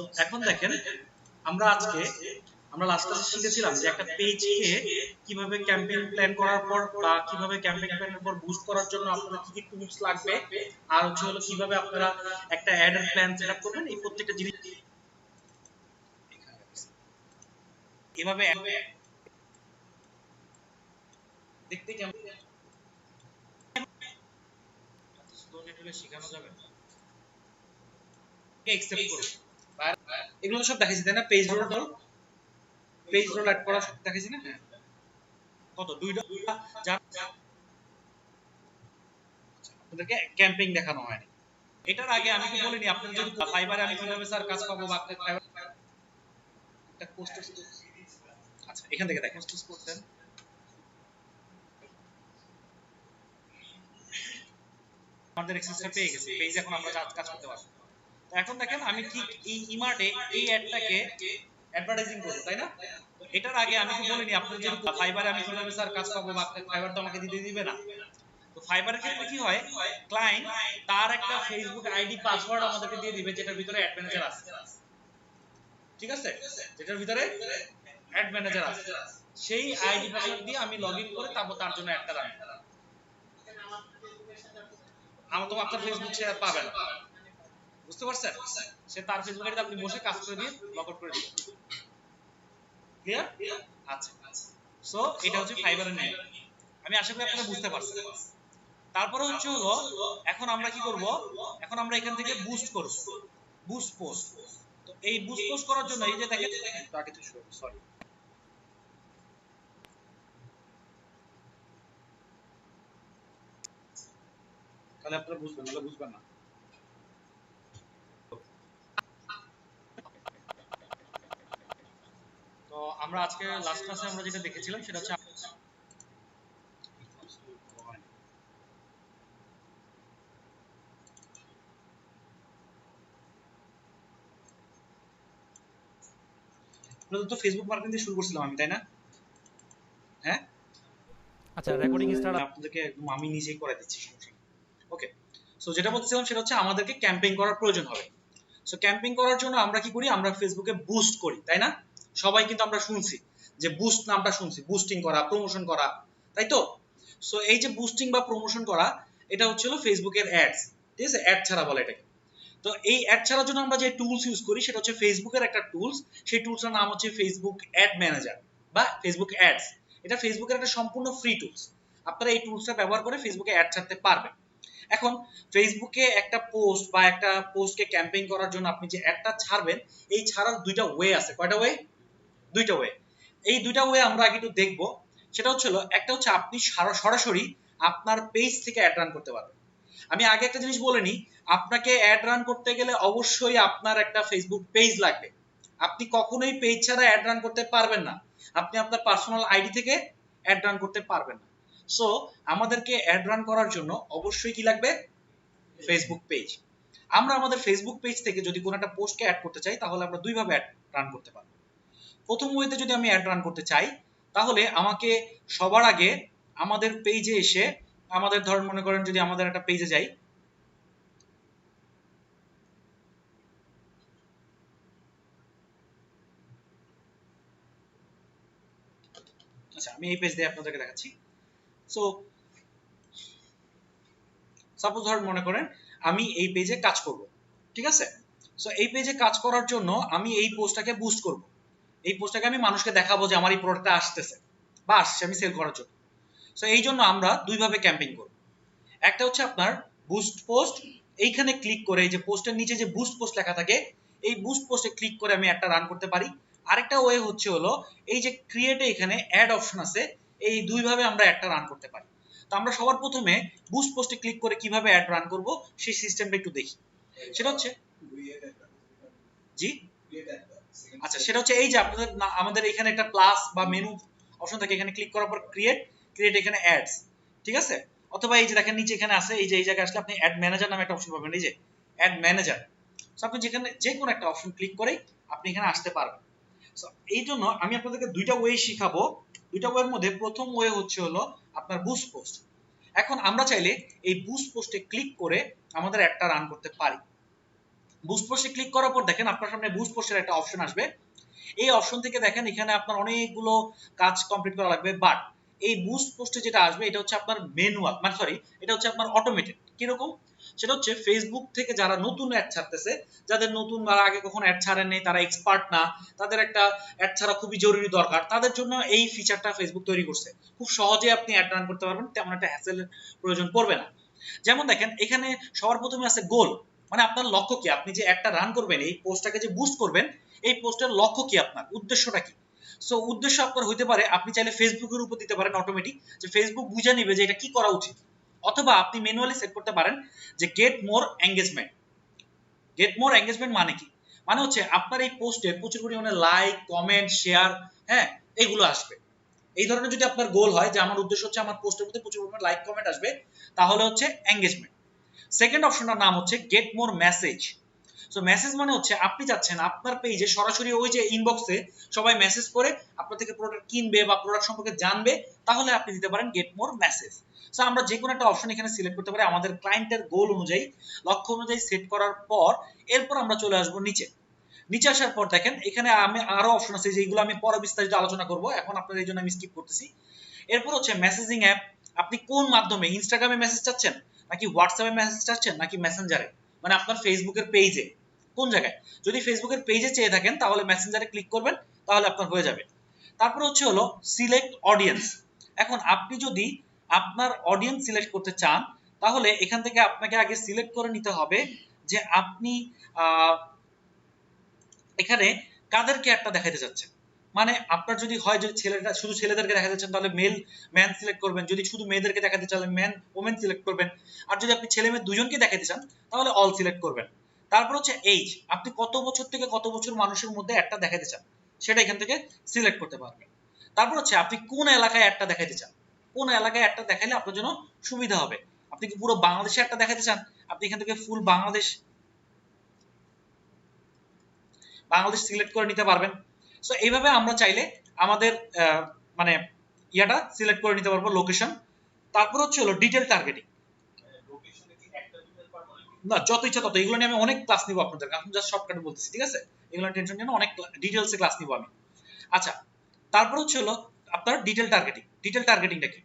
So এখন দেখেন আমরা আজকে আমরা লাস্ট ক্লাসে শিখেছিলাম যে একটা পেজকে কিভাবে ক্যাম্পেইন প্ল্যান করার পর বা কিভাবে ক্যাম্পেইন প্ল্যানের পর বুস্ট করার জন্য আপনাদের কি কি টুলস লাগবে আর হচ্ছে হলো কিভাবে আপনারা একটা অ্যাড এর প্ল্যান সেটআপ করবেন এই প্রত্যেকটা জিনিস এভাবে দেখতে কেমন স্লো নেটওয়ার্কে শেখানো যাবে না কে অ্যাকসেপ্ট করবে এগুলো সব দেখাইছি তাই না পেজ রোল অ্যাড করা সব দেখাইছি না হ্যাঁ কত দুইটা যা আপনাদেরকে ক্যাম্পেইন দেখানো হয়নি এটার আগে আমি কি বলিনি আপনাদের যদি ফাইবারে আমি কিভাবে স্যার কাজ পাবো বা আপনি ফাইবার একটা পোস্ট আচ্ছা এখান থেকে দেখেন পোস্ট করতেন আমাদের এক্সেসটা পেয়ে গেছি পেজ এখন আমরা কাজ করতে পারবো তো এখন দেখেন আমি ঠিক এই ইমার্টে এই অ্যাডটাকে অ্যাডভার্টাইজিং করব তাই না তো এটার আগে আমি কি বলিনি আপনাদের যদি ফাইবারে আমি কিভাবে স্যার কাজ পাবো বা ফাইবার তো আমাকে দিবে না তো ফাইবারের ক্ষেত্রে কি হয় ক্লায়েন্ট তার একটা ফেসবুক আইডি পাসওয়ার্ড আমাদেরকে দিয়ে দিবে যেটার ভিতরে অ্যাড ম্যানেজার আছে ঠিক আছে যেটার ভিতরে অ্যাড ম্যানেজার আছে সেই আইডি পাসওয়ার্ড দিয়ে আমি লগইন করে তারপর তার জন্য একটা রান আমার তো আপনার ফেসবুক সে পাবে না বুঝতে পারছেন সে তার ফেসবুক আইডিতে আপনি বসে কাজ করে দিয়ে লগ আউট করে দিবেন ক্লিয়ার আচ্ছা সো এটা হচ্ছে ফাইবারের নিয়ম আমি আশা করি আপনারা বুঝতে পারছেন তারপরে হচ্ছে হলো এখন আমরা কি করব এখন আমরা এখান থেকে বুস্ট করব বুস্ট পোস্ট তো এই বুস্ট পোস্ট করার জন্য এই যে দেখেন আগে তো সরি তাহলে আপনারা বুঝবেন নাহলে বুঝবেন না তো আমরা আজকে লাস্ট ক্লাসে আমরা যেটা দেখেছিলাম সেটা হচ্ছে তো ফেসবুক মার্কেটিং দিয়ে শুরু করছিলাম আমি তাই না হ্যাঁ আচ্ছা রেকর্ডিং স্টার্ট আপনাদেরকে একদম আমি নিজেই করে দিচ্ছি সমস্যা ওকে সো যেটা বলছিলাম সেটা হচ্ছে আমাদেরকে ক্যাম্পেইন করার প্রয়োজন হবে সো ক্যাম্পেইন করার জন্য আমরা কি করি আমরা ফেসবুকে বুস্ট করি তাই না সবাই কিন্তু আমরা শুনছি যে বুস্ট নামটা শুনছি বুস্টিং করা প্রমোশন করা তাই তো সো এই যে বুস্টিং বা প্রমোশন করা এটা হচ্ছে হলো ফেসবুকের অ্যাডস ঠিক আছে অ্যাড ছাড়া বলে এটাকে তো এই অ্যাড ছাড়ার জন্য আমরা যে টুলস ইউজ করি সেটা হচ্ছে ফেসবুকের একটা টুলস সেই টুলসটার নাম হচ্ছে ফেসবুক অ্যাড ম্যানেজার বা ফেসবুক অ্যাডস এটা ফেসবুকের একটা সম্পূর্ণ ফ্রি টুলস আপনারা এই টুলসটা ব্যবহার করে ফেসবুকে অ্যাড ছাড়তে পারবেন এখন ফেসবুকে একটা পোস্ট বা একটা পোস্টকে ক্যাম্পেইন করার জন্য আপনি যে অ্যাডটা ছাড়বেন এই ছাড়ার দুইটা ওয়ে আছে কয়টা ওয়ে দুইটা ওয়ে এই দুইটা ওয়ে আমরা আগে একটু দেখব সেটা হচ্ছে একটা হচ্ছে আপনি সরাসরি আপনার পেজ থেকে অ্যাড রান করতে পারবেন আমি আগে একটা জিনিস বলে নিই আপনাকে অ্যাড রান করতে গেলে অবশ্যই আপনার একটা ফেসবুক পেজ লাগবে আপনি কখনোই পেজ ছাড়া অ্যাড রান করতে পারবেন না আপনি আপনার পার্সোনাল আইডি থেকে অ্যাড রান করতে পারবেন না সো আমাদেরকে অ্যাড রান করার জন্য অবশ্যই কি লাগবে ফেসবুক পেজ আমরা আমাদের ফেসবুক পেজ থেকে যদি কোনো একটা পোস্টকে অ্যাড করতে চাই তাহলে আমরা দুইভাবে অ্যাড রান করতে পারবো প্রথম ওয়েতে যদি আমি অ্যাড রান করতে চাই তাহলে আমাকে সবার আগে আমাদের পেজে এসে আমাদের ধরেন মনে করেন যদি আমাদের একটা পেজে যাই আচ্ছা আমি এই পেজ দিয়ে আপনাদেরকে দেখাচ্ছি সো সাপোজ ধরেন মনে করেন আমি এই পেজে কাজ করব ঠিক আছে সো এই পেজে কাজ করার জন্য আমি এই পোস্টটাকে বুস্ট করব এই পোস্টটাকে আমি মানুষকে দেখাবো যে আমার এই প্রোডাক্টটা আসতেছে বা আসছে আমি সেল করার জন্য সো এই জন্য আমরা দুইভাবে ক্যাম্পেইন করব একটা হচ্ছে আপনার বুস্ট পোস্ট এইখানে ক্লিক করে এই যে পোস্টের নিচে যে বুস্ট পোস্ট লেখা থাকে এই বুস্ট পোস্টে ক্লিক করে আমি একটা রান করতে পারি আরেকটা ওয়ে হচ্ছে হলো এই যে ক্রিয়েটে এখানে অ্যাড অপশন আছে এই দুইভাবে আমরা একটা রান করতে পারি তো আমরা সবার প্রথমে বুস্ট পোস্টে ক্লিক করে কিভাবে অ্যাড রান করব সেই সিস্টেমটা একটু দেখি সেটা হচ্ছে জি আচ্ছা সেটা হচ্ছে এই যে আপনাদের আমাদের এখানে একটা প্লাস বা মেনু অপশন থাকে এখানে ক্লিক করার পর ক্রিয়েট এখানে অ্যাডস ঠিক আছে অথবা এই যে দেখেন নিচে এখানে আছে এই যে এই জায়গায় আসলে আপনি অ্যাড ম্যানেজার নামে একটা অপশন পাবেন এই যে অ্যাড ম্যানেজার সো আপনি যেখানে যে কোনো একটা অপশন ক্লিক করে আপনি এখানে আসতে পারবেন সো এই জন্য আমি আপনাদেরকে দুইটা ওয়ে শিখাবো দুইটা ওয়ের মধ্যে প্রথম ওয়ে হচ্ছে হলো আপনার বুস্ট পোস্ট এখন আমরা চাইলে এই বুস্ট পোস্টে ক্লিক করে আমাদের একটা রান করতে পারি বুস্ট পোস্টে ক্লিক করার পর দেখেন আপনার সামনে বুস্ট পোস্টের একটা অপশন আসবে। এই অপশন থেকে দেখেন এখানে আপনার অনেকগুলো কাজ কমপ্লিট করা লাগবে, বাট এই বুস্ট পোস্টে যেটা আসবে এটা হচ্ছে আপনার ম্যানুয়াল, মানে সরি, এটা হচ্ছে আপনার অটোমেটেড। কিরকম? সেটা হচ্ছে ফেসবুক থেকে যারা নতুন অ্যাড ছাড়তেছে, যাদের নতুন বা আগে কখনো অ্যাড ছাড়েন নেই, তারা এক্সপার্ট না, তাদের একটা অ্যাড ছাড়া খুবই জরুরি দরকার, তাদের জন্য এই ফিচারটা ফেসবুক তৈরি করছে। খুব সহজে আপনি অ্যাড রান করতে পারবেন, তেমন একটা হ্যাসেলের প্রয়োজন পড়বে না। যেমন দেখেন এখানে সবার প্রথমে আছে গোল, মানে আপনার লক্ষ্য কি, আপনি যে একটা রান করবেন, এই পোস্টটাকে যে বুস্ট করবেন, এই পোস্টের লক্ষ্য কি, আপনার উদ্দেশ্যটা কি। সো উদ্দেশ্য আপনার হইতে পারে আপনি চাইলে ফেসবুকের উপর দিতে পারেন অটোমেটিক, যে ফেসবুক বুঝে নিবে যে এটা কি করা উচিত, অথবা আপনি ম্যানুয়ালি সেট করতে পারেন যে get more engagement. Get more engagement মানে কি? মানে হচ্ছে আপনার এই পোস্টে প্রচুর পরিমাণে লাইক, কমেন্ট, শেয়ার, হ্যাঁ, এগুলো আসবে। এই ধরনের যদি আপনার গোল হয় যে আমার উদ্দেশ্য হচ্ছে আমার পোস্টের মধ্যে প্রচুর পরিমাণে লাইক কমেন্ট আসবে, তাহলে হচ্ছে এঙ্গেজমেন্ট। সেকেন্ড অপশনটার নাম হচ্ছে get more message. So message মানে হচ্ছে আপনি চাচ্ছেন আপনার পেজে সরাসরি ওই যে ইনবক্সে সবাই মেসেজ করে আপনার থেকে প্রোডাক্ট কিনবে বা প্রোডাক্ট সম্পর্কে জানবে, তাহলে আপনি দিতে পারেন গেট মোর মেসেজ। সো আমরা যে কোনো একটা অপশন এখানে সিলেক্ট করতে পারি আমাদের ক্লায়েন্টের গোল অনুযায়ী, লক্ষ্য অনুযায়ী সেট করার পর এরপর আমরা চলে আসবো নিচে। নিচে আসার পর দেখেন এখানে আমি আরো অপশন আছে যেগুলো আমি পরে বিস্তারিত আলোচনা করব, এখন আপনাদের এই জন্য আমি স্কিপ করতেছি। এরপর হচ্ছে মেসেজিং অ্যাপ, আপনি কোন মাধ্যমে, ইনস্টাগ্রামে মেসেজ চাচ্ছেন নাকি হোয়াটসঅ্যাপে মেসেজ চাচ্ছেন নাকি মেসেঞ্জারে, মানে আপনার ফেসবুকের পেজে কোন জায়গায়। যদি ফেসবুকের পেজে চেয়ে থাকেন তাহলে মেসেঞ্জারে ক্লিক করবেন, তাহলে আপনার হয়ে যাবে। তারপর হচ্ছে হলো সিলেক্ট অডিয়েন্স। এখন আপনি যদি আপনার অডিয়েন্স সিলেক্ট করতে চান, তাহলে এখান থেকে আপনাকে আগে সিলেক্ট করে নিতে হবে যে আপনি এখানে কাদেরকে একটা দেখাতে চাচ্ছেন। মানে আপনার যদি হয় যে ছেলেটা শুধু ছেলেদেরকে দেখাতে চান তাহলে মেল ম্যান সিলেক্ট করবেন, যদি শুধু মেয়েদেরকে দেখাতে চান ম্যান ওমেন সিলেক্ট করবেন, আর যদি আপনি ছেলে মেয়ে দুজনকে দেখাতে চান তাহলে অল সিলেক্ট করবেন। তারপর হচ্ছে এইজ, আপনি কত বছর থেকে কত বছর মানুষের মধ্যে একটা দেখাতে চান সেটা এখান থেকে সিলেক্ট করতে পারবেন। তারপর হচ্ছে আপনি কোন এলাকায় একটা দেখাতে চান, কোন এলাকায় একটা দেখাইলে আপনার জন্য সুবিধা হবে। আপনি কি পুরো বাংলাদেশে একটা দেখাতে চান, আপনি এখান থেকে ফুল বাংলাদেশ বাংলাদেশ সিলেক্ট করে নিতে পারবেন। সো এইভাবে আমরা চাইলে আমাদের মানে ইয়াটা সিলেক্ট করে নিতে পারবো, লোকেশন। তারপর হচ্ছে হলো ডিটেল টার্গেটিং। না, যত ইচ্ছা তত, এগুলো নিয়ে আমি অনেক ক্লাস নিব আপনাদের, এখন জাস্ট শর্টকাটে বলতেছি, ঠিক আছে? এগুলো টেনশন নিয়ে না, অনেক ডিটেলসে ক্লাস নিব আমি। আচ্ছা, তারপর হচ্ছে হলো আপনার ডিটেল টার্গেটিং। ডিটেল টার্গেটিংটা কি?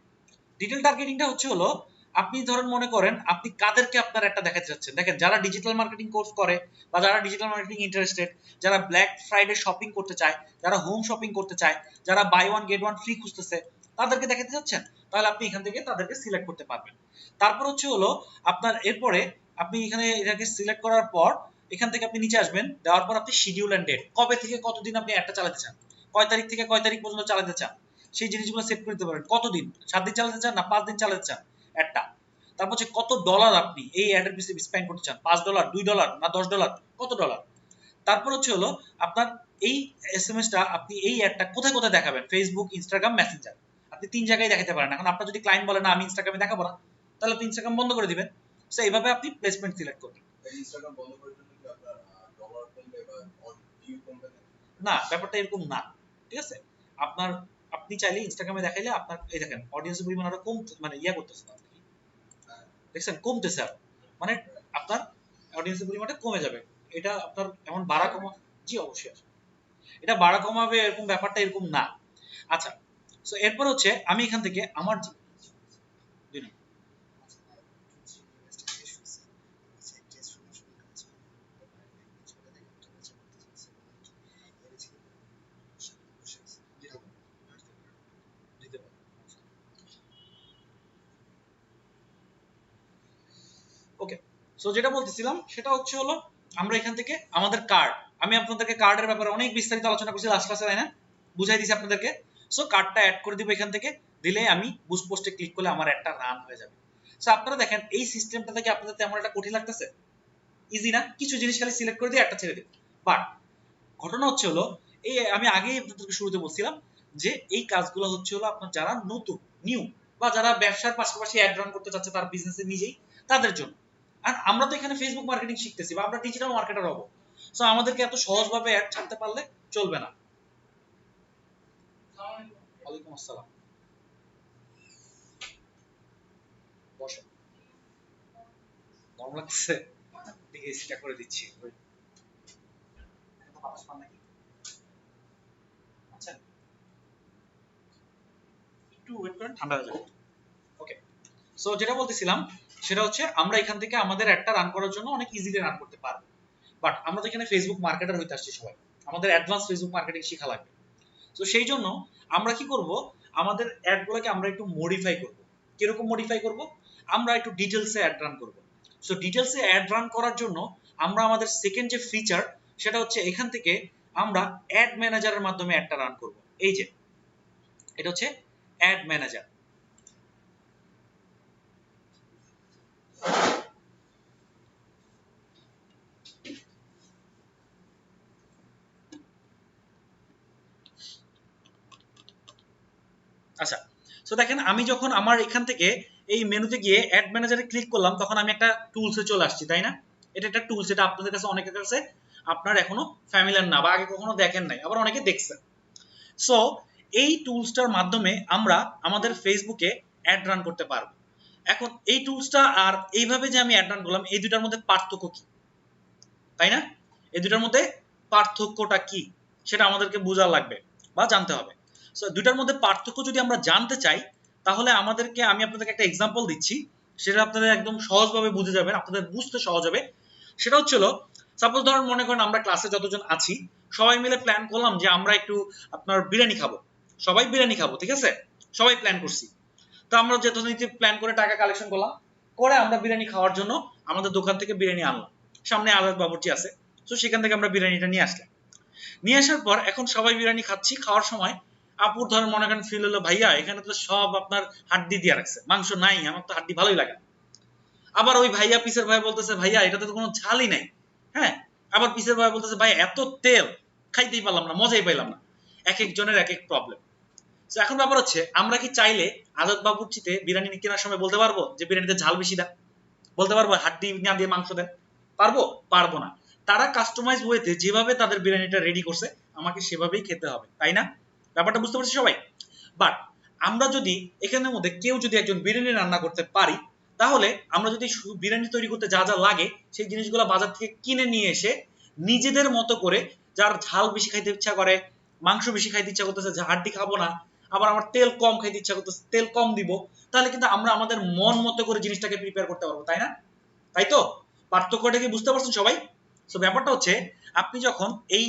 ডিটেল টার্গেটিংটা হচ্ছে হলো আপনি ধরেন মনে করেন আপনি কাদেরকে আপনার একটা দেখাতে চাচ্ছেন, দেখেন যারা ডিজিটাল মার্কেটিং কোর্স করে বা যারা ডিজিটাল মার্কেটিং ইন্টারেস্টেড, যারা ব্ল্যাক ফ্রাইডে শপিং করতে চায়, যারা হোম শপিং করতে চায়, যারা buy one get one free খুঁজতেছে, তাদেরকে দেখাতে চাচ্ছেন, তাহলে আপনি এখান থেকে তাদেরকে সিলেক্ট করতে পারবেন। তারপর হচ্ছে হলো আপনার এরপরে আপনি এখানে এটাকে সিলেক্ট করার পর এখান থেকে আপনি নিচে আসবেন, দেওয়ার পর আপনি শিডিউল এন্ড ডেট, কবে থেকে কতদিন আপনি একটা চালাতে চান, কয় তারিখ থেকে কয় তারিখ পর্যন্ত চালাতে চান, সেই জিনিসগুলো সেট করে দিতে পারেন। কতদিন, 7 দিন চালাতে চান না 5 দিন চালাতে চান অ্যাডটা। তারপর হচ্ছে কত ডলার আপনি এই অ্যাডের পিছনে স্পেন্ড করতে চান, $5, $2 না $10, কত ডলার। তারপর হচ্ছে হলো আপনার এই এসএমএসটা আপনি এই অ্যাডটা কোথায় কোথায় দেখাবেন, ফেসবুক, ইনস্টাগ্রাম, মেসেঞ্জার, আপনি 3 জায়গায় দেখাতে পারেন। এখন আপনার যদি ক্লায়েন্ট বলে না আমি ইনস্টাগ্রামে দেখাবো না, তাহলে আপনি ইনস্টাগ্রাম বন্ধ করে দিবেন। সো এইভাবে আপনি প্লেসমেন্ট সিলেক্ট করবেন। ইনস্টাগ্রাম বন্ধ করে দিলে কি আপনার ডলার কমবে বা ভিউ কমবে না? না, ব্যাপারটা এরকম না, ঠিক আছে? আপনার আপনি চাইলে ইনস্টাগ্রামে দেখাইলে আপনার এই দেখেন অডিয়েন্সের পরিমাণ আরো কম, মানে ইয়া করতেছে না, দেখছেন কমতেছে আর, মানে আপনার অডিয়েন্সের পরিমাণটা কমে যাবে। এটা আপনার এমন বাড়া কমা, জি অবশ্যই আসবে, এটা বাড়া কমাবে এরকম ব্যাপারটা এরকম না। আচ্ছা, সো এরপর হচ্ছে আমি এখান থেকে আমার দুই মিনিট। ওকে, সো যেটা বলতেছিলাম সেটা হচ্ছে হলো আমরা এখান থেকে আমাদের কার্ড, আমি আপনাদেরকে কার্ডের ব্যাপারে অনেক বিস্তারিত আলোচনা করছি লাস্ট ক্লাসে, তাই না? বুঝাই দিছি আপনাদেরকে। সো কার্ডটা অ্যাড করে দিব এখান থেকে, দিলে আমি বুস্ট পোস্টে ক্লিক করলে আমার একটা রান হয়ে যাবে। সো আপনারা দেখেন এই সিস্টেমটা থেকে আপনাদের তেমন একটা কঠিন লাগতেছে? ইজি না? কিছু জিনিস খালি সিলেক্ট করে দিয়ে একটা ছেড়ে দিই। বাট ঘটনা হচ্ছে হলো এই আমি আগেই আপনাদেরকে শুরুতে বলছিলাম যে এই কাজগুলো হচ্ছে হলো আপনার যারা নতুন নিউ বা যারা ব্যবসার পাশাপাশি অ্যাড রান করতে চাচ্ছে তার বিজনেসে নিজেই, তাদের জন্য। আর আমরা তো এখানে ফেসবুক মার্কেটিং শিখতেছি বা আমরা ডিজিটাল মার্কেটার হবো। সো আমাদেরকে এত সহজভাবে অ্যাড ছাড়তে পারলে চলবে না। ওয়ালাইকুম আসসালাম, বসো। গরম লাগছে, ঠিক এসিটা করে দিচ্ছি। বাতাস পান নাকি? আচ্ছা একটু ওয়েট করেন, ঠান্ডা হয়ে যাবে। ওকে, সো যেটা বলতেছিলাম সেটা হচ্ছে আমরা এখান থেকে আমাদের অ্যাডটা রান করার জন্য অনেক ইজিলি রান করতে পারবো। বাট আমরা তো এখানে ফেসবুক মার্কেটার হইতে আসছি সবাই, আমাদের অ্যাডভান্স ফেসবুক মার্কেটিং শেখা লাগবে। তো সেই জন্য আমরা কি করব, আমাদের অ্যাডগুলোকে আমরা একটু মডিফাই করব। কিরকম মডিফাই করব? আমরা একটু ডিটেলসে অ্যাড রান করব। সো ডিটেলসে অ্যাড রান করার জন্য আমরা আমাদের সেকেন্ড যে ফিচার সেটা হচ্ছে এখান থেকে আমরা অ্যাড ম্যানেজারের মাধ্যমে অ্যাডটা রান করব। এই যে এটা হচ্ছে অ্যাড ম্যানেজার। আচ্ছা, সো দেখেন আমি যখন আমার এখান থেকে এই মেনুতে গিয়ে অ্যাড ম্যানেজারে ক্লিক করলাম তখন আমি একটা টুলসে চলে আসছি, তাই না? এটা একটা টুলস, এটা আপনাদের কাছে অনেকের কাছে আপনার এখনো ফ্যামিলিয়ার না বা আগে কখনো দেখেন নাই, আবার অনেকে দেখছেন। সো এই টুলসটার মাধ্যমে আমরা আমাদের ফেসবুকে অ্যাড রান করতে পারবো। এখন এই টুলসটা আর এইভাবে যে আমি অ্যাড রান করলাম, এই দুটার মধ্যে পার্থক্য কি, তাই না? এই দুটার মধ্যে পার্থক্যটা কি সেটা আমাদেরকে বোঝা লাগবে বা জানতে হবে। সো দুটার মধ্যে পার্থক্য যদি আমরা জানতে চাই তাহলে আমাদেরকে, আমি আপনাদেরকে একটা এক্সাম্পল দিচ্ছি, সেটা আপনাদের একদম সহজভাবে বুঝে যাবেন, আপনাদের বুঝতে সহজ হবে। সেটা হচ্ছিল, সাপোজ ধরুন মনে করেন আমরা ক্লাসে যতজন আছি সবাই মিলে প্ল্যান করলাম যে আমরা একটু আপনার বিরিয়ানি খাবো, সবাই বিরিয়ানি খাবো, ঠিক আছে? সবাই প্ল্যান করছি। তো আমরা যথারীতি প্ল্যান করে টাকা কালেকশন করলাম, করে আমরা বিরিয়ানি খাওয়ার জন্য আমাদের দোকান থেকে বিরিয়ানি আনলাম, সামনে আজাদ বাবুর্চি আছে, তো সেখান থেকে আমরা বিরিয়ানিটা নিয়ে আসলাম। নিয়ে আসার পর এখন সবাই বিরিয়ানি খাচ্ছি, খাওয়ার সময় আপুর ধরেন মনে করেন ফিল হলো, ভাইয়া এখানে তো সব আপনার হাড্ডি দিয়ে রাখছে, মাংস নাই, আমার তো হাড্ডি ভালোই লাগে। আবার ওই ভাইয়া পিসের ভাই বলতেছে, ভাইয়া এটাতে তো কোনো ঝালই নাই। হ্যাঁ, আবার পিসের ভাই বলতেছে, ভাই এত তেল, খাইতেই পারলাম না, মজাই পাইলাম না। এক একজনের এক এক প্রবলেম। তো এখন ব্যাপার হচ্ছে, আমরা কি চাইলে আজাদ বাবুর্চিতে বিরিয়ানি কেনার সময় বলতে পারবো যে বিরিয়ানিতে ঝাল বেশি দেন? বলতে পারবো হাড্ডি না দিয়ে মাংস দেন? পারবো? পারবো না। তারা কাস্টমাইজ ওয়েতে যেভাবে তাদের বিরিয়ানিটা রেডি করছে আমাকে সেভাবেই খেতে হবে, তাই না? ব্যাপারটা বুঝতে পারছি সবাই? বাট আমরা যদি এখানের মধ্যে কেউ যদি একজন বিরিয়ানি রান্না করতে পারি, তাহলে আমরা যদি বিরিয়ানি তৈরি করতে যা যা লাগে সেই জিনিসগুলো বাজার থেকে কিনে নিয়ে এসে নিজেদের মতো করে, যার ঝাল বেশি খাইতে ইচ্ছা করে, মাংস বেশি খাইতে ইচ্ছা করতেছে, হাড্ডি খাবো না, আবার আমার তেল কম খাইতে ইচ্ছা করতেছে, তেল কম দিব, তাহলে কিন্তু আমরা আমাদের মন মতো করে জিনিসটাকে প্রিপেয়ার করতে পারবো, তাই না? তাই তো? পার্থক্যটা কি বুঝতে পারছেন সবাই? সো ব্যাপারটা হচ্ছে, আপনি যখন এই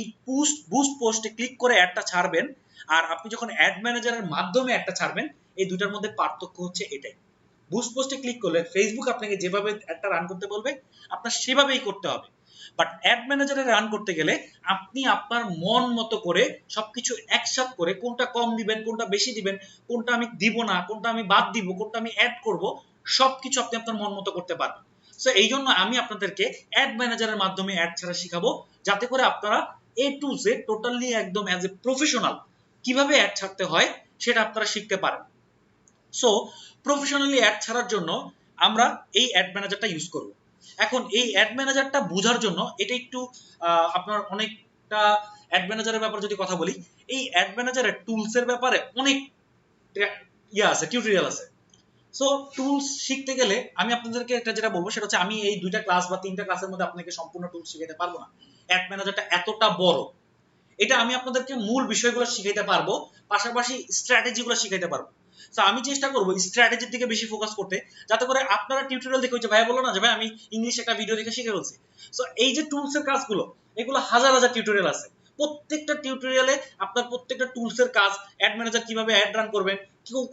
বুস্ট পোস্টে ক্লিক করে অ্যাডটা ছাড়বেন আর আপনি যখন অ্যাড ম্যানেজারের মাধ্যমে অ্যাডটা ছাড়বেন, এই দুটার মধ্যে পার্থক্য হচ্ছে এটাই। বুস্ট পোস্টে ক্লিক করলে ফেসবুক আপনাকে যেভাবে অ্যাডটা রান করতে বলবে আপনার সেভাবেই করতে হবে। বাট অ্যাড ম্যানেজারে রান করতে গেলে আপনি আপনার মন মতো করে সবকিছু একসাথে করে, কোনটা কম দিবেন, কোনটা বেশি দিবেন, কোনটা আমি দিব না, কোনটা আমি বাদ দিব, কোনটা আমি অ্যাড করব, সবকিছু আপনি আপনার মন মতো করতে পারবেন। সো এই জন্য আমি আপনাদেরকে অ্যাড ম্যানেজারের মাধ্যমে অ্যাড ছাড়া শিখাবো, যাতে করে আপনারা এ টু জেড টোটালি একদম অ্যাজ এ প্রফেশনাল কিভাবে অ্যাড ছাড়তে হয় সেটা আপনারা শিখতে পারেন। সো প্রফেশনালি অ্যাড ছাড়ার জন্য আমরা এই অ্যাড ম্যানেজারটা ইউজ করব। এখন এই অ্যাড ম্যানেজারটা বোঝার জন্য এটা একটু আপনার অনেকটা, অ্যাড ম্যানেজারের ব্যাপারে যদি কথা বলি, এই অ্যাড ম্যানেজারের টুলসের ব্যাপারে অনেক আছে, টিউটোরিয়াল আছে। সো টুলস শিখতে গেলে আমি আপনাদেরকে একটা যেটা বলবো সেটা হচ্ছে, আমি এই দুইটা ক্লাস বা তিনটা ক্লাসের মধ্যে আপনাকে সম্পূর্ণ টুলস শিখাতে পারবো না। অ্যাড ম্যানেজারটা এতটা বড়, এটা আমি আপনাদেরকে মূল বিষয়গুলো শিখাইতে পারবো, পাশাপাশি স্ট্র্যাটেজিগুলো শিখাইতে পারবো। তো আমি চেষ্টা করবো স্ট্র্যাটেজির দিকে বেশি ফোকাস করতে, যাতে করে আপনারা টিউটোরিয়াল দেখে, যে ভাই বললো না যে ভাই আমি ইংলিশ একটা ভিডিও দেখে শিখে ফেলছি। সো এই যে টুলসের কাজগুলো, এগুলো হাজার হাজার টিউটোরিয়াল আছে। প্রত্যেকটা টিউটোরিয়ালে আপনার প্রত্যেকটা টুলসের কাজ, অ্যাড ম্যানেজার কিভাবে অ্যাড রান করবেন,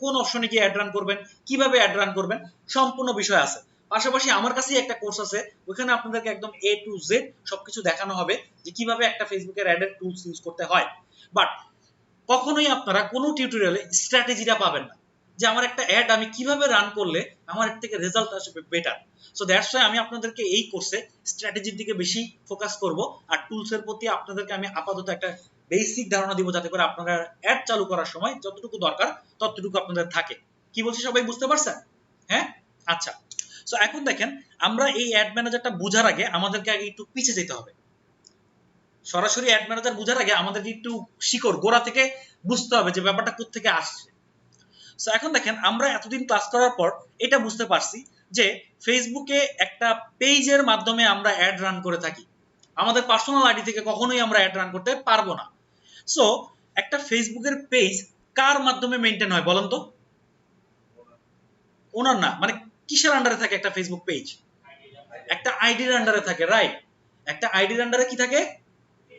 কোন অপশনে গিয়ে অ্যাড রান করবেন, কিভাবে অ্যাড রান করবেন, সম্পূর্ণ বিষয় আছে। পাশাপাশি আমার কাছেই একটা কোর্স আছে, ওখানে আপনাদেরকে একদম এ টু জেড সবকিছু দেখানো হবে যে কিভাবে একটা ফেসবুকের অ্যাডের টুলস ইউজ করতে হয়। বাট কখনোই আপনারা কোনো টিউটোরিয়ালে স্ট্র্যাটেজিটা পাবেন না যে আমার একটা অ্যাড আমি কিভাবে রান করলে আমার এর থেকে রেজাল্ট আসবে বেটার। সো দ্যাটস ওয়াই আমি আপনাদেরকে এই কোর্সে স্ট্র্যাটেজির দিকে বেশি ফোকাস করব, আর টুলসের প্রতি আপনাদেরকে আমি আপাতত একটা বেসিক ধারণা দিব, যাতে করে আপনারা অ্যাড চালু করার সময় যতটুকু দরকার ততটুকু আপনাদের থাকে। কি বলছি সবাই বুঝতে পারছেন? হ্যাঁ, আচ্ছা। সো এখন দেখেন, আমরা এই অ্যাড ম্যানেজারটা বোঝার আগে আমাদেরকে আগে একটু পিছিয়ে যেতে হবে। সরাসরি অ্যাড ম্যানেজার বোঝার আগে আমাদেরকে একটু শিকড় গোড়া থেকে বুঝতে হবে যে ব্যাপারটা কোত্থেকে আসছে। সো এখন দেখেন, আমরা এতদিন ক্লাস করার পর এটা বুঝতে পারছি যে ফেসবুকে একটা পেজের মাধ্যমে আমরা অ্যাড রান করে থাকি। আমাদের পার্সোনাল আইডি থেকে কখনোই আমরা অ্যাড রান করতে পারবো না। সো একটা ফেসবুকের পেজ কার মাধ্যমে মেইনটেইন হয় বলেন তো? ওনার না, মানে কিসের আন্ডারে থাকে একটা ফেসবুক পেজ? একটা আইডির আন্ডারে থাকে, রাইট? একটা আইডির আন্ডারে কি থাকে?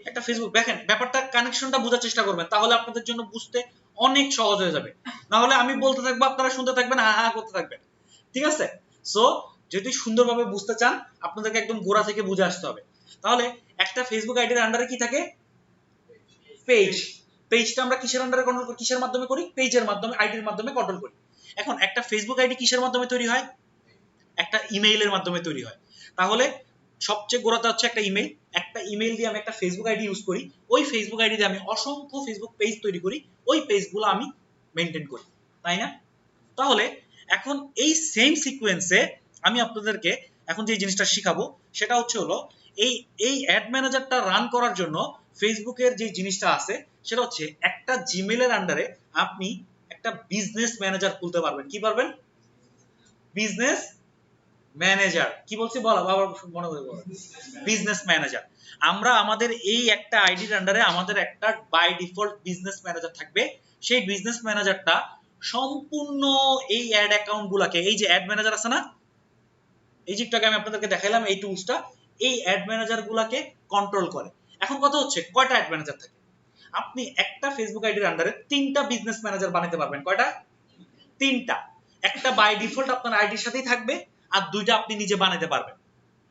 একটা ফেসবুক। দেখেন ব্যাপারটা, কানেকশনটা বোঝার চেষ্টা করবেন, তাহলে আপনাদের জন্য বুঝতে অনেক সহজ হয়ে যাবে। না হলে আমি বলতে থাকবো, আপনারা শুনতে থাকবেন, হা হা করতে থাকবেন, ঠিক আছে? সো যদি সুন্দরভাবে বুঝতে চান আপনাদেরকে একদম গোড়া থেকে বুঝে আসতে হবে। তাহলে একটা ফেসবুক আইডির আন্ডারে কি থাকে? পেজ। পেজটা আমরা কিসের আন্ডারে কন্ট্রোল করি? কিসের মাধ্যমে করি? পেজের মাধ্যমে, আইডির মাধ্যমে কন্ট্রোল করি। এখন একটা ফেসবুক আইডি কিসের মাধ্যমে তৈরি হয়? একটা ইমেইলের মাধ্যমে তৈরি হয়। তাহলে সবচেয়ে গোড়াতে হচ্ছে একটা ইমেইল। একটা ইমেইল দিয়ে আমি একটা ফেসবুক আইডি ইউজ করি, ওই ফেসবুক আইডি দিয়ে আমি অসংখ্য ফেসবুক পেজ তৈরি করি, ওই পেজগুলো আমি মেইনটেইন করি, তাই না? তাহলে এখন এই সেম সিকোয়েন্সে আমি আপনাদেরকে এখন যে জিনিসটা শিখাবো সেটা হচ্ছে হলো এই এই অ্যাড ম্যানেজারটা রান করার জন্য ফেসবুকের যে জিনিসটা আছে সেটা হচ্ছে একটা জিমেইলের আন্ডারে আপনি একটা বিজনেস ম্যানেজার খুলতে পারবেন। কি পারবেন? Business manager. কি বলছি বলা, বাবার মনে করে বলা, বিজনেস ম্যানেজার। আমরা আমাদের এই একটা আইডির আন্ডারে আমাদের একটা বাই ডিফল্ট বিজনেস ম্যানেজার থাকবে। সেই বিজনেস ম্যানেজারটা সম্পূর্ণ এই অ্যাড অ্যাকাউন্ট গুলাকে, এই যে অ্যাড ম্যানেজার আছে না, এই যে একটু আগে আমি আপনাদেরকে দেখাইলাম এই টুলসটা, এই অ্যাড ম্যানেজার গুলাকে কন্ট্রোল করে। এখন কথা হচ্ছে কয়টা অ্যাড ম্যানেজার থাকে? আপনি একটা ফেসবুক আইডির আন্ডারে 3টা বিজনেস ম্যানেজার বানাতে পারবেন। কয়টা? 3টা। একটা বাই ডিফল্ট আপনার আইডির সাথেই থাকবে, আর 2টা আপনি নিজে বানাতে পারবেন।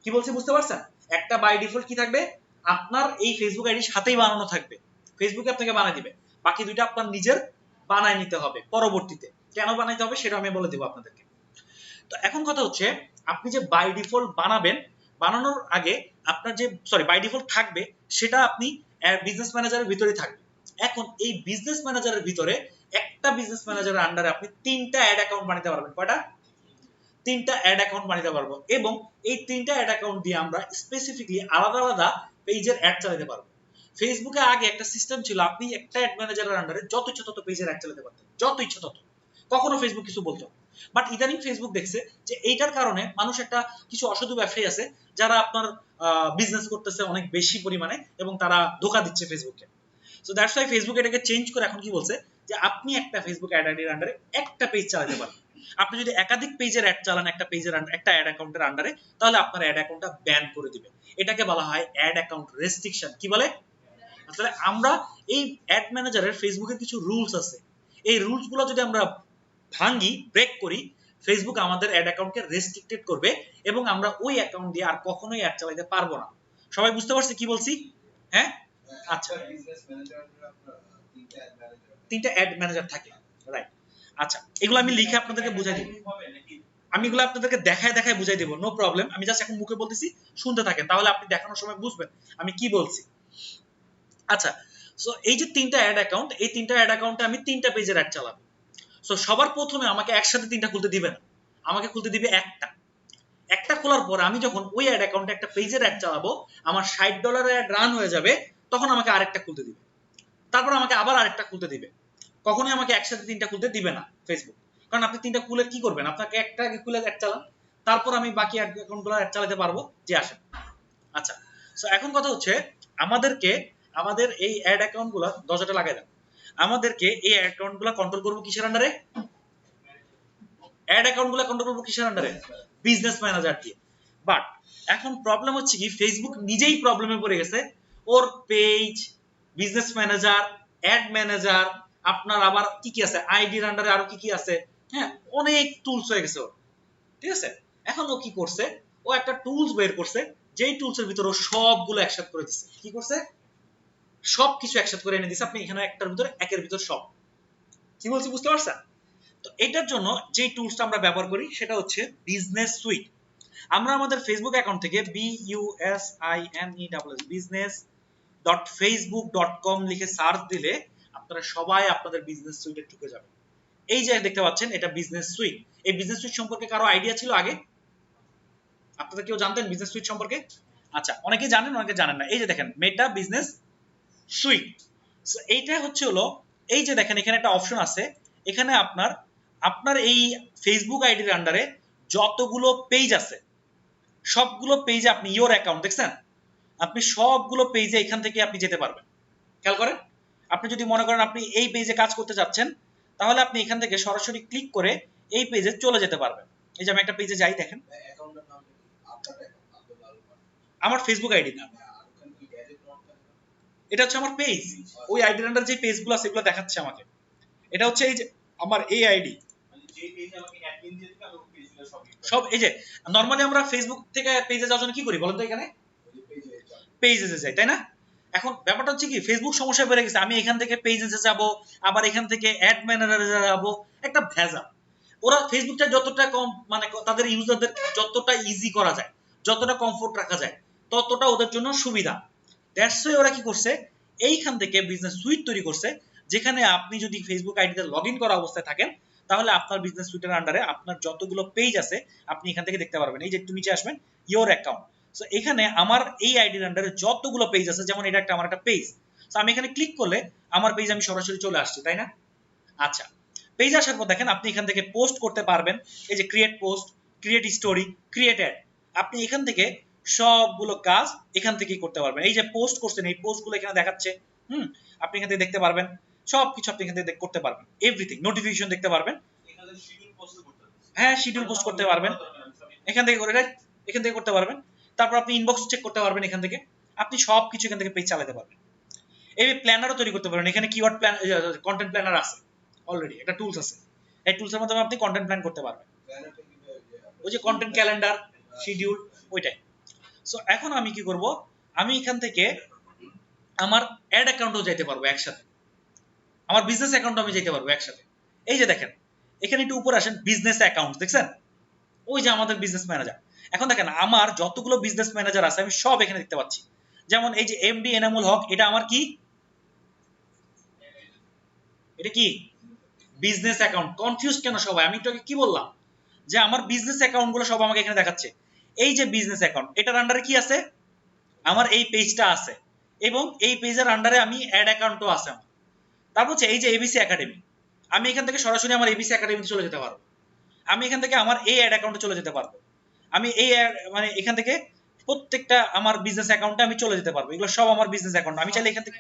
কি বলছি বুঝতে পারছেন? একটা বাই ডিফল্ট কি থাকবে? আপনার এই ফেসবুক আইডির সাথেই বানানো থাকবে, ফেসবুকে আপনাকে বানাই দিবে। বাকি 2টা আপনার নিজের বানায় নিতে হবে পরবর্তীতে। কেন বানাইতে হবে সেটা আমি বলে দেব আপনাদেরকে। তো এখন কথা হচ্ছে আপনি যে বাই ডিফল্ট বানাবেন, বানানোর আগে আপনার যে বাই ডিফল্ট থাকবে সেটা আপনি বিজনেস ম্যানেজারের ভিতরে থাকবে। এখন এই বিজনেস ম্যানেজারের ভিতরে একটা বিজনেস ম্যানেজারের আন্ডারে আপনি 3টা অ্যাড অ্যাকাউন্ট বানাতে পারবেন। কয়টা? 3টা অ্যাড অ্যাকাউন্ট বানাতে পারবো, এবং এই 3টা অ্যাড অ্যাকাউন্ট দিয়ে আমরা স্পেসিফিকলি আলাদা আলাদা পেজের অ্যাড চালাতে পারবো। ফেসবুকে আগে একটা সিস্টেম ছিল, আপনি একটা অ্যাড ম্যানেজারের আন্ডারে যত ইচ্ছা তত পেজের অ্যাড চালাতে পারতেন, যত ইচ্ছা তত, কখনো ফেসবুক কিছু বলতো। বাট ইদানিং ফেসবুক দেখছে যে এইটার কারণে মানুষ, একটা কিছু অসাধু ব্যবসায়ী আছে যারা আপনার বিজনেস করতেছে অনেক বেশি পরিমাণে, এবং তারা ধোকা দিচ্ছে ফেসবুককে। সো দ্যাটস ওয়াই ফেসবুক এটাকে চেঞ্জ করে এখন কি বলছে যে আপনি একটা ফেসবুক অ্যাড আইডির আন্ডারে একটা পেজ চালাতে পারবেন। আপনি যদি একাধিক পেজের অ্যাড চালান একটা পেজের একটা অ্যাড অ্যাকাউন্টের আন্ডারে, তাহলে আপনার অ্যাড অ্যাকাউন্টটা ব্যান করে দিবে। এটাকে বলা হয় অ্যাড অ্যাকাউন্ট রেস্ট্রিকশন। কি বলে? আসলে আমরা এই অ্যাড ম্যানেজারের ফেসবুকের কিছু রুলস আছে, এই রুলস গুলো যদি আমরা ভাঙি, ব্রেক করি, ফেসবুক আমাদের অ্যাড অ্যাকাউন্টকে রেস্ট্রিক্টেড করবে, এবং আমরা ওই অ্যাকাউন্ট দিয়ে আর কখনোই অ্যাড চালাতে পারবো না। সবাই বুঝতে পারছে কি বলছি? হ্যাঁ, আচ্ছা। বিজনেস ম্যানেজার আপনার 3টা অ্যাড ম্যানেজার, 3টা অ্যাড ম্যানেজার থাকে, রাইট? আচ্ছা, এগুলো আমি লিখে আপনাদেরকে বুঝাই দিব, আমি এগুলো আপনাদেরকে দেখায় দেখায় বুঝাই দেব, নো প্রবলেম। আমি জাস্ট এখন মুখে বলতেছি, শুনতে থাকেন, তাহলে আপনি দেখানোর সময় বুঝবেন আমি কি বলছি। আচ্ছা, সো এই যে 3টা অ্যাড অ্যাকাউন্ট, এই 3টা অ্যাড অ্যাকাউন্টে আমি 3টা পেজের অ্যাড চালাবো। সো সবার প্রথমে আমাকে একসাথে 3টা খুলতে দিবে না, আমাকে খুলতে দিবে একটা। একটা খোলার পর আমি যখন ওই অ্যাড অ্যাকাউন্টে একটা পেজের অ্যাড চালাবো, আমার $60 অ্যাড রান হয়ে যাবে, তখন আমাকে আরেকটা খুলতে দিবে, তারপর আমাকে আবার আরেকটা খুলতে দিবে। কখনোই আমাকে একসাথে 3টা খুলতে দিবে না ফেসবুক, কারণ আপনি 3টা খুলে কি করবেন? আপনাকে একটা আগে খুলে অ্যাড চালান, তারপর আমি বাকি অ্যাকাউন্টগুলো অ্যাড চালাতে পারবো, যে আসেন। আচ্ছা, সো এখন কথা হচ্ছে আমাদেরকে আমাদের এই অ্যাড অ্যাকাউন্টগুলো দরজাটা লাগাই দেন। আমাদেরকে এই অ্যাকাউন্টগুলো কন্ট্রোল করব কিসের আন্ডারে? অ্যাড অ্যাকাউন্টগুলো কন্ট্রোল করব কিসের আন্ডারে? বিজনেস ম্যানেজার দিয়ে। বাট এখন প্রবলেম হচ্ছে কি, ফেসবুক নিজেই প্রবলেমে পড়ে গেছে। ওর page, business manager, ad manager, আপনার আবার কি কি আছে, আইডির আন্ডারে আরো কি কি আছে, হ্যাঁ, অনেক টুলস হয়ে গেছে ওর, ঠিক আছে? এখন ও কি করছে, ও একটা টুলস বের করছে, যেই টুলসের ভিতরে ও সবগুলো একসাথে করে দিচ্ছে। কি করছে? সবকিছু একসাথে করে এনে দিচ্ছে। আপনি এখানে একটার ভিতরে, একের ভিতর সব। কি বলছি বুঝতে পারছেন? তো এটার জন্য যে টুলসটা আমরা ব্যবহার করি সেটা হচ্ছে বিজনেস সুইট। আমরা আমাদের ফেসবুক অ্যাকাউন্ট থেকে business.facebook.com লিখে সার্চ দিলে আপনারা সবাই আপনাদের বিজনেস সুইটে ঢুকে যাবেন। এই যে দেখতে পাচ্ছেন, এটা বিজনেস সুইট। এই বিজনেস সুইট সম্পর্কে কারো আইডিয়া ছিল আগে? আপনারা কেউ জানতেন বিজনেস সুইট সম্পর্কে? আচ্ছা, অনেকেই জানেন, অনেকে জানেন না। এই যে দেখেন, মেটা বিজনেস সুইট। সো এইটা হচ্ছে হলো, এই যে দেখেন এখানে একটা অপশন আছে, এখানে আপনার এই ফেসবুক আইডির আন্ডারে যতগুলো পেজ আছে সবগুলো পেজে আপনি ইওর অ্যাকাউন্ট দেখছেন, আপনি সবগুলো পেজে এখান থেকে আপনি যেতে পারবেন। খেয়াল করেন, আপনি যদি মনে করেন আপনি এই পেজে কাজ করতে যাচ্ছেন, তাহলে আপনি এখান থেকে সরাসরি ক্লিক করে এই পেজে চলে যেতে পারবেন। এই যে আমি একটা পেজে যাই, দেখেন অ্যাকাউন্টের নাম কি? আপনার অ্যাকাউন্ট আব্দুল আল মাসুদ। আমার ফেসবুক আইডি না, আর ওখানে কি গ্যাজেট নোট থাকে? এটা হচ্ছে আমার পেজ। ওই আইডির আন্ডার যে পেজগুলো আছে সেগুলো দেখাচ্ছে আমাকে। এটা হচ্ছে এই যে আমার এই আইডি, মানে যে পেজে আমাকে অ্যাডমিন দিয়ে দিবে আমি ওই পেজগুলো সব এই যে নরমালি আমরা ফেসবুক থেকে পেজে যাওয়ার জন্য কি করি বলেন তো, এখানে ওই পেজে যাই। পেজে যাই, তাই না? এখন ব্যাপারটা হচ্ছে কি, ফেসবুক সমস্যা বেড়ে গেছে, আমি এখান থেকে পেজে যাব, আবার এখান থেকে অ্যাড ম্যানেজারে যাব, একটা ভেজাল। ওরা ফেসবুকটা যতটা কম মানে তাদের ইউজারদের যতটা ইজি করা যায়, যতটা কমফোর্ট রাখা যায়, ততটা ওদের জন্য সুবিধা। দ্যাটস ওয়াই ওরা কি করছে, এইখান থেকে বিজনেস সুইট তৈরি করছে, যেখানে আপনি যদি ফেসবুক আইডিতে লগ ইন করা অবস্থায় থাকেন, তাহলে আপনার বিজনেস সুইটের আন্ডারে আপনার যতগুলো পেজ আছে আপনি এখান থেকে দেখতে পারবেন। এই যে একটু নিচে আসবেন, ইওর অ্যাকাউন্ট। সো এখানে আমার এই আইডির আন্ডারে যতগুলো পেজ আছে, যেমন এটা একটা আমার একটা পেজ, সো আমি এখানে ক্লিক করলে আমার পেজ আমি সরাসরি চলে আসছি, তাই না? আচ্ছা, পেজ আসার পর দেখেন আপনি এখান থেকে পোস্ট করতে পারবেন। এই যে create post, create story, create add, আপনি এখান থেকে সবগুলো কাজ এখান থেকেই করতে পারবেন। এই যে পোস্ট করছেন, এই পোস্টগুলো এখানে দেখাচ্ছে, আপনি এখান থেকে দেখতে পারবেন, সবকিছু আপনি এখান থেকে করতে পারবেন, এভরিথিং, নোটিফিকেশন দেখতে পারবেন। এখানে শিডিউল পোস্ট করতে হবে। হ্যাঁ, শিডিউল পোস্ট করতে পারবেন এখান থেকে করে, রাইট, এখান থেকে করতে পারবেন। তারপর আপনি ইনবক্স চেক করতে পারবেন এখান থেকে, আপনি সবকিছু এখান থেকে পেজ চালাতে পারবেন। এই প্ল্যানারও তৈরি করতে পারবেন, এখানে কিওয়ার্ড প্ল্যান, কন্টেন্ট প্ল্যানার আছে অলরেডি, একটা টুলস আছে, এই টুলসের মাধ্যমে আপনি কন্টেন্ট প্ল্যান করতে পারবেন। প্ল্যানারটা কি ওই যে কন্টেন্ট ক্যালেন্ডার, শিডিউল, ওইটাই। সো এখন আমি কি করব, আমি এখান থেকে আমার অ্যাড অ্যাকাউন্টও যাইতে পারবো একসাথে, আমার বিজনেস অ্যাকাউন্ট আমি যেতে পারবো একসাথে। এই যে দেখেন এখানে একটু উপরে আসেন, বিজনেস অ্যাকাউন্ট দেখছেন, ওই যে আমাদের বিজনেস ম্যানেজার। এখন দেখেন আমার যতগুলো বিজনেস ম্যানেজার আছে আমি সব এখানে দেখতে পাচ্ছি। যেমন এই যে এমডি এনামুল হক, এটা আমার কি, এটা কি বিজনেস অ্যাকাউন্ট। কনফিউজ কেন সবাই, আমি একটু আগে কি বললাম যে আমার বিজনেস অ্যাকাউন্ট গুলো সব আমাকে এখানে দেখাচ্ছে। এই যে বিজনেস অ্যাকাউন্ট, এটার আন্ডারে কি আছে, আমার এই পেজটা আছে, এবং এই পেজের আন্ডারে আমি অ্যাড অ্যাকাউন্টও আছে আমার। তারপর হচ্ছে এই যে এবিসি একাডেমি, আমি এখান থেকে সরাসরি আমার এবিসি একাডেমিতে চলে যেতে পারবো। আমি এখান থেকে আমার এই অ্যাড অ্যাকাউন্টে চলে যেতে পারবো। আমি এই মানে এখান থেকে প্রত্যেকটা আমার বিজনেস অ্যাকাউন্টে আমি চলে যেতে পারবো। এগুলো সব আমার বিজনেস অ্যাকাউন্ট, আমি চাইলে এখান থেকে,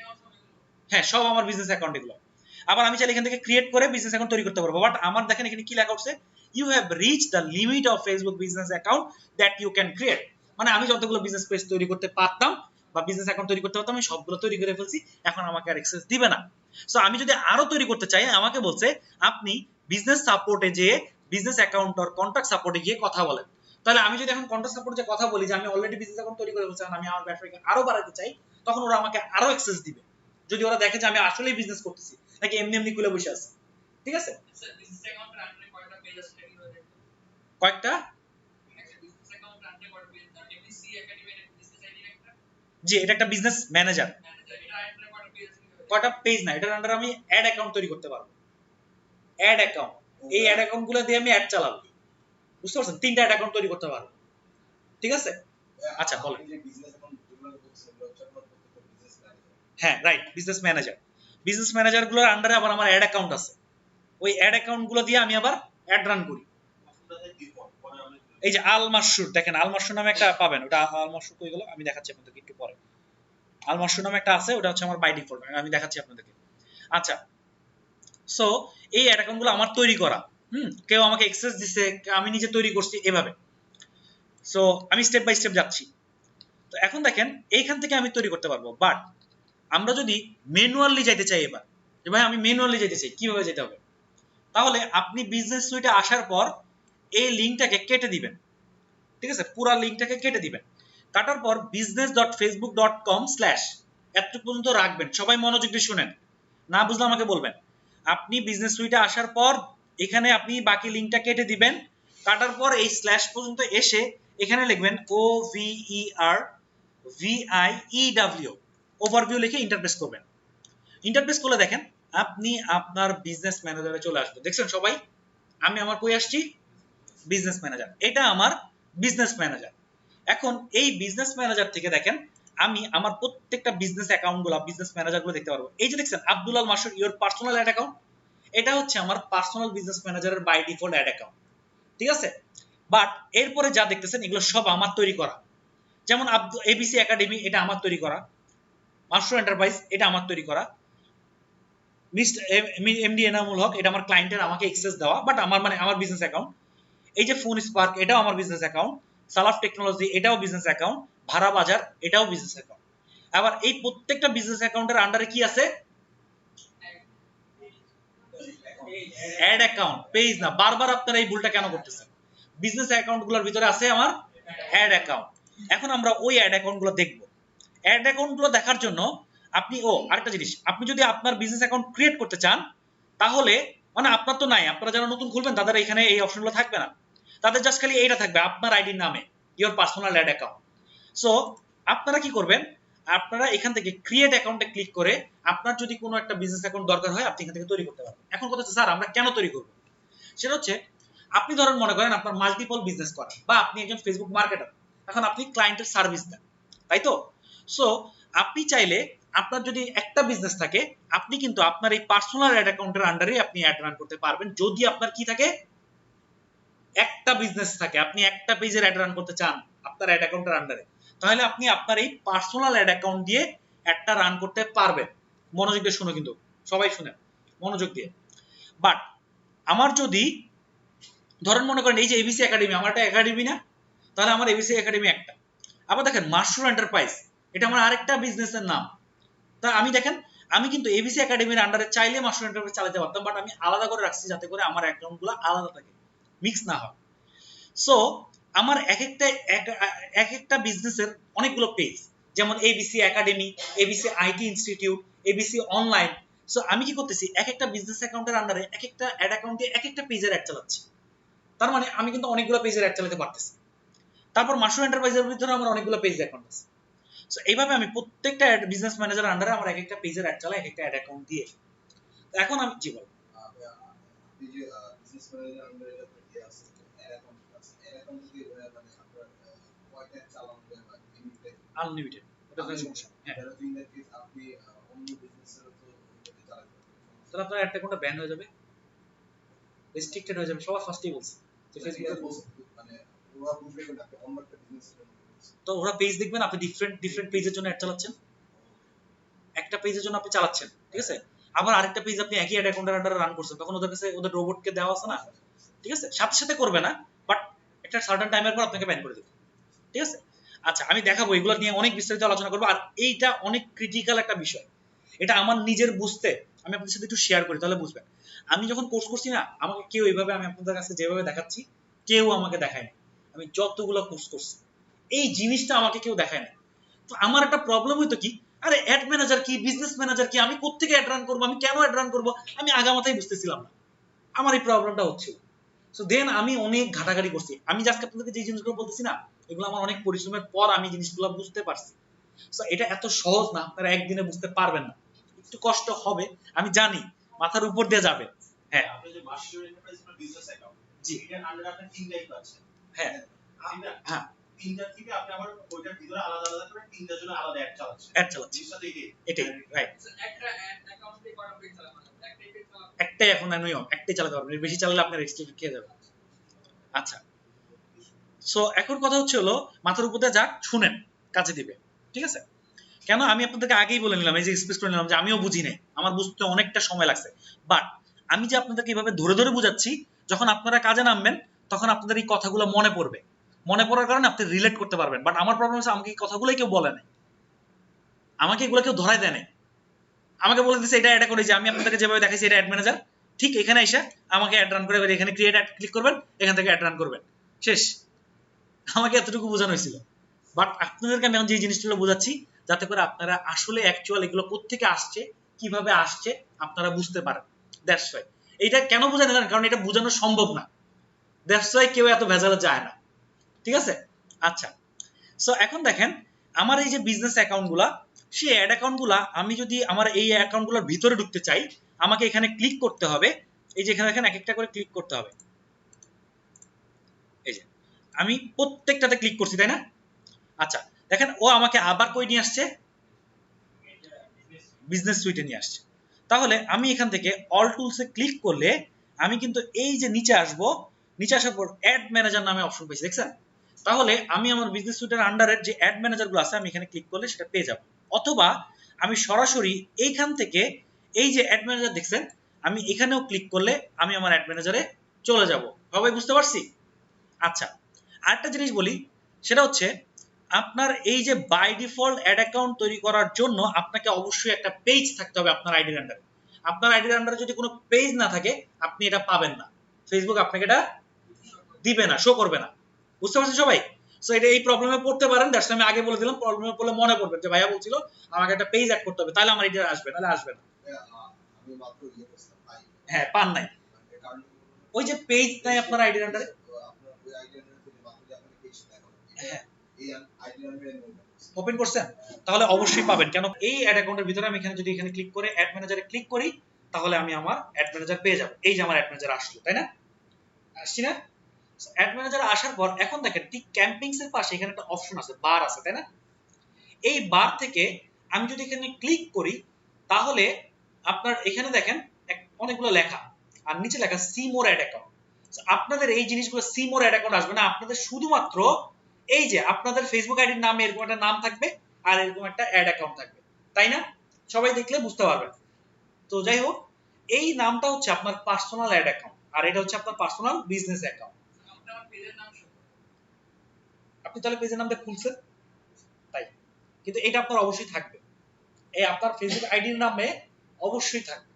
হ্যাঁ সব আমার বিজনেস অ্যাকাউন্ট এগুলো। আবার আমি চাইলে এখান থেকে ক্রিয়েট করে বিজনেস অ্যাকাউন্ট তৈরি করতে পারবো। বাট আমার দেখেন এখানে কি লেখা আছে, you have reach the limit of Facebook business account that you can create. মানে আমি যতগুলো বিজনেস পেজ তৈরি করতে পারতাম বা বিজনেস অ্যাকাউন্ট তৈরি করতে পারতাম, আমি সবগুলো তৈরি করে ফেলছি, এখন আমাকে আর অ্যাক্সেস দিবে না। সো আমি যদি আরো তৈরি করতে চাই, আমাকে বলছে আপনি বিজনেস সাপোর্টে যেয়ে বিজনেস অ্যাকাউন্ট আর কন্টাক্ট সাপোর্টে গিয়ে কথা বলেন। তাহলে আমি যদি এখন কন্টাক্ট সাপোর্টে যে কথা বলি যে আমি অলরেডি বিজনেস অ্যাকাউন্ট তৈরি করে ফেলছি, আমি আমার ব্যবসাকে আরো বাড়াতে চাই, তখন ওরা আমাকে আরো অ্যাক্সেস দিবে, যদি ওরা দেখে যে আমি আসলেই বিজনেস করতেছি নাকি এমনি এমনি খুলে বসে আছি। ঠিক আছে, স্যার বিজনেস অ্যাকাউন্টের আন্ডারে কয়টা পেজ আছে এটা কিভাবে দেখবো? কয়েকটা, একটা বিজনেস অ্যাকাউন্টের আন্ডারে কয়টা পেজ, এমবিসি একাডেমি এর বিজনেস আইডি একটা জি এটা একটা বিজনেস ম্যানেজার, ম্যানেজার, এটা আন্ডারে কয়টা পেজ আছে কিভাবে দেখবো? কয়টা পেজ না, এটার আন্ডারে আমি অ্যাড অ্যাকাউন্ট তৈরি করতে পারবো। অ্যাড অ্যাকাউন্ট, এই অ্যাড অ্যাকাউন্ট গুলো দিয়ে আমি অ্যাড চালাবো, বুঝতে পারছেন, 3টা অ্যাড অ্যাকাউন্ট তৈরি করতে পারবো। ঠিক আছে, আচ্ছা বলেন। যে বিজনেস অ্যাকাউন্ট যেগুলো বলছেন এগুলো হচ্ছে আপনার প্রত্যেকটা বিজনেস ম্যানেজার। হ্যাঁ right, business manager, business manager গুলোর আন্ডারে আবার আমার অ্যাড অ্যাকাউন্ট আছে, ওই অ্যাড অ্যাকাউন্ট গুলো দিয়ে আমি আবার অ্যাড রান করি। আপনাদের ডিফল্ট পরে আমি এই যে আল মাশরুর, দেখেন আল মাশরুর নামে একটা পাবেন, ওটা আল মাশরুর কই গেল, আমি দেখাচ্ছি আপনাদেরকে একটু পরে। আল মাশরুর নামে একটা আছে, ওটা হচ্ছে আমার বাই ডিফল্ট, আমি দেখাচ্ছি আপনাদেরকে। আচ্ছা, সো এই অ্যাড অ্যাকাউন্ট গুলো আমার তৈরি করা, কেউ আমাকে অ্যাক্সেস দিছে, আমি নিজে তৈরি করছি এভাবে। সো আমি স্টেপ বাই স্টেপ যাচ্ছি। তো এখন দেখেন এইখান থেকে আমি তৈরি করতে পারবো। বাট আমরা যদি ম্যানুয়ালি যাইতে চাই, এবার ভাই আমি ম্যানুয়ালি যেতে চাই, কিভাবে যেতে হবে? তাহলে আপনি বিজনেস সুইটে আসার পর এই লিংকটাকে কেটে দিবেন। ঠিক আছে, পুরো লিংকটাকে কেটে দিবেন, কাটার পর business.facebook.com/ এতটুকু পর্যন্ত রাখবেন। সবাই মনোযোগ দিয়ে শুনেন, না বুঝলে আমাকে বলবেন। আপনি বিজনেস সুইটে আসার পর এখানে আপনি বাকি লিংকটা কেটে দিবেন, কাটার পর এই স্ল্যাশ পর্যন্ত এসে এখানে লিখবেন OVER ওভারভিউ লিখে ইন্টারপ্রেস করবেন। ইন্টারপ্রেস করলে দেখেন আপনি আপনার বিজনেস ম্যানেজারে চলে আসবেন। দেখছেন সবাই, আমি আমার কই আসছি, বিজনেস ম্যানেজার, এটা আমার বিজনেস ম্যানেজার। এখন এই বিজনেস ম্যানেজার থেকে দেখেন আমি আমার প্রত্যেকটা বিজনেস অ্যাকাউন্ট গুলো, বিজনেস ম্যানেজার গুলো দেখতে পারবো। এই যে দেখছেন Abdul Al Masud your personal ad account, এটা হচ্ছে আমার পার্সোনাল বিজনেস ম্যানেজারের বাই ডিফল্ট অ্যাড অ্যাকাউন্ট। ঠিক আছে, বাট এরপরে যা দেখতেছেন এগুলো সব আমার তৈরি করা। যেমন এবিসি একাডেমি, এটা আমার তৈরি করা। মাশরুম এন্টারপ্রাইজ, এটা আমার তৈরি করা। এমডি এনামুল হক, এটা আমার ক্লায়েন্টের আমাকে এক্সেস দেওয়া, বাট আমার বিজনেস অ্যাকাউন্ট। এই যে ফোন স্পার্ক, এটাও আমার বিজনেস অ্যাকাউন্ট। সালাফ টেকনোলজি, এটাও বিজনেস অ্যাকাউন্ট। ভাড়া বাজার, এটাও বিজনেস অ্যাকাউন্ট। আবার এই প্রত্যেকটা বিজনেস অ্যাকাউন্টের আন্ডারে কি আছে? অ্যাড অ্যাকাউন্ট, পেজ না। বারবার আপনারা এই ভুলটা কেন করতেছেন? বিজনেস অ্যাকাউন্টগুলোর ভিতরে আছে আমার অ্যাড অ্যাকাউন্ট। এখন আমরা ওই অ্যাড অ্যাকাউন্টগুলো দেখব। অ্যাড অ্যাকাউন্টগুলো দেখার জন্য আপনি আরেকটা জিনিস, আপনি যদি আপনার বিজনেস অ্যাকাউন্ট ক্রিয়েট করতে চান, তাহলে আপনার তো নাই, আপনারা যারা নতুন খুলবেন তাদের এখানে এই অপশনগুলো থাকবে না, তাদের জাস্ট খালি এইটা থাকবে, আপনার আইডির নামে your personal ad account. So আপনারা কি করবেন, আপনারা এখান থেকে ক্রিয়েট অ্যাকাউন্টে ক্লিক করে আপনার যদি কোনো একটা বিজনেস অ্যাকাউন্ট দরকার হয় আপনি এখান থেকে তৈরি করতে পারবেন। এখন কথা হচ্ছে, স্যার আমরা কেন তৈরি করব? সেটা হচ্ছে, আপনি ধরেন মনে করেন আপনার মাল্টিপল বিজনেস করেন, বা আপনি একজন ফেসবুক মার্কেটার, এখন আপনি ক্লায়েন্টের সার্ভিস দেন, তাই তো? সো আপনি চাইলে, আপনার যদি একটা বিজনেস থাকে, আপনি কিন্তু আপনার এই পার্সোনাল অ্যাড অ্যাকাউন্টের আন্ডারে আপনি অ্যাড রান করতে পারবেন। যদি আপনার কি থাকে, একটা বিজনেস থাকে, আপনি একটা পেজের অ্যাড রান করতে চান আপনার অ্যাড অ্যাকাউন্টের আন্ডারে, তাহলে আপনি আপনার এই পার্সোনাল অ্যাড অ্যাকাউন্ট দিয়ে অ্যাডটা রান করতে পারবেন। মনোযোগ দিয়ে শুনো, কিন্তু সবাই শুনেন মনোযোগ দিয়ে। বাট আমার যদি ধরেন মনে করেন এই যে এবিসি একাডেমি, আমার একটা একাডেমি না, তাহলে আমার এবিসি একাডেমি একটা। আবার দেখেন মাশরুম এন্টারপ্রাইজ, এটা আমার আরেকটা বিজনেসের নাম। তা আমি দেখেন, আমি কিন্তু এবিসি একাডেমির আন্ডারে চাইলে মাশরুম এন্টারপ্রাইজ চালাতে পারতাম, বাট আমি আলাদা করে রাখছি যাতে করে আমার অ্যাকাউন্টগুলো আলাদা থাকে, মিক্স না হয়। সো আমার এক একটা বিজনেসের অনেকগুলো পেজ, যেমন ABC academy, ABC IT institute, ABC online. So আমি কি করতেছি, এক একটা বিজনেস অ্যাকাউন্টের আন্ডারে এক একটা অ্যাড অ্যাকাউন্ট দিয়ে এক একটা পেজের অ্যাড চালাচ্ছি। তার মানে আমি কিন্তু অনেকগুলো পেজের অ্যাড চালাতে পারতেছি। তারপর মাশরুম এন্টারপ্রাইজের ভিতরে আমার অনেকগুলো পেজ অ্যাকাউন্ট আছে। সো এইভাবে আমি প্রত্যেকটা বিজনেস ম্যানেজার আন্ডারে আমার এক একটা পেজের অ্যাড চালাই, এক একটা অ্যাড অ্যাকাউন্ট দিয়ে। এখন আমি জি বল, আপনি যে বিজনেস ম্যানেজার আন্ডারে আপনার কি আছে, এর অ্যাকাউন্ট আছে, এর অ্যাকাউন্ট থেকে মানে আপনার কয়টা চালানো যায় বা লিমিটেড আনলিমিটেড, ওটা কোনো সমস্যা নেই। হ্যাঁ, তাহলে ইন দ্যাট কেস আপনি অন্য বিজনেসের তো ওইভাবে চালাতে পারবেন। তাহলে আপনার অ্যাড অ্যাকাউন্টটা ব্যান হয়ে যাবে, রেস্ট্রিক্টেড হয়ে যাবে। সবার ফার্স্টেই বলছে যে ফেসবুকে মানে ওরা বুঝবে না আপনি অন্য একটা বিজনেস তো ওরা পেজ দেখবেন আপনি ডিফারেন্ট পেজের জন্য অ্যাড চালাচ্ছেন, একটা পেজের জন্য আপনি চালাচ্ছেন, ঠিক আছে? আবার আরেকটা পেজ আপনি একই অ্যাড অ্যাকাউন্টের আন্ডারে রান করছেন, তখন ওদের কাছে ওদের রোবটকে দেওয়া আছে না, ঠিক আছে? সাথে সাথে করবে না, বাট একটা সার্টেন টাইমের পর আপনাকে ব্যান করে দেবে, ঠিক আছে? আচ্ছা, আমি দেখাবো, এগুলো নিয়ে অনেক বিস্তারিত আলোচনা করবো। আর এইটা অনেক ক্রিটিক্যাল একটা বিষয়, এটা আমার নিজের বুঝতে, আমি আপনাদের সাথে একটু শেয়ার করি তাহলে বুঝবেন। আমি যখন কোর্স করছি না, আমাকে কেউ এইভাবে, আমি আপনাদের কাছে যেভাবে দেখাচ্ছি, কেউ আমাকে দেখায়নি। আমি যতগুলো কোর্স করছি এই জিনিসটা আমাকে কেউ দেখায় না। তো আমার একটা প্রবলেম হইতো কি, আরে অ্যাড ম্যানেজার কি, বিজনেস ম্যানেজার কি, আমি কোত্থেকে অ্যাড রান করবো, আমি কেন অ্যাড রান করবো, আমি আগামাথায় বুঝতেছিলাম না। আমার এই প্রবলেমটা হচ্ছিল। সো দেন আমি অনেক ঘাটাঘাটি করছি। আমি আজকে আপনাদেরকে যে জিনিসগুলো বলতেছি না, এগুলো আমার অনেক পরিশ্রমের পর আমি জিনিসগুলো বুঝতে পারছি। সো এটা এত সহজ না, আপনারা একদিনে বুঝতে পারবেন না, একটু কষ্ট হবে, আমি জানি, মাথার উপর দিয়ে যাবে। হ্যাঁ, আপনি যে মাশরুম এন্টারপ্রাইজ বিজনেস অ্যাকাউন্ট, জি, এটার আন্ডারে আপনি তিনটাই পাচ্ছেন। হ্যাঁ, হ্যাঁ, তিনটা থেকে আপনি আবার ওইটার ভিতরে আলাদা আলাদা করে তিনটার জন্য আলাদা অ্যাড চালাচ্ছেন। অ্যাড চালাচ্ছি, জিনিসটা দেখে এটাই রাইট। একটা অ্যাকাউন্টে করা পেজ চালানো যাবে, একটাই পেজ চালানো একটাই এখন নিয়ম, একটাই চালাতে পারবেন, এর বেশি চালালে আপনার রেজিস্ট্রেশন খেয়ে যাবে। আচ্ছা, সো এখন কথা হচ্ছে হলো, মাথার উপর দিয়ে যাক, শুনেন, কাজে দিবে, ঠিক আছে? কেন আমি আপনাদেরকে আগেই বলে নিলাম, এই যে এক্সপ্রেস করে নিলাম যে আমিও বুঝি নাই, আমার বুঝতে অনেকটা সময় লাগছে, বাট আমি যে আপনাদেরকে এইভাবে ধরে ধরে বুঝাচ্ছি, যখন আপনারা কাজে নামবেন তখন আপনাদের এই কথাগুলো মনে পড়বে, মনে পড়ার কারণে আপনি রিলেট করতে পারবেন। বাট আমার প্রবলেম হচ্ছে, আমাকে এই কথাগুলোই কেউ বলে নাই, আমাকে এগুলো কেউ ধরাই দেয় নাই। আমাকে বলে দিচ্ছে এটা অ্যাড করে, যে আমি আপনাদেরকে যেভাবে দেখাইছি এটা অ্যাড ম্যানেজার, ঠিক এখানে এসে আমাকে অ্যাড রান করে, এখানে ক্রিয়েট অ্যাড ক্লিক করবেন, এখান থেকে অ্যাড রান করবেন, শেষ। আমাকে এতটুকু বোঝানো হয়েছিল। বাট আপনাদেরকে আমি এখন যে জিনিসগুলো বোঝাচ্ছি, যাতে করে আপনারা আসলে অ্যাকচুয়াল এগুলো কোত্থেকে আসছে, কিভাবে আসছে আপনারা বুঝতে পারেন। দ্যাটস ওয়াই এইটা কেন বোঝানো যায়, কারণ এটা বোঝানো সম্ভব না, দ্যাটস ওয়াই কেউ এত ভেজালে যায় না, ঠিক আছে? আচ্ছা, সো এখন দেখেন, আমার এই যে বিজনেস অ্যাকাউন্টগুলা, সেই অ্যাড অ্যাকাউন্টগুলা আমি যদি আমার এই অ্যাকাউন্টগুলোর ভিতরে ঢুকতে চাই, আমাকে এখানে ক্লিক করতে হবে। এই যে এখানে দেখেন, এক একটা করে ক্লিক করতে হবে। এই যে আমি প্রত্যেকটাতে ক্লিক করছি, তাই না? আচ্ছা, দেখেন ও আমাকে আবার কই নিয়ে আসছে, বিজনেস সুইটে নিয়ে আসছে। তাহলে আমি এখান থেকে অল টুলসে ক্লিক করলে আমি কিন্তু এই যে নিচে আসবো, নিচে আসার পর অ্যাড ম্যানেজার নামে অপশন পেয়েছি, দেখছেন? তাহলে আমি আমার বিজনেস সুইটের আন্ডারের যে অ্যাড ম্যানেজারগুলো আছে আমি এখানে ক্লিক করলে সেটা পেয়ে যাব। অথবা আমি সরাসরি এইখান থেকে এই যে অ্যাড ম্যানেজার দেখছেন আমি এখানেও ক্লিক করলে আমি আমার অ্যাড ম্যানেজারে চলে যাব। সবাই বুঝতে পারছি? আচ্ছা, আরেকটা জিনিস বলি, সেটা হচ্ছে আপনার এই যে বাই ডিফল্ট অ্যাড অ্যাকাউন্ট তৈরি করার জন্য আপনাকে অবশ্যই একটা পেজ থাকতে হবে আপনার আইডির আন্ডারে। আপনার আইডির আন্ডারে যদি কোনো পেজ না থাকে আপনি এটা পাবেন না, ফেসবুক আপনাকে এটা দিবে না, শো করবে না। বুঝতে পারছেন সবাই? সো এটা এই প্রবলেমে পড়তে পারেন, দ্যাটস আমি আগে বলে দিলাম, প্রবলেমে পড়লে মনে করবেন যে ভাইয়া বলছিল আমাকে একটা পেজ অ্যাড করতে হবে, তাহলে আমার এটা আসবে, নাহলে আসবে না। আমি মাত্র করছিলাম পাই হ্যাঁ, পান নাই, কারণ ওই যে পেজ নাই আপনার আইডির আন্ডারে। আপনার ওই আইডির আন্ডারে মাত্র যে অ্যাপ্লিকেশন দেখানো হ্যাঁ, এই আইডির আন্ডারে ওপেন করছেন, তাহলে অবশ্যই পাবেন। কেন এই অ্যাড অ্যাকাউন্টের ভিতরে আমি এখানে যদি এখানে ক্লিক করে অ্যাড ম্যানেজারে ক্লিক করি তাহলে আমি আমার অ্যাড ম্যানেজার পেয়ে যাব। এই যে আমার অ্যাড ম্যানেজার আসলো, তাই না? আসছি না? অ্যাড ম্যানেজার আসার পর এখন দেখেন ঠিক ক্যাম্পিংস এর পাশে এখানে একটা অপশন আছে, বার আছে, তাই না? এই বার থেকে আমি যদি এখানে ক্লিক করি তাহলে আপনার এখানে দেখেন অনেকগুলো লেখা আর নিচে লেখা সি মোর অ্যাড অ্যাকাউন্ট। আপনাদের এই জিনিসগুলো সি মোর অ্যাড অ্যাকাউন্ট আসবে না, আপনাদের শুধুমাত্র এই যে আপনাদের ফেসবুক আইডির নামে এরকম একটা নাম থাকবে আর এরকম একটা অ্যাড অ্যাকাউন্ট থাকবে, তাই না? সবাই দেখলে বুঝতে পারবেন। তো যাই হোক, এই নামটা হচ্ছে আপনার পার্সোনাল অ্যাড অ্যাকাউন্ট আর এটা হচ্ছে আপনার পার্সোনাল বিজনেস অ্যাকাউন্ট। আমার পেজের নাম শো আপনি তাহলে পেজের নামটা খুলছেন, তাই, কিন্তু এটা আপনার অবশ্যই থাকবে, এই আপনার ফেসবুক আইডির নামে অবশ্যই থাকবে,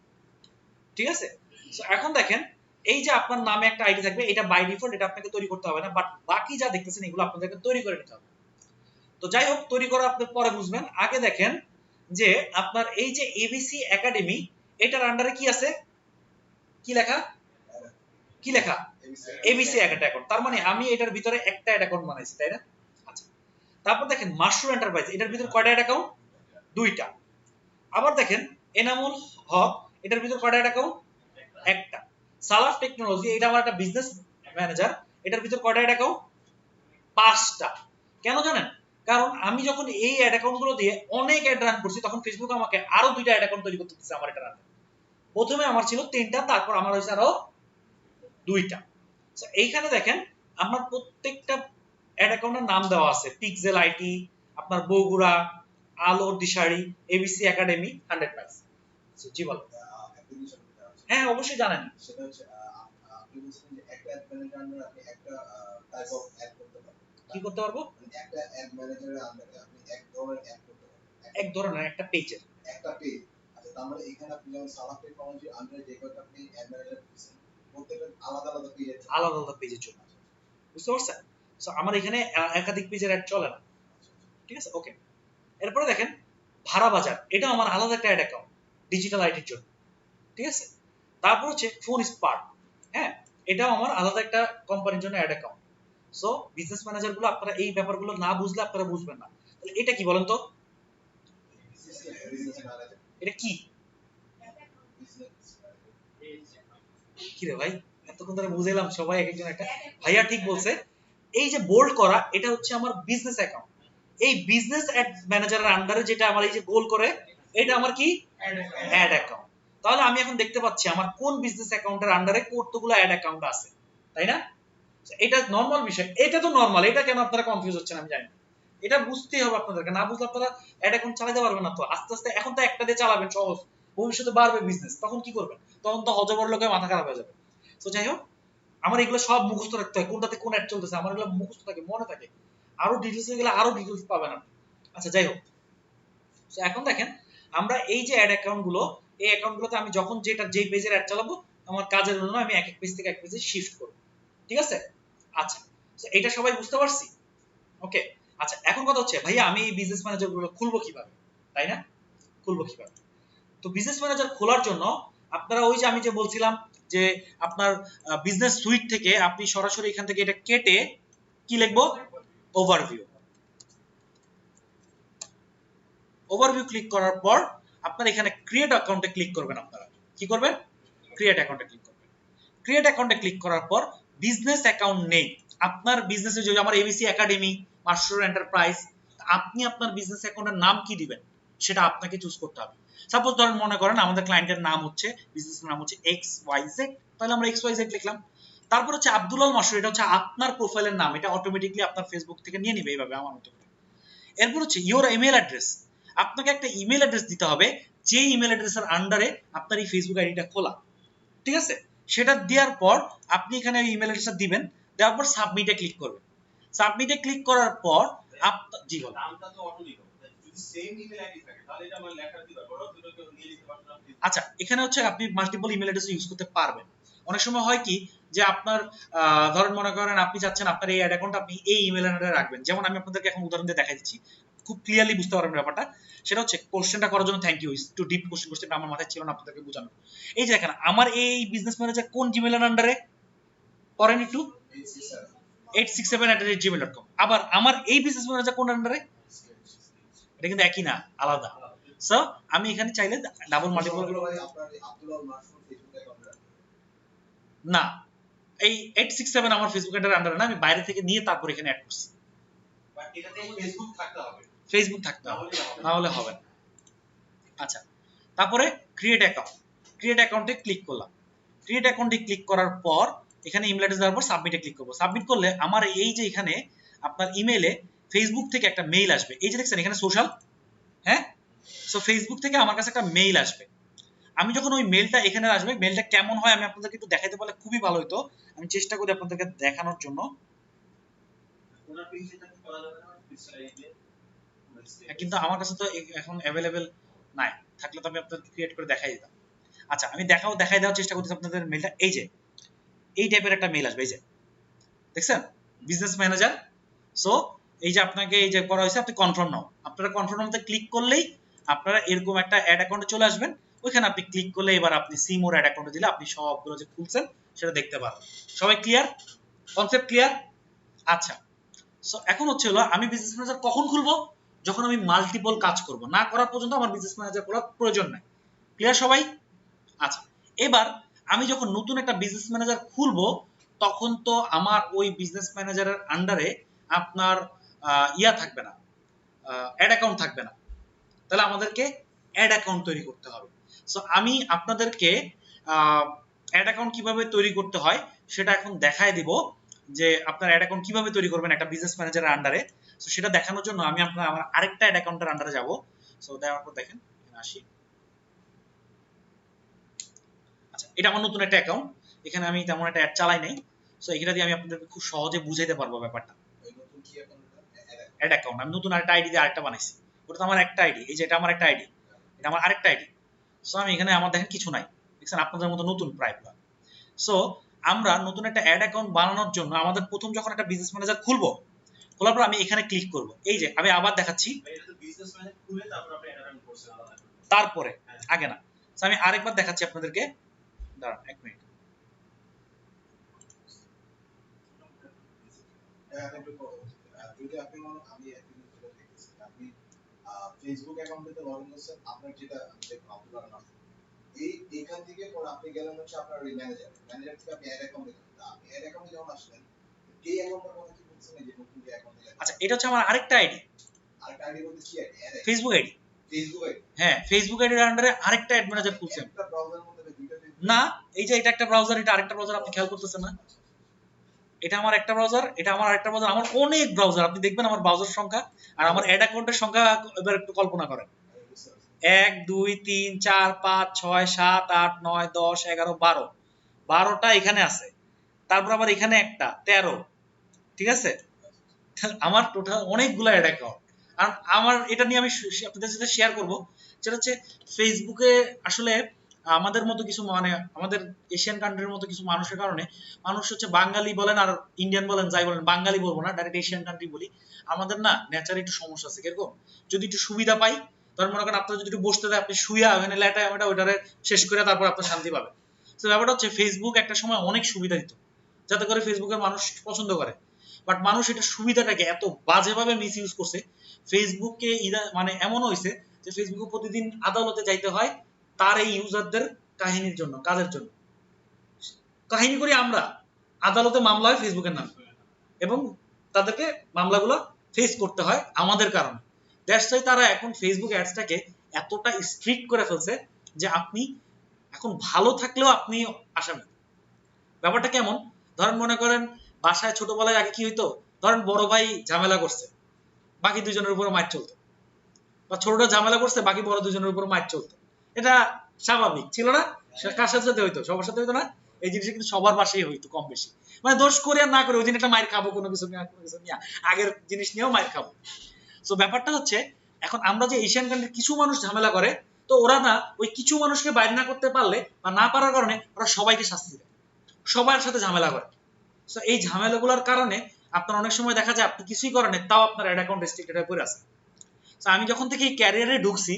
ঠিক আছে? সো এখন দেখেন এই যে আপনার নামে একটা আইডি থাকবে, এটা বাই ডিফল্ট, এটা আপনাকে তৈরি করতে হবে না, বাট বাকি যা দেখতেছেন এগুলো আপনাদেরকে তৈরি করে নিতে হবে। তো যাই হোক, তৈরি করা আপনি পরে বুঝবেন, আগে দেখেন যে আপনার এই যে এবিসি একাডেমি এটার আন্ডারে কি আছে, কি লেখা, কি লেখা, এবিসি অ্যাকাউন্ট। তার মানে আমি এটার ভিতরে একটা অ্যাকাউন্ট বানাইছি, তাই না? আচ্ছা, তারপর দেখেন মাশরুম এন্টারপ্রাইজ, এটার ভিতরে কয়টা অ্যাকাউন্ট, দুইটা। আবার দেখেন এনামুল হক, এটার ভিতরে কয়টা অ্যাকাউন্ট, একটা। সালাফ টেকনোলজি, এটা আমার একটা বিজনেস ম্যানেজার, এটার ভিতরে কয়টা অ্যাকাউন্ট, পাঁচটা। কেন জানেন? কারণ আমি যখন এই অ্যাড অ্যাকাউন্ট গুলো দিয়ে অনেক অ্যাড রান করছি তখন ফেসবুক আমাকে আরো দুইটা অ্যাড অ্যাকাউন্ট তৈরি করতে দিচ্ছে আমার এটা রান। প্রথমে আমার ছিল তিনটা, তারপর আমার হয়েছে আরো দুইটা। এইখানে দেখেন আমার প্রত্যেকটা অ্যাড অ্যাকাউন্টের নাম দেওয়া আছে, পিক্সেল আইটি, আপনার বগুড়া, আলোর দিশারি, এবিসি একাডেমি, 100%। জি বল। হ্যাঁ, অবশ্যই জানেন। সেটা হচ্ছে আপনি বলছেন যে একটা অ্যাড ম্যানেজার আন্ডারে আপনি একটা টাইপ অফ অ্যাড করতে পারবেন। কি করতে পারবো? মানে একটা অ্যাড ম্যানেজারের আন্ডারে আপনি এক ধরনের অ্যাড করতে পারবেন, এক ধরনের একটা পেজের একটা পেজ। আচ্ছা, তার মানে এখানে আপনি যেমন সালাফ টেকনোলজি আন্ডারে যে কয়টা আপনি অ্যাড ম্যানেজার দিচ্ছেন প্রত্যেকটা আলাদা আলাদা পেজের আলাদা আলাদা পেজের জন্য, বুঝতে পারছেন? সো আমার এখানে একাধিক পেজের অ্যাড চলে না, ঠিক আছে? ওকে, এরপরে দেখেন ভাড়া বাজার, এটা আমার আলাদা একটা অ্যাড অ্যাকাউন্ট ডিজিটাল আইটির জন্য, ঠিক আছে? তারপর হচ্ছে ফোন স্পার্ক, হ্যাঁ, এটাও আমার আলাদা একটা কোম্পানির জন্য ad account. So business manager গুলো আপনারা এই ব্যাপারগুলো না বুঝলে আপনারা বুঝবেন না। তাহলে এটা কি বলেন তো, এটা কি, কি রে ভাই, এতক্ষণ ধরে বুঝাইলাম সবাই এক একজন একটা, ভাইয়া ঠিক বলছে। এই যে বোল্ড করা এটা হচ্ছে আমার বিজনেস অ্যাকাউন্ট, এই বিজনেস ম্যানেজারের আন্ডারে যেটা আমার এই যে গোল করে এটা আমার কি, অ্যাড অ্যাকাউন্ট। তাহলে আমি এখন দেখতে পাচ্ছি আমার কোন বিজনেস অ্যাকাউন্টের আন্ডারে কতগুলো অ্যাড অ্যাকাউন্ট আছে, তাই না? এটা নরমাল বিষয়, এটা তো নরমাল, এটা কেন আপনারা কনফিউজ হচ্ছেন আমি জানি না, এটা বুঝতেই হবে আপনাদেরকে, না বুঝলে আপনারা অ্যাড অ্যাকাউন্ট চালাতে পারবেন না। তো আস্তে আস্তে এখন তো একটা দিয়ে চালাবেন সহজ, ভবিষ্যতে বাড়বে বিজনেস, তখন কি করবেন, তখন তো হজবর লোকে মাথা খারাপ হয়ে যাবে। তো যাই হোক, আমার এগুলো সব মুখস্থ রাখতে হয়, কোনটাতে কোন অ্যাড চলতেছে আমার এগুলো মুখস্থ থাকে, মনে থাকে, আরো ডিটেইলস হয়ে গেলে আরো ডিটেইলস পাবেন আপনি। আচ্ছা, যাই হোক, তো এখন দেখেন আমরা এই যে অ্যাড অ্যাকাউন্ট গুলো, এই অ্যাকাউন্ট গুলোতে আমি যখন যেই পেজের অ্যাড চালাবো আমার কাজের জন্য আমি এক এক পেজ থেকে এক পেজে শিফট করব, ঠিক আছে? আচ্ছা, তো এটা সবাই বুঝতে পারছি? ওকে, আচ্ছা, এখন কথা হচ্ছে ভাইয়া আমি এই বিজনেস ম্যানেজার গুলো খুলবো কিভাবে, তাই না? খুলবো কিভাবে? তো বিজনেস ম্যানেজার খোলার জন্য আপনারা ওই যে আমি যে বলছিলাম যে আপনার বিজনেস সুইট থেকে আপনি সরাসরি এখান থেকে এটা কেটে কি লিখবো, ওভারভিউ। ওভারভিউ ক্লিক করার পর আপনার এখানে ক্রিয়েট অ্যাকাউন্টে ক্লিক করবেন। আপনারা কি করবেন, ক্রিয়েট অ্যাকাউন্টে ক্লিক করবেন। ক্রিয়েট অ্যাকাউন্টে ক্লিক করার পর বিজনেস অ্যাকাউন্ট নেই আপনার বিজনেসে, যদি আমার এবিসি একাডেমি, মাশরুম এন্টারপ্রাইজ, আপনি আপনার বিজনেস অ্যাকাউন্টের নাম কি দিবেন সেটা আপনাকে চুজ করতে হবে। সাপোজ ধরেন মনে করেন আমাদের ক্লায়েন্টের নাম হচ্ছে, বিজনেসের নাম হচ্ছে XYZ, তাহলে আমরা XYZ লিখলাম। তারপর হচ্ছে আব্দুল মাসুর, এটা হচ্ছে আপনার প্রোফাইলের নাম, এটা অটোমেটিকলি আপনার ফেসবুক থেকে নিয়ে নিবে এইভাবে আমার মতো করে। এরপর হচ্ছে ইওর ইমেল অ্যাড্রেস, আপনাকে একটা ইমেল অ্যাড্রেস দিতে হবে, যে ইমেল অ্যাড্রেসের আন্ডারে আপনার এই ফেসবুক আইডিটা খোলা, ঠিক আছে? সেটা দেওয়ার পর আপনি এখানে ইমেল অ্যাড্রেসটা দিবেন, দেওয়ার পর সাবমিটে ক্লিক করবেন। সাবমিটে ক্লিক করার পর জি বল, নামটা তো অটো নিব, যদি সেম ইমেল আইডি থাকে তাহলে এটা আমার লেখা দিবা, বড় দুটো কেউ নিয়ে নিতে পারবে না। আচ্ছা এখানে হচ্ছে আপনি মাল্টিপল ইমেল অ্যাড্রেস ইউজ করতে পারবেন। অনেক সময় হয় কি যে আপনার ধরেন মনে করেন আপনি চাচ্ছেন আপনার এই অ্যাড অ্যাকাউন্ট আপনি এই ইমেল অ্যাড্রেসে রাখবেন, যেমন আমি আপনাদেরকে এখন উদাহরণ দিয়ে দেখাই দিচ্ছি, খুব ক্লিয়ারলি বুঝতে পারবেন ব্যাপারটা। সেটা হচ্ছে কোশ্চেনটা করার জন্য থ্যাংক ইউ, একটু ডিপ কোশ্চেন আমার মাথায় ছিল না আপনাদেরকে বোঝানো। এই যে দেখেন আমার এই বিজনেস ম্যানেজার কোন জিমেল এর আন্ডারে পড়েন একটু, 867@gmail.com। আবার আমার এই বিজনেস ম্যানেজার কোন আন্ডারে, এটা কিন্তু একই না, আলাদা। সো আমি এখানে চাইলে ডাবল মাল্টিপল ভাই আপনার আব্দুল মাসুদ ফেসবুক অ্যাকাউন্টে না, এই 867 আমার ফেসবুক এর আন্ডারে না, আমি বাইরে থেকে নিয়ে তারপর এখানে অ্যাড করছি। বাট এটাতে ফেসবুক থাকতে হবে, ফেসবুক থাকতে হবে, না হলে হবে না। আচ্ছা তারপরে ক্রিয়েট অ্যাকাউন্ট, ক্রিয়েট অ্যাকাউন্টে ক্লিক করলাম। ক্রিয়েট অ্যাকাউন্টে ক্লিক করার পর এখানে ইমেল অ্যাড্রেস দেওয়ার পর সাবমিটে ক্লিক করব। সাবমিট করলে আমার এই যে এখানে আপনার ইমেলে ফেসবুক থেকে একটা মেইল আসবে, এই যে দেখছেন এখানে সোশ্যাল, হ্যাঁ? সো ফেসবুক থেকে আমার কাছে একটা মেইল আসবে। আমি যখন ওই মেইলটা এখানে আসবে, মেইলটা কেমন হয় আমি আপনাদেরকে একটু দেখাইতে পারলে খুবই ভালো হতো, আমি চেষ্টা করি আপনাদেরকে দেখানোর জন্য। ওনার পেজটা কি করা যাবে না পিক্সেল আইডি, কিন্তু আমার কাছে তো এখন অ্যাভেলেবেল নাই, থাকলে তো আমি আপনাদের ক্রিয়েট করে দেখাই দিতাম। আচ্ছা আমি দেখাই দেওয়ার চেষ্টা করতেছি আপনাদের মেইলটা, এই যে এই টাইপের একটা মেইল আসবে, এই যে দেখছেন বিজনেস ম্যানেজার। সো এই যে আপনাকে এই যে করা হয়েছে, আপনি কনফার্ম নাও, আপনারা কনফার্ম নাওতে ক্লিক করলেই আপনারা এরকম একটা অ্যাড অ্যাকাউন্টে চলে আসবেন। ওইখানে আপনি ক্লিক করলে এবার আপনি সি মোর অ্যাড অ্যাকাউন্টে দিলে আপনি সবগুলো যে খুলছেন সেটা দেখতে পারবেন। সবাই ক্লিয়ার, কনসেপ্ট ক্লিয়ার? আচ্ছা সো এখন হচ্ছে হলো আমি বিজনেস ম্যানেজার কখন খুলবো, যখন আমি মাল্টিপল কাজ করব, না করার পর্যন্ত আমার বিজনেস ম্যানেজার করার প্রয়োজন নাই। ক্লিয়ার সবাই? আচ্ছা এবার আমি যখন নতুন একটা বিজনেস ম্যানেজার খুলবো তখন তো আমার ওই বিজনেস ম্যানেজারের আন্ডারে আপনার ইয়া থাকবে না, অ্যাড অ্যাকাউন্ট থাকবে না, তাহলে আমাদেরকে অ্যাড অ্যাকাউন্ট তৈরি করতে হবে। সো আমি আপনাদেরকে অ্যাড অ্যাকাউন্ট কিভাবে তৈরি করতে হয় সেটা এখন দেখায় দিব, যে আপনার অ্যাড অ্যাকাউন্ট কিভাবে তৈরি করবেন একটা বিজনেস ম্যানেজারের আন্ডারে। সো সেটা দেখানোর জন্য আমি আমার আরেকটা অ্যাড অ্যাকাউন্টের আন্ডারে যাব। সো দেওয়ার পর দেখেন এখানে আসি। আচ্ছা এটা আমার নতুন একটা অ্যাকাউন্ট, এখানে আমি তেমন একটা অ্যাড চালাই নাই। সো এটা দিয়ে আমি আপনাদেরকে খুব সহজে বুঝাইতে পারবো ব্যাপারটা। ওই নতুন কি অ্যাকাউন্টটা অ্যাড অ্যাকাউন্ট আমি নতুন আরেকটা আইডি দিয়ে আরেকটা বানাইছি, ওটা তো আমার একটা আইডি, এই যে এটা আমার একটা আইডি, এটা আমার আরেকটা আইডি। সো আমি এখানে আমার দেখেন কিছু নাই, দেখছেন আপনাদের মতো নতুন প্রায়। সো আমরা নতুন একটা অ্যাড অ্যাকাউন্ট বানানোর জন্য আমাদের প্রথম যখন একটা বিজনেস ম্যানেজার খুলবো, খোলার পর আমি এখানে ক্লিক করব। এই যে আমি আবার দেখাচ্ছি, এটা তো বিজনেস ম্যানেজার খুলে তারপর আপনি অ্যাড অ্যাকাউন্ট করছেন আলাদা করে। তারপরে আগে না। সো আমি আরেকবার দেখাচ্ছি আপনাদেরকে, দাঁড়ান এক মিনিট। যদি আপনি আমি একটা জিনিস যেটা দেখতেছি, আপনি ফেসবুক অ্যাকাউন্টে লগ ইন করছেন, আপনার যেটা আব্দুল মাসুদ, এখান থেকে পর আপনি গেলেন হচ্ছে আপনার ওই ম্যানেজার থেকে আপনি অ্যাড অ্যাকাউন্টে গেলেন, আপনি অ্যাড অ্যাকাউন্টে যখন আসলেন এই অ্যাকাউন্টের কথা কি বলছেন, এই যে নতুন যে অ্যাকাউন্টে গেলেন? আচ্ছা এটা হচ্ছে আমার আরেকটা আইডি, আরেকটা আইডি বলতে কি ID? Facebook ID. Facebook ID? হ্যাঁ ফেসবুক আইডির আন্ডারে আরেকটা অ্যাড ম্যানেজার খুলছেন। একটা ব্রাউজারের মধ্যে দুইটা ফেসবুক না এই যে এটা একটা ব্রাউজার, এটা আরেকটা ব্রাউজার, আপনি খেয়াল করতেছেন না? এটা আমার একটা ব্রাউজার, এটা আমার আরেকটা ব্রাউজার, আমার অনেক ব্রাউজার, আপনি দেখবেন আমার ব্রাউজার সংখ্যা আর আমার অ্যাড অ্যাকাউন্টের সংখ্যা এবার একটু কল্পনা করেন, 1 2 3 4 5 6 7 8 9 10 11 12, 12টা এখানে আছে, তারপর আবার এখানে একটা 13, ঠিক আছে? আমার টোটাল অনেকগুলো অ্যাড অ্যাকাউন্ট। আর আমার এটা নিয়ে আমি আপনাদের সাথে শেয়ার করব, যেটা হচ্ছে ফেসবুকে আসলে আমাদের মতো কিছু মানে আমাদের এশিয়ান কান্ট্রির মতো কিছু মানুষের কারণে, মানুষ হচ্ছে বাঙালি বলেন আর ইন্ডিয়ান বলেন যাই বলেন, বাঙালি বলবো না, ডাইরেক্ট এশিয়ান কান্ট্রি বলি, আমাদের না নেচারে একটু সমস্যা আছে। কিরকম, যদি একটু সুবিধা পাই, ধরেন মনে করেন আপনার যদি একটু বসতে দেয়, আপনি শুয়া ওখানে লেটায় আমরা ওইটারে শেষ করে তারপর আপনি শান্তি পাবেন। তো ব্যাপারটা হচ্ছে ফেসবুক একটা সময় অনেক সুবিধা দিত, যাতে করে ফেসবুকের মানুষ পছন্দ করে, বাট মানুষ এটা সুবিধাটাকে এত বাজেভাবে মিস ইউজ করছে। ফেসবুককে মানে এমন হয়েছে যে ফেসবুকে প্রতিদিন আদালতে যাইতে হয় তার এই ইউজারদের কাহিনীর জন্য, কাজের জন্য। কাহিনী করি আমরা, আদালতে মামলা হয় ফেসবুকের নামে এবং তাদেরকে মামলাগুলো ফেস করতে হয় আমাদের কারণে। দ্যাটস ওয়াই তারা এখন ফেসবুক অ্যাডসটাকে এতটা স্ট্রিক্ট করে ফেলছে যে আপনি এখন ভালো থাকলেও আপনি আসামি। ব্যাপারটা কেমন, ধরেন মনে করেন বাসায় ছোটবেলায় আগে কি হইতো, ধরেন বড় ভাই ঝামেলা করছে, বাকি দুজনের উপর মার চলতো, বা ছোটটা ঝামেলা করছে, বাকি বড় দুজনের উপর মার চলতো। এটা স্বাভাবিক ছিল না? কার সাথে হইতো? সবার সাথে হইতো না? এই জিনিসটা কিন্তু সবার বাসায় হইতো কম বেশি। মানে দোষ করে আর না করে ওই দিন একটা মাইর খাবো, কোনো কিছু নিয়ে আগের জিনিস নিয়েও মাইর খাবো। তো ব্যাপারটা হচ্ছে এখন আমরা যে এশিয়ান কান্ট্রির কিছু মানুষ ঝামেলা করে, তো ওরা না ওই কিছু মানুষকে বাইরে না করতে পারলে বা না পারার কারণে ওরা সবাইকে শাস্তি দেয়, সবার সাথে ঝামেলা করে। তো এই ঝামেলাগুলোর কারণে আপনার অনেক সময় দেখা যায় আপনি কিছুই করেন তাও আপনার অ্যাড অ্যাকাউন্ট রেস্ট্রিক্টেড হয়ে পড়ে আছে। তো আমি যখন থেকে এই ক্যারিয়ারে ঢুকছি,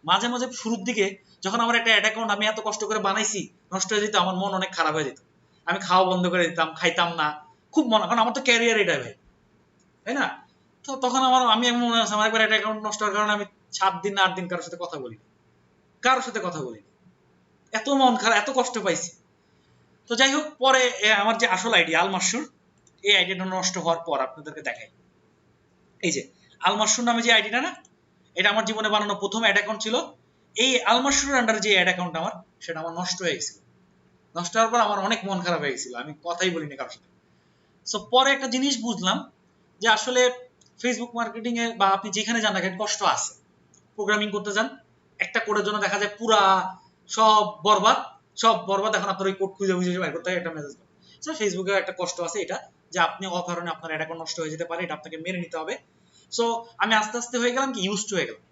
মাঝে মাঝে শুরুর দিকে যখন আমার একটা অ্যাড অ্যাকাউন্ট আমি এত কষ্ট করে বানাইছি নষ্ট হয়ে যেত, আমার মন অনেক খারাপ হয়ে যেত, আমি খাওয়া বন্ধ করে দিতাম, খাইতাম না, খুব মনে, কারণ আমার তো ক্যারিয়ার এটাই ভাই, তাই না? তো তখন আমি মনে আছে আমার একবার একটা অ্যাকাউন্ট নষ্ট হওয়ার কারণে আমি 7 দিন না 8 দিন কারোর সাথে কথা বলিনি, এত মন খারাপ, এত কষ্ট পাইছি। তো যাই হোক, পরে আমার যে আসল আইডি আল মাসুর, এই আইডিটা নষ্ট হওয়ার পর আপনাদেরকে দেখাই, এই যে আল মাসুর নামে যে আইডিটা না, এটা আমার জীবনে বানানো প্রথম অ্যাড অ্যাকাউন্ট ছিল। এই আল মাসুরের আন্ডারে যে অ্যাড অ্যাকাউন্ট আমার, সেটা আমার নষ্ট হয়ে গেছিল। নষ্ট হওয়ার পর আমার অনেক মন খারাপ হয়ে গেছিল, আমি কথাই বলিনি কারোর সাথে। সো পরে একটা জিনিস বুঝলাম যে আসলে ফেসবুক মার্কেটিং এ বা আপনি যেখানে যান না কেন কষ্ট আছে। প্রোগ্রামিং করতে যান, একটা কোডের জন্য দেখা যায় পুরা সব বরবাদ, এখন আপনার ওই কোড খুঁজে বের করতে হয় একটা মেসেজ। সো ফেসবুকে একটা কষ্ট আছে এটা, যে আপনি অকারণে আপনার অ্যাড অ্যাকাউন্ট নষ্ট হয়ে যেতে পারে, এটা আপনাকে মেনে নিতে হবে। সো আমি আস্তে আস্তে হয়ে গেলাম কি, ইউজড হয়ে গেলাম।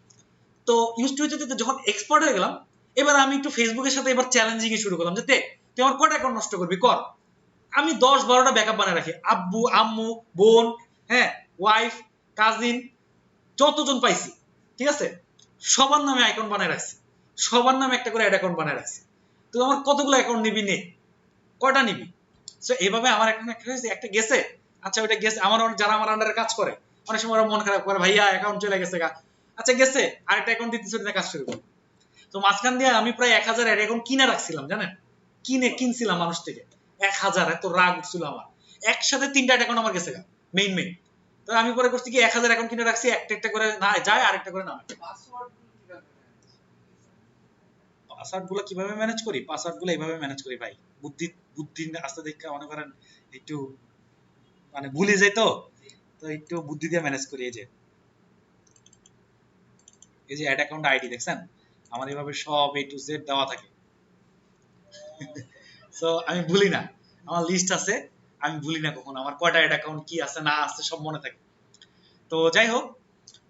তো ইউজড হয়ে যেতে যখন এক্সপার্ট হয়ে গেলাম, এবার আমি একটু ফেসবুকের সাথে এবার চ্যালেঞ্জিং শুরু করলাম, যে তুই আমার কয়টা অ্যাকাউন্ট নষ্ট করবি কর, আমি 10-12টা ব্যাকআপ বানায় রাখি, আব্বু আম্মু বোন, হ্যাঁ ওয়াইফ কাজিন, যতজন পাইছি, ঠিক আছে, সবার নামে অ্যাকাউন্ট বানায় রাখছি, সবার নামে একটা করে অ্যাড অ্যাকাউন্ট বানায় রাখছি। তুই আমার কতগুলো অ্যাকাউন্ট নিবি, নে, কয়টা নিবি? সো এইভাবে আমার একটা গেছে, আচ্ছা ওইটা গেছে, আমার যারা আমার আন্ডারে কাজ করে অনেক সময় ওরা মন খারাপ করে, ভাইয়া অ্যাকাউন্ট চলে গেছে গা, আচ্ছা গেছে, আরেকটা অ্যাকাউন্ট দিতেছে, কাজ শুরু করবো। তো মাঝখান দিয়ে আমি প্রায় 1000 অ্যাড অ্যাকাউন্ট কিনে রাখছিলাম, জানেন, কিনছিলাম মানুষ থেকে 1000, এত রাগ উঠছিল আমার, একসাথে 3টা অ্যাকাউন্ট আমার গেছে গা, মেইন। তো আমি পরে করছি কি 1000 অ্যাকাউন্ট কিনে রাখছি, একটা একটা করে না যায়, আরেকটা করে নামে। পাসওয়ার্ড গুলো কিভাবে ম্যানেজ করি? পাসওয়ার্ড গুলো এইভাবে ম্যানেজ করি ভাই, বুদ্ধি আস্তে দেখে মনে করেন একটু মানে ভুলে যাই, তো একটু বুদ্ধি দিয়ে ম্যানেজ করি। এই যে অ্যাড অ্যাকাউন্ট আইডি দেখছেন, আমার এইভাবে সব A to Z দেওয়া থাকে। সো আমি ভুলি না, আমার লিস্ট আছে, আমি ভুলি না কখনো, আমার কয়টা অ্যাড অ্যাকাউন্ট কি আছে না আছে সব মনে থাকে। তো যাই হোক,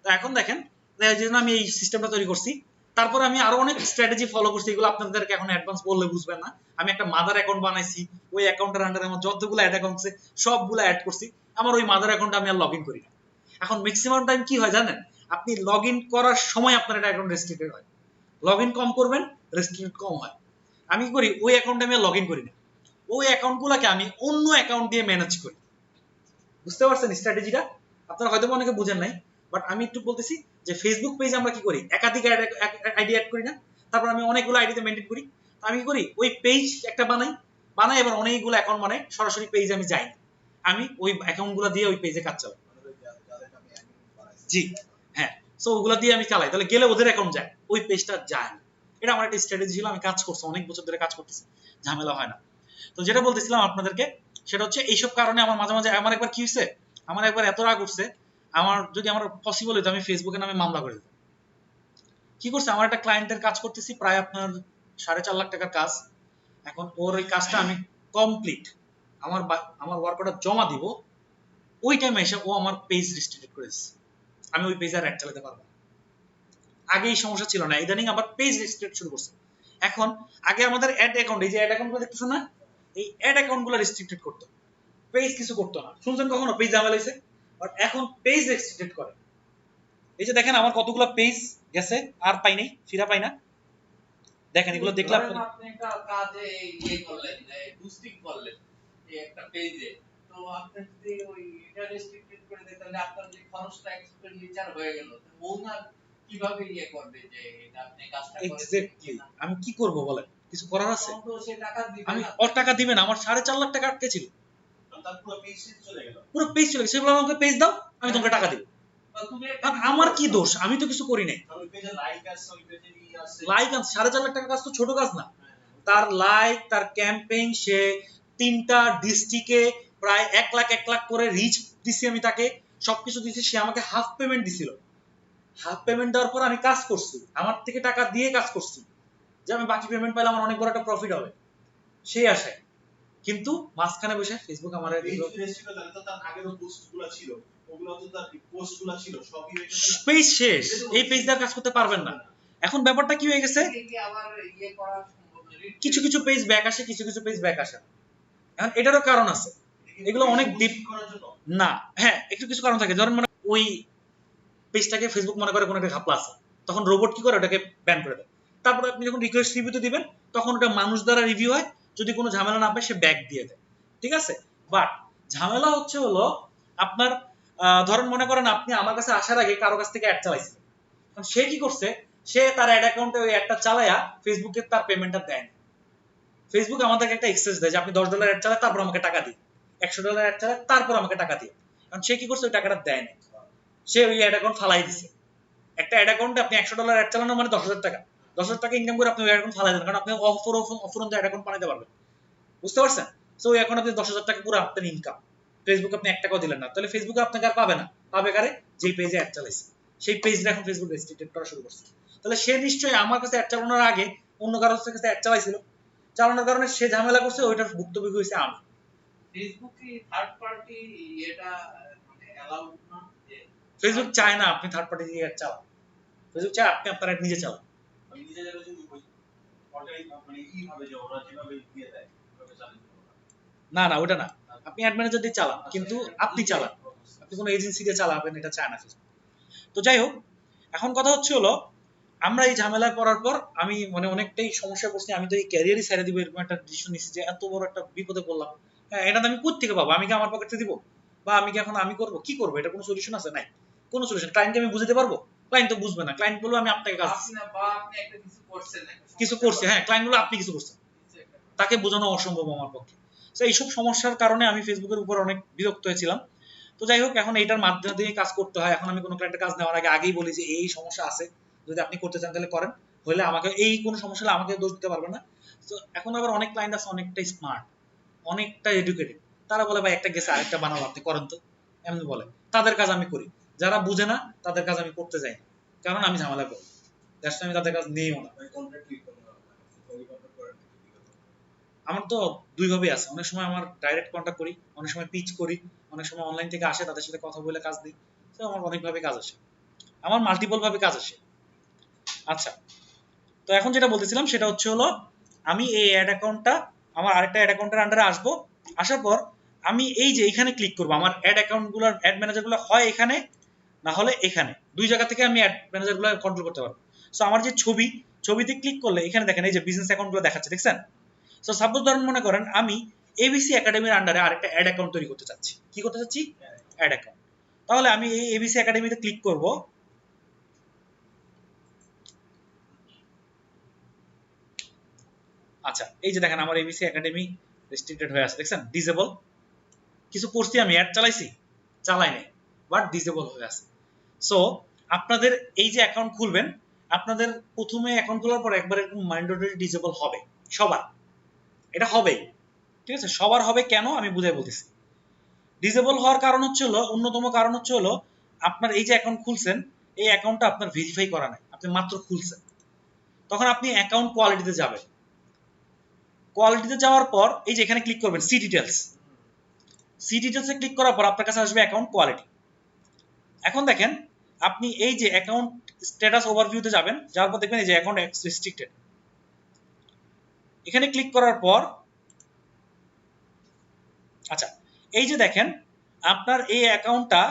তো এখন দেখেন এই জন্য আমি এই সিস্টেমটা তৈরি করছি। তারপর আমি আরো অনেক স্ট্র্যাটেজি ফলো করছি, এগুলো আপনাদেরকে এখন অ্যাডভান্স বললে বুঝবেন না। আমি একটা মাদার অ্যাকাউন্ট বানাইছি, ওই অ্যাকাউন্টের আন্ডারে আমার যতগুলো অ্যাড অ্যাকাউন্ট আছে সবগুলো অ্যাড করছি, আমার ওই মাদার অ্যাকাউন্টে আমি আর লগইন করি না। এখন ম্যাক্সিমাম টাইম কি হয় জানেন, আপনি লগইন করার সময় আপনার একটা অ্যাকাউন্ট রেস্ট্রিক্টেড হয়, লগইন কম করবেন রেস্ট্রিক্টেড কম হয়। আমি কি করি, ওই অ্যাকাউন্টে আমি আর লগইন করি না, ওই অ্যাকাউন্টগুলোকে আমি অন্য অ্যাকাউন্ট দিয়ে ম্যানেজ করি। বুঝতে পারছেন স্ট্র্যাটেজিটা? আপনারা হয়তো অনেকে বুঝেন নাই, বাট আমি একটু বলতেছি যে ফেসবুক পেজে আমরা কি করি, একাধিক আইডি অ্যাড করি না, তারপর আমি অনেকগুলো আইডিতে মেইনটেইন করি। আমি কি করি, ওই পেজ একটা বানাই এবার অনেকগুলো অ্যাকাউন্ট বানাই, সরাসরি পেজে আমি যাই, আমি ওই অ্যাকাউন্টগুলো দিয়ে ওই পেজে কাজ চালাই। জি হ্যাঁ, সো ওগুলো দিয়ে আমি চালাই, তাহলে গেলে ওদের অ্যাকাউন্ট যায়, ওই পেজটা যায় না। এটা আমার একটা স্ট্র্যাটেজি ছিল, আমি কাজ করছি, অনেক বছর ধরে কাজ করতেছি, ঝামেলা হয় না। তো যেটা বলতেছিলাম আপনাদেরকে, সেটা হচ্ছে এইসব কারণে আমার মাঝে মাঝে আমার একবার কি হয়েছে, আমার একবার এত রাগ উঠছে, যদি আমার পসিবল হতো আমি ফেসবুকে নামে মামলা করে দিতাম। কি করছে, আমার একটা ক্লায়েন্টের কাজ করতেছি, প্রায় আপনার 4.5 লাখ টাকার কাজ। এখন ওর ওই কাজটা আমি কমপ্লিট, আমার ওয়ার্ক অর্ডার জমা দিব, ওই টাইমে এসে ও আমার পেজ রেস্ট্রিক্টেড করেছে, আমি ওই পেজে আর অ্যাড চালাতে পারবো না। আগে এই সমস্যা ছিল না, ইদানিং আবার পেজ রেস্ট্রিক্ট শুরু করছে। এখন আগে আমাদের অ্যাড অ্যাকাউন্ট, এই যে অ্যাড অ্যাকাউন্টগুলো দেখতেছেন না, এই অ্যাড অ্যাকাউন্টগুলো রেস্ট্রিক্টেড করতো, পেজ কিছু করতো না। শুনছেন কখনো পেজ ঝামেলা হয়েছে? বাট এখন পেজ রেস্ট্রিক্টেড করে। এই যে দেখেন আমার কতগুলো পেজ গেছে, আর পাই নাই, ফিরা পাই না। দেখেন এগুলো দেখলে আপনি একটা কাজে করলেন, বুস্টিং করলেন এই একটা পেজে, তো আপনি যদি ওই এটা রেস্ট্রিক্টেড করে দেন, তাহলে আপনার যে খরচটা এক্সপেন্ডিচার হয়ে গেল, ওনার কিভাবে করবে যে এটা আপনি কাজটা করেছেন? এক্স্যাক্টলি আমি কি করব বলেন, কিছু করার আছে? তো সে টাকা দিবে আমি না, ওর টাকা দিবে না, আমার 4.5 লাখ টাকা আটকে ছিল, তার পুরো পেজ চলে গেল, পুরো পেজ চলে গেছে। সেগুলো আমাকে পেজ দাও, আমি তোমাকে টাকা দিব। আমার কি দোষ, আমি তো কিছু করি নাই। ওই পেজে লাইক আছে, ওই পেজে ই আছে, লাইক আছে, 4.5 লাখ টাকার কাজ তো ছোট কাজ না। তার লাইক, তার ক্যাম্পেইন, সে 3টা ডিস্ট্রিক্টে প্রায় 1 লাখ করে রিচ দিছি আমি তাকে, সবকিছু দিছি, সে আমাকে হাফ পেমেন্ট দিছিল। হাফ পেমেন্ট দেওয়ার পর আমি কাজ করছি, আমার থেকে টাকা দিয়ে কাজ করছি, যে আমি বাকি পেমেন্ট পাইলে আমার অনেক বড় একটা প্রফিট হবে সেই আশায়। কিন্তু মাঝখানে বসে ফেসবুক আমার পেজ শেষ, এই পেজ দিয়ে কাজ করতে পারবেন না। এখন ব্যাপারটা কি হয়ে গেছে, কিছু কিছু পেজ ব্যাক আসে, কিছু কিছু পেজ ব্যাক আসে। এখন এটারও কারণ আছে, এগুলো অনেক ডিপ না, হ্যাঁ একটু কিছু কারণ থাকে। ধরেন মানে ওই পেজটাকে ফেসবুক মনে করে কোনো একটা ঘাপলা আছে, তখন রোবট কি করে ওটাকে ব্যান করে দেয়। তারপরে আপনি যখন রিকোয়েস্ট রিভিউতে দিবেন তখন ওটা মানুষ দ্বারা রিভিউ হয়, যদি কোনো ঝামেলা না পায় সে ব্যাক দিয়ে দেয়, ঠিক আছে। বাট ঝামেলা হচ্ছে হলো আপনার ধরেন মনে করেন আপনি আমার কাছে আসার আগে কারো কাছ থেকে অ্যাড চালাইছিলেন, সে কি করছে, সে তার অ্যাড অ্যাকাউন্টে ওই অ্যাডটা চালায়া ফেসবুকে তার পেমেন্টটা দেয় না। ফেসবুক আমাদেরকে একটা এক্সেস দেয় যে আপনি $10 অ্যাড চালায় তারপর আমাকে টাকা দিন, $100 অ্যাড চালায় তারপর আমাকে টাকা দিন। কারণ সে কি করছে, ওই টাকাটা দেয় না, সে ওই অ্যাড অ্যাকাউন্ট ফালাই দিছে। একটা অ্যাড অ্যাকাউন্টে আপনি $100 অ্যাড চালানো মানে 10,000 টাকা, 10,000 টাকা ইনকাম করে আপনি ওই অ্যাকাউন্ট ফালাই দেন, কারণ আপনি অফুরন্ত অ্যাড অ্যাকাউন্ট বানাইতে পারবেন, বুঝতে পারছেন। সো ওই অ্যাকাউন্ট আপনি 10,000 টাকা পুরো আপনার ইনকাম, ফেসবুক আপনি 1 টাকাও দিলেন না, তাহলে ফেসবুকে আপনাকে আর পাবে না, পাবে কারে, যেই পেজে অ্যাড চালাইছে সেই পেজটা এখন ফেসবুক রেস্ট্রিক্টেড করা শুরু করছে। তাহলে সে নিশ্চয়ই আমার কাছে অ্যাড চালানোর আগে অন্য কারোর কাছে অ্যাড চালাইছিল, চালানোর কারণে সে ঝামেলা করছে, ওইটার ভুক্তভোগী হয়েছে আমি। ফেসবুক কি থার্ড পার্টি এটা মানে অ্যালাউড না, যে ফেসবুক চায় না আপনি থার্ড পার্টি দিয়ে অ্যাড চালান, ফেসবুক চায় আপনি আপনার অ্যাড নিজে চালান। আমি নিজে যারা যদি অর্গানিক মানে কিভাবে যে ওরা যেভাবে দিয়ে দেয় ওভাবে চালিয়ে দেবো না না ওটা না, আপনি অ্যাড ম্যানেজার দিয়ে চালান, কিন্তু আপনি চালান, আপনি কোনো এজেন্সি দিয়ে চালাবেন এটা চায় না ফেসবুক। তো যাই হোক, এখন কথা হচ্ছে হলো আমরা এই ঝামেলায় পড়ার পর আমি মানে অনেকটাই সমস্যায় পড়ছি। আমি তো এই ক্যারিয়ারই ছেড়ে দিব এরকম একটা ডিসিশন নিয়েছি যে এত বড় একটা বিপদে পড়লাম, হ্যাঁ এটা আমি কোথা থেকে পাবো, আমি কি আমার পকেটে দিব, বা আমি কি এখন আমি করবো, কি করবো, এটা কোনো সলিউশন আছে? নাই কোনো সলিউশন। ক্লায়েন্টকে আমি বুঝাতে পারবো? ক্লায়েন্ট তো বুঝবে না, ক্লায়েন্ট বলবো আমি আপনাকে কাজ আপনি না বা আপনি একটা কিছু করছেন, কিছু করছি, হ্যাঁ ক্লায়েন্ট বললো আপনি কিছু করছেন, তাকে বোঝানো অসম্ভব আমার পক্ষে। তো এইসব সমস্যার কারণে আমি ফেসবুকের উপর অনেক বিরক্ত হয়েছিলাম। তো যাই হোক, এখন এইটার মাধ্যমে দিয়ে কাজ করতে হয়। এখন আমি কোনো ক্লায়েন্টের কাজ নেওয়ার আগে আগেই বলি যে এই সমস্যা আছে, যদি আপনি করতে চান তাহলে করেন, হলে আমাকে এই কোনো সমস্যা হলে আমাকে দোষ দিতে পারবে না। তো এখন আবার অনেক ক্লায়েন্ট আছে অনেকটা স্মার্ট, অনেকটা এডুকেটেড, তারা বলে ভাই একটা গেছে আরেকটা বানাবো আপনি করেন তো, এমনি বলে। তাদের কাজ আমি করি, যারা বুঝে না তাদের কাজ আমি করতে যাই না, কারণ আমি ঝামেলা করি, দ্যাটস আমি তাদের কাজ নিইও না। আমার তো দুই ভাবেই আছে, অনেক সময় আমার ডাইরেক্ট কন্টাক্ট করি, অনেক সময় পিচ করি, অনেক সময় অনলাইন থেকে আসে তাদের সাথে কথা বলে কাজ দিই। তো আমার অনেক ভাবে কাজ আসে, আমার মাল্টিপল ভাবে কাজ আসে। আচ্ছা, তো এখন যেটা বলতেছিলাম সেটা হচ্ছে হলো আমি এই অ্যাড অ্যাকাউন্টটা আমার আরেকটা অ্যাড অ্যাকাউন্টের আন্ডারে আসবো, আসার পর আমি এই যে এখানে ক্লিক করবো, আমার অ্যাড অ্যাকাউন্টগুলোর অ্যাড ম্যানেজারগুলো হয় এখানে না হলে এখানে, দুই জায়গা থেকে আমি অ্যাড ম্যানেজারগুলো কন্ট্রোল করতে পারবো। সো আমার যে ছবিতে ক্লিক করলে এখানে দেখেন এই যে বিজনেস অ্যাকাউন্টগুলো দেখাচ্ছে, দেখছেন। সো সাপোজ ধরেন মনে করেন আমি এবিসি একাডেমির আন্ডারে আরেকটা অ্যাড অ্যাকাউন্ট তৈরি করতে চাচ্ছি, কি করতে চাচ্ছি, অ্যাড অ্যাকাউন্ট। তাহলে আমি এই এবিসি একাডেমিতে ক্লিক করব, আচ্ছা এই যে দেখেন আমার এবিসি একাডেমি রেস্ট্রিক্টেড হয়ে আছে, দেখছেন, ডিসেবল। কিছু করছি আমি, অ্যাড চালাইছি, চালাই নাই, বাট ডিসেবল হয়ে আছে। সো আপনাদের এই যে অ্যাকাউন্ট খুলবেন, আপনাদের প্রথমে অ্যাকাউন্ট খোলার পর একবার এরকম ম্যান্ডেটরি ডিসেবল হবে সবার, এটা হবেই, ঠিক আছে, সবার হবে। কেন আমি বুঝাই বলতেছি। ডিসেবল হওয়ার কারণ হচ্ছে হলো, অন্যতম কারণ হচ্ছে হলো আপনার এই যে অ্যাকাউন্ট খুলছেন, এই অ্যাকাউন্টটা আপনার ভেরিফাই করা নাই, আপনি মাত্র খুলছেন। তখন আপনি অ্যাকাউন্ট কোয়ালিটিতে যাবেন, কোয়ালিটিতে যাওয়ার পর এই যে এখানে ক্লিক করবেন সি ডিটেলস, সি ডিটেলসে ক্লিক করার পর আপনার কাছে আসবে অ্যাকাউন্ট কোয়ালিটি। এখন দেখেন আপনি এই যে অ্যাকাউন্ট স্ট্যাটাস ওভারভিউতে যাবেন, যাওয়ার পর দেখবেন এই যে অ্যাকাউন্ট রেস্ট্রিক্টেড, এখানে ক্লিক করার পর আচ্ছা এই যে দেখেন আপনার এই অ্যাকাউন্টটা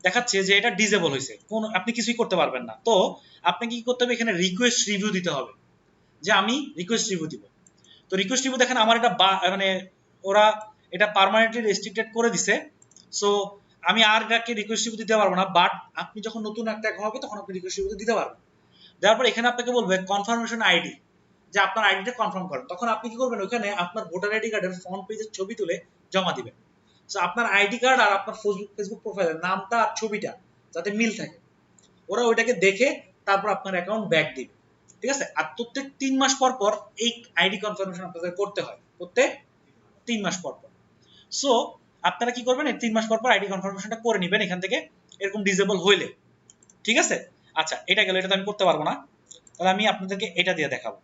দেখাচ্ছে যে এটা ডিসেবল হয়েছে, কোন আপনি কিছুই করতে পারবেন না। তো আপনাকে কি করতে হবে, এখানে রিকোয়েস্ট রিভিউ দিতে হবে, যে আমি রিকোয়েস্ট রিভিউ দিব। তো রিকোয়েস্ট রিভিউ দেখেন আমার এটা মানে ওরা এটা পার্মানেন্টলি রেস্ট্রিক্টেড করে দিছে। সো আমি আর এটাকে রিকোয়েস্ট রিভিউ দিতে পারবো না, বাট আপনি যখন নতুন একটা অ্যাকাউন্ট হবে তখন আপনি রিকোয়েস্ট রিভিউ দিতে পারবেন। দেওয়ার পর এখানে আপনাকে বলবে কনফার্মেশন আইডি, যে আপনার আইডিটা কনফার্ম করেন। তখন আপনি কি করবেন, ওখানে আপনার ভোটার আইডি কার্ডের ফ্রন্ট পেজের ছবি তুলে জমা দিবেন। সো আপনার আইডি কার্ড আর আপনার ফেসবুক প্রোফাইলের নামটা আর ছবিটা যাতে মিল থাকে, ওরা ওইটাকে দেখে তারপর আপনার অ্যাকাউন্ট ব্যাক দিবে, ঠিক আছে। আর প্রত্যেক 3 মাস পর পর এই আইডি কনফার্মেশন আপনাদের করতে হয়, প্রত্যেক 3 মাস পর পর। সো আপনারা কি করবেন, এই 3 মাস পর পর আইডি কনফার্মেশনটা করে নেবেন এখান থেকে, এরকম ডিসেবল হইলে। ঠিক আছে, আচ্ছা এটা গেল, এটা তো আমি করতে পারবো না, তাহলে আমি আপনাদেরকে এটা দিয়ে দেখাবো।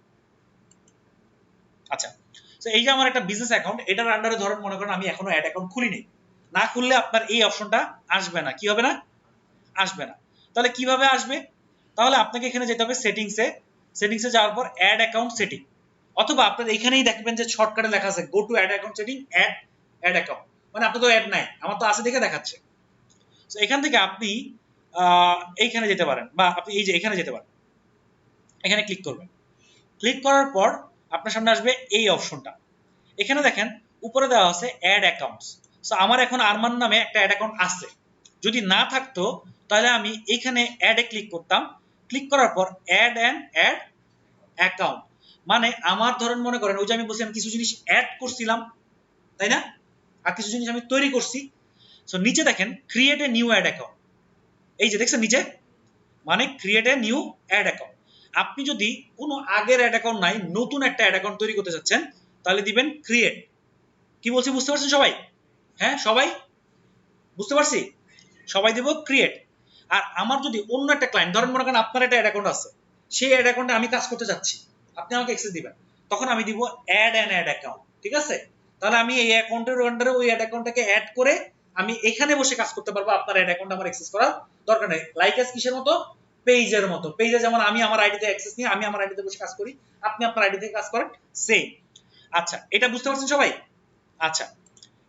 আচ্ছা, তো এই যে আমার একটা বিজনেস অ্যাকাউন্ট, এটার আন্ডারে ধরেন মনে করেন আমি এখনো অ্যাড অ্যাকাউন্ট খুলিনি, না খুললে আপনার এই অপশনটা আসবে না। কি হবে না? আসবে না। তাহলে কিভাবে আসবে? তাহলে আপনাকে এখানে যেতে হবে সেটিংসে, সেটিংসে যাওয়ার পর অ্যাড অ্যাকাউন্ট সেটিং, অথবা আপনারা এখানেই দেখবেন যে শর্টকাটে লেখা আছে go to ad account setting, ad account, মানে আপনার তো অ্যাড নাই, আমার তো আছে দেখে দেখাচ্ছে। তো এখান থেকে আপনি এইখানে যেতে পারেন, বা আপনি এই যে এখানে যেতে পারেন, এখানে ক্লিক করবেন। ক্লিক করার পর আপনার সামনে আসবে এই অপশনটা, এখানে দেখেন উপরে দেওয়া আছে অ্যাড অ্যাকাউন্টস। সো আমার এখন আরমান নামে একটা অ্যাড অ্যাকাউন্ট আছে, যদি না থাকতো তাহলে আমি এখানে অ্যাডে ক্লিক করতাম, ক্লিক করার পর অ্যাড অ্যাকাউন্ট, মানে আমার ধরেন মনে করেন ওই যে আমি বলছি আমি কিছু জিনিস অ্যাড করছিলাম, তাই না, আর কিছু জিনিস আমি তৈরি করছি। সো নিচে দেখেন create a new ad account, এই যে দেখছেন নিচে, মানে create a new ad account. আপনি যদি কোনো আগের অ্যাড অ্যাকাউন্ট নাই, নতুন একটা অ্যাড অ্যাকাউন্ট তৈরি করতে চাচ্ছেন, তাহলে দিবেন ক্রিয়েট। কি বলছি বুঝতে পারছেন সবাই? হ্যাঁ সবাই বুঝতে পারছি? সবাই দেব ক্রিয়েট। আর আমার যদি অন্য একটা ক্লায়েন্ট, ধরেন মনে করেন আপনার একটা অ্যাড অ্যাকাউন্ট আছে, সেই অ্যাড অ্যাকাউন্টে আমি কাজ করতে চাচ্ছি, আপনি আমাকে অ্যাক্সেস দিবেন, তখন আমি দিব অ্যাড অ্যাকাউন্ট। ঠিক আছে, তাহলে আমি এই অ্যাকাউন্টের আন্ডারে ওই অ্যাড অ্যাকাউন্টটাকে অ্যাড করে আমি এখানে বসে কাজ করতে পারবো, আপনার অ্যাড অ্যাকাউন্ট আমার অ্যাক্সেস করার দরকার নেই। লাইক এস কিসের মতো? পেজের মতো। পেজে যেমন আমি আমার আইডিতে অ্যাক্সেস নিয়ে আমি আমার আইডিতে বসে কাজ করি, আপনি আপনার আইডি থেকে কাজ করেন, সেম। আচ্ছা, এটা বুঝতে পারছেন সবাই? আচ্ছা,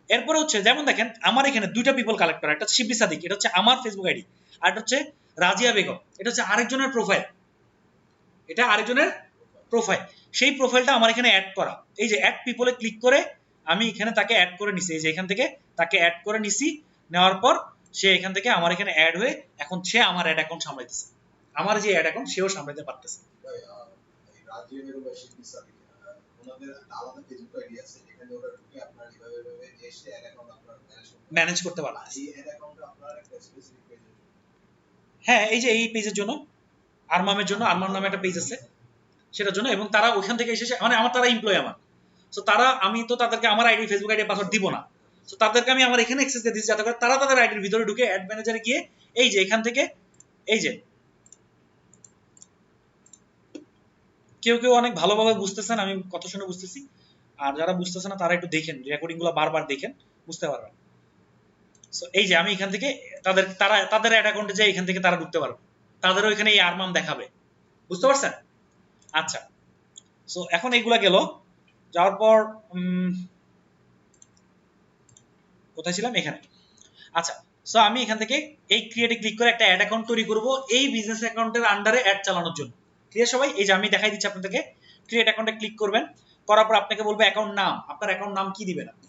এরপরে হচ্ছে যেমন দেখেন আমার এখানে দুইটা পিপল কালেক্ট করা, একটা শিবলি সাদিক, এটা হচ্ছে আমার ফেসবুক আইডি, আর এটা হচ্ছে রাজিয়া বেগম, এটা হচ্ছে আরেকজনের প্রোফাইল, এটা আরেকজনের প্রোফাইল। সেই প্রোফাইলটা আমার এখানে অ্যাড করা, এই যে অ্যাড পিপলে ক্লিক করে আমি এখানে তাকে অ্যাড করে নিছি, এই যে এখান থেকে তাকে অ্যাড করে নিছি, নেওয়ার পর সে এখান থেকে আমার এখানে অ্যাড হয়ে এখন সে আমার অ্যাড অ্যাকাউন্ট সামলাইতেছে, আমার যে অ্যাড অ্যাকাউন্ট সেও সামলাতে পারতেছে। ভাই, এই রাজীব বেগম বা শিল্পী সাদিক, ওনাদের আলাদা ফেসবুক আইডি আছে, যেখানে ওরা ঢুকে আপনার এভাবে এসে অ্যাড অ্যাকাউন্ট আপনার ম্যানেজ করতে পারবে। এই অ্যাড অ্যাকাউন্টটা আপনার একটা স্পেসিফিক পেজে। হ্যাঁ, এই যে এই পেজের জন্য, আরমামের জন্য, আরমান নামে একটা পেজ আছে সেটার জন্য, এবং তারা ওইখান থেকে এসেছে, মানে আমার তারা এমপ্লয় আমার। সো তারা, আমি তো তাদেরকে আমার আইডি ফেসবুক আইডি পাসওয়ার্ড দিব না, সো তাদেরকে আমি আমার এখানে অ্যাক্সেস দিয়ে দিচ্ছি, যাতে করে তারা তাদের আইডির ভিতরে ঢুকে অ্যাড ম্যানেজারে গিয়ে এই যে এখান থেকে, এই যে কেউ কেউ অনেক ভালোভাবে বুঝতেছেন, আমি কথা শুনে বুঝতেছি, আর যারা বুঝতেছে না তারা একটু দেখেন, রেকর্ডিং গুলো বারবার দেখেন, বুঝতে পারবেন। সো এই যে আমি এখান থেকে তাদের অ্যাড অ্যাকাউন্টে যাই, এখান থেকে তারা ঢুকতে পারবে, তাদেরও এখানে এই আরমাম দেখাবে, বুঝতে পারছেন? আচ্ছা, সো এখন এইগুলা গেল, যাওয়ার পর কোথায় ছিলাম? এখানে। আচ্ছা, সো আমি এখান থেকে এই ক্রিয়েটে ক্লিক করে একটা অ্যাড অ্যাকাউন্ট তৈরি করব এই বিজনেস অ্যাকাউন্টের আন্ডারে অ্যাড চালানোর জন্য। ক্লিয়ার সবাই? এই যে আমি দেখাই দিচ্ছি আপনাদেরকে, ক্রিয়েট অ্যাকাউন্টে ক্লিক করবেন, করার পর আপনাকে বলবে অ্যাকাউন্ট নাম, আপনার অ্যাকাউন্ট নাম কি দিবেন আপনি?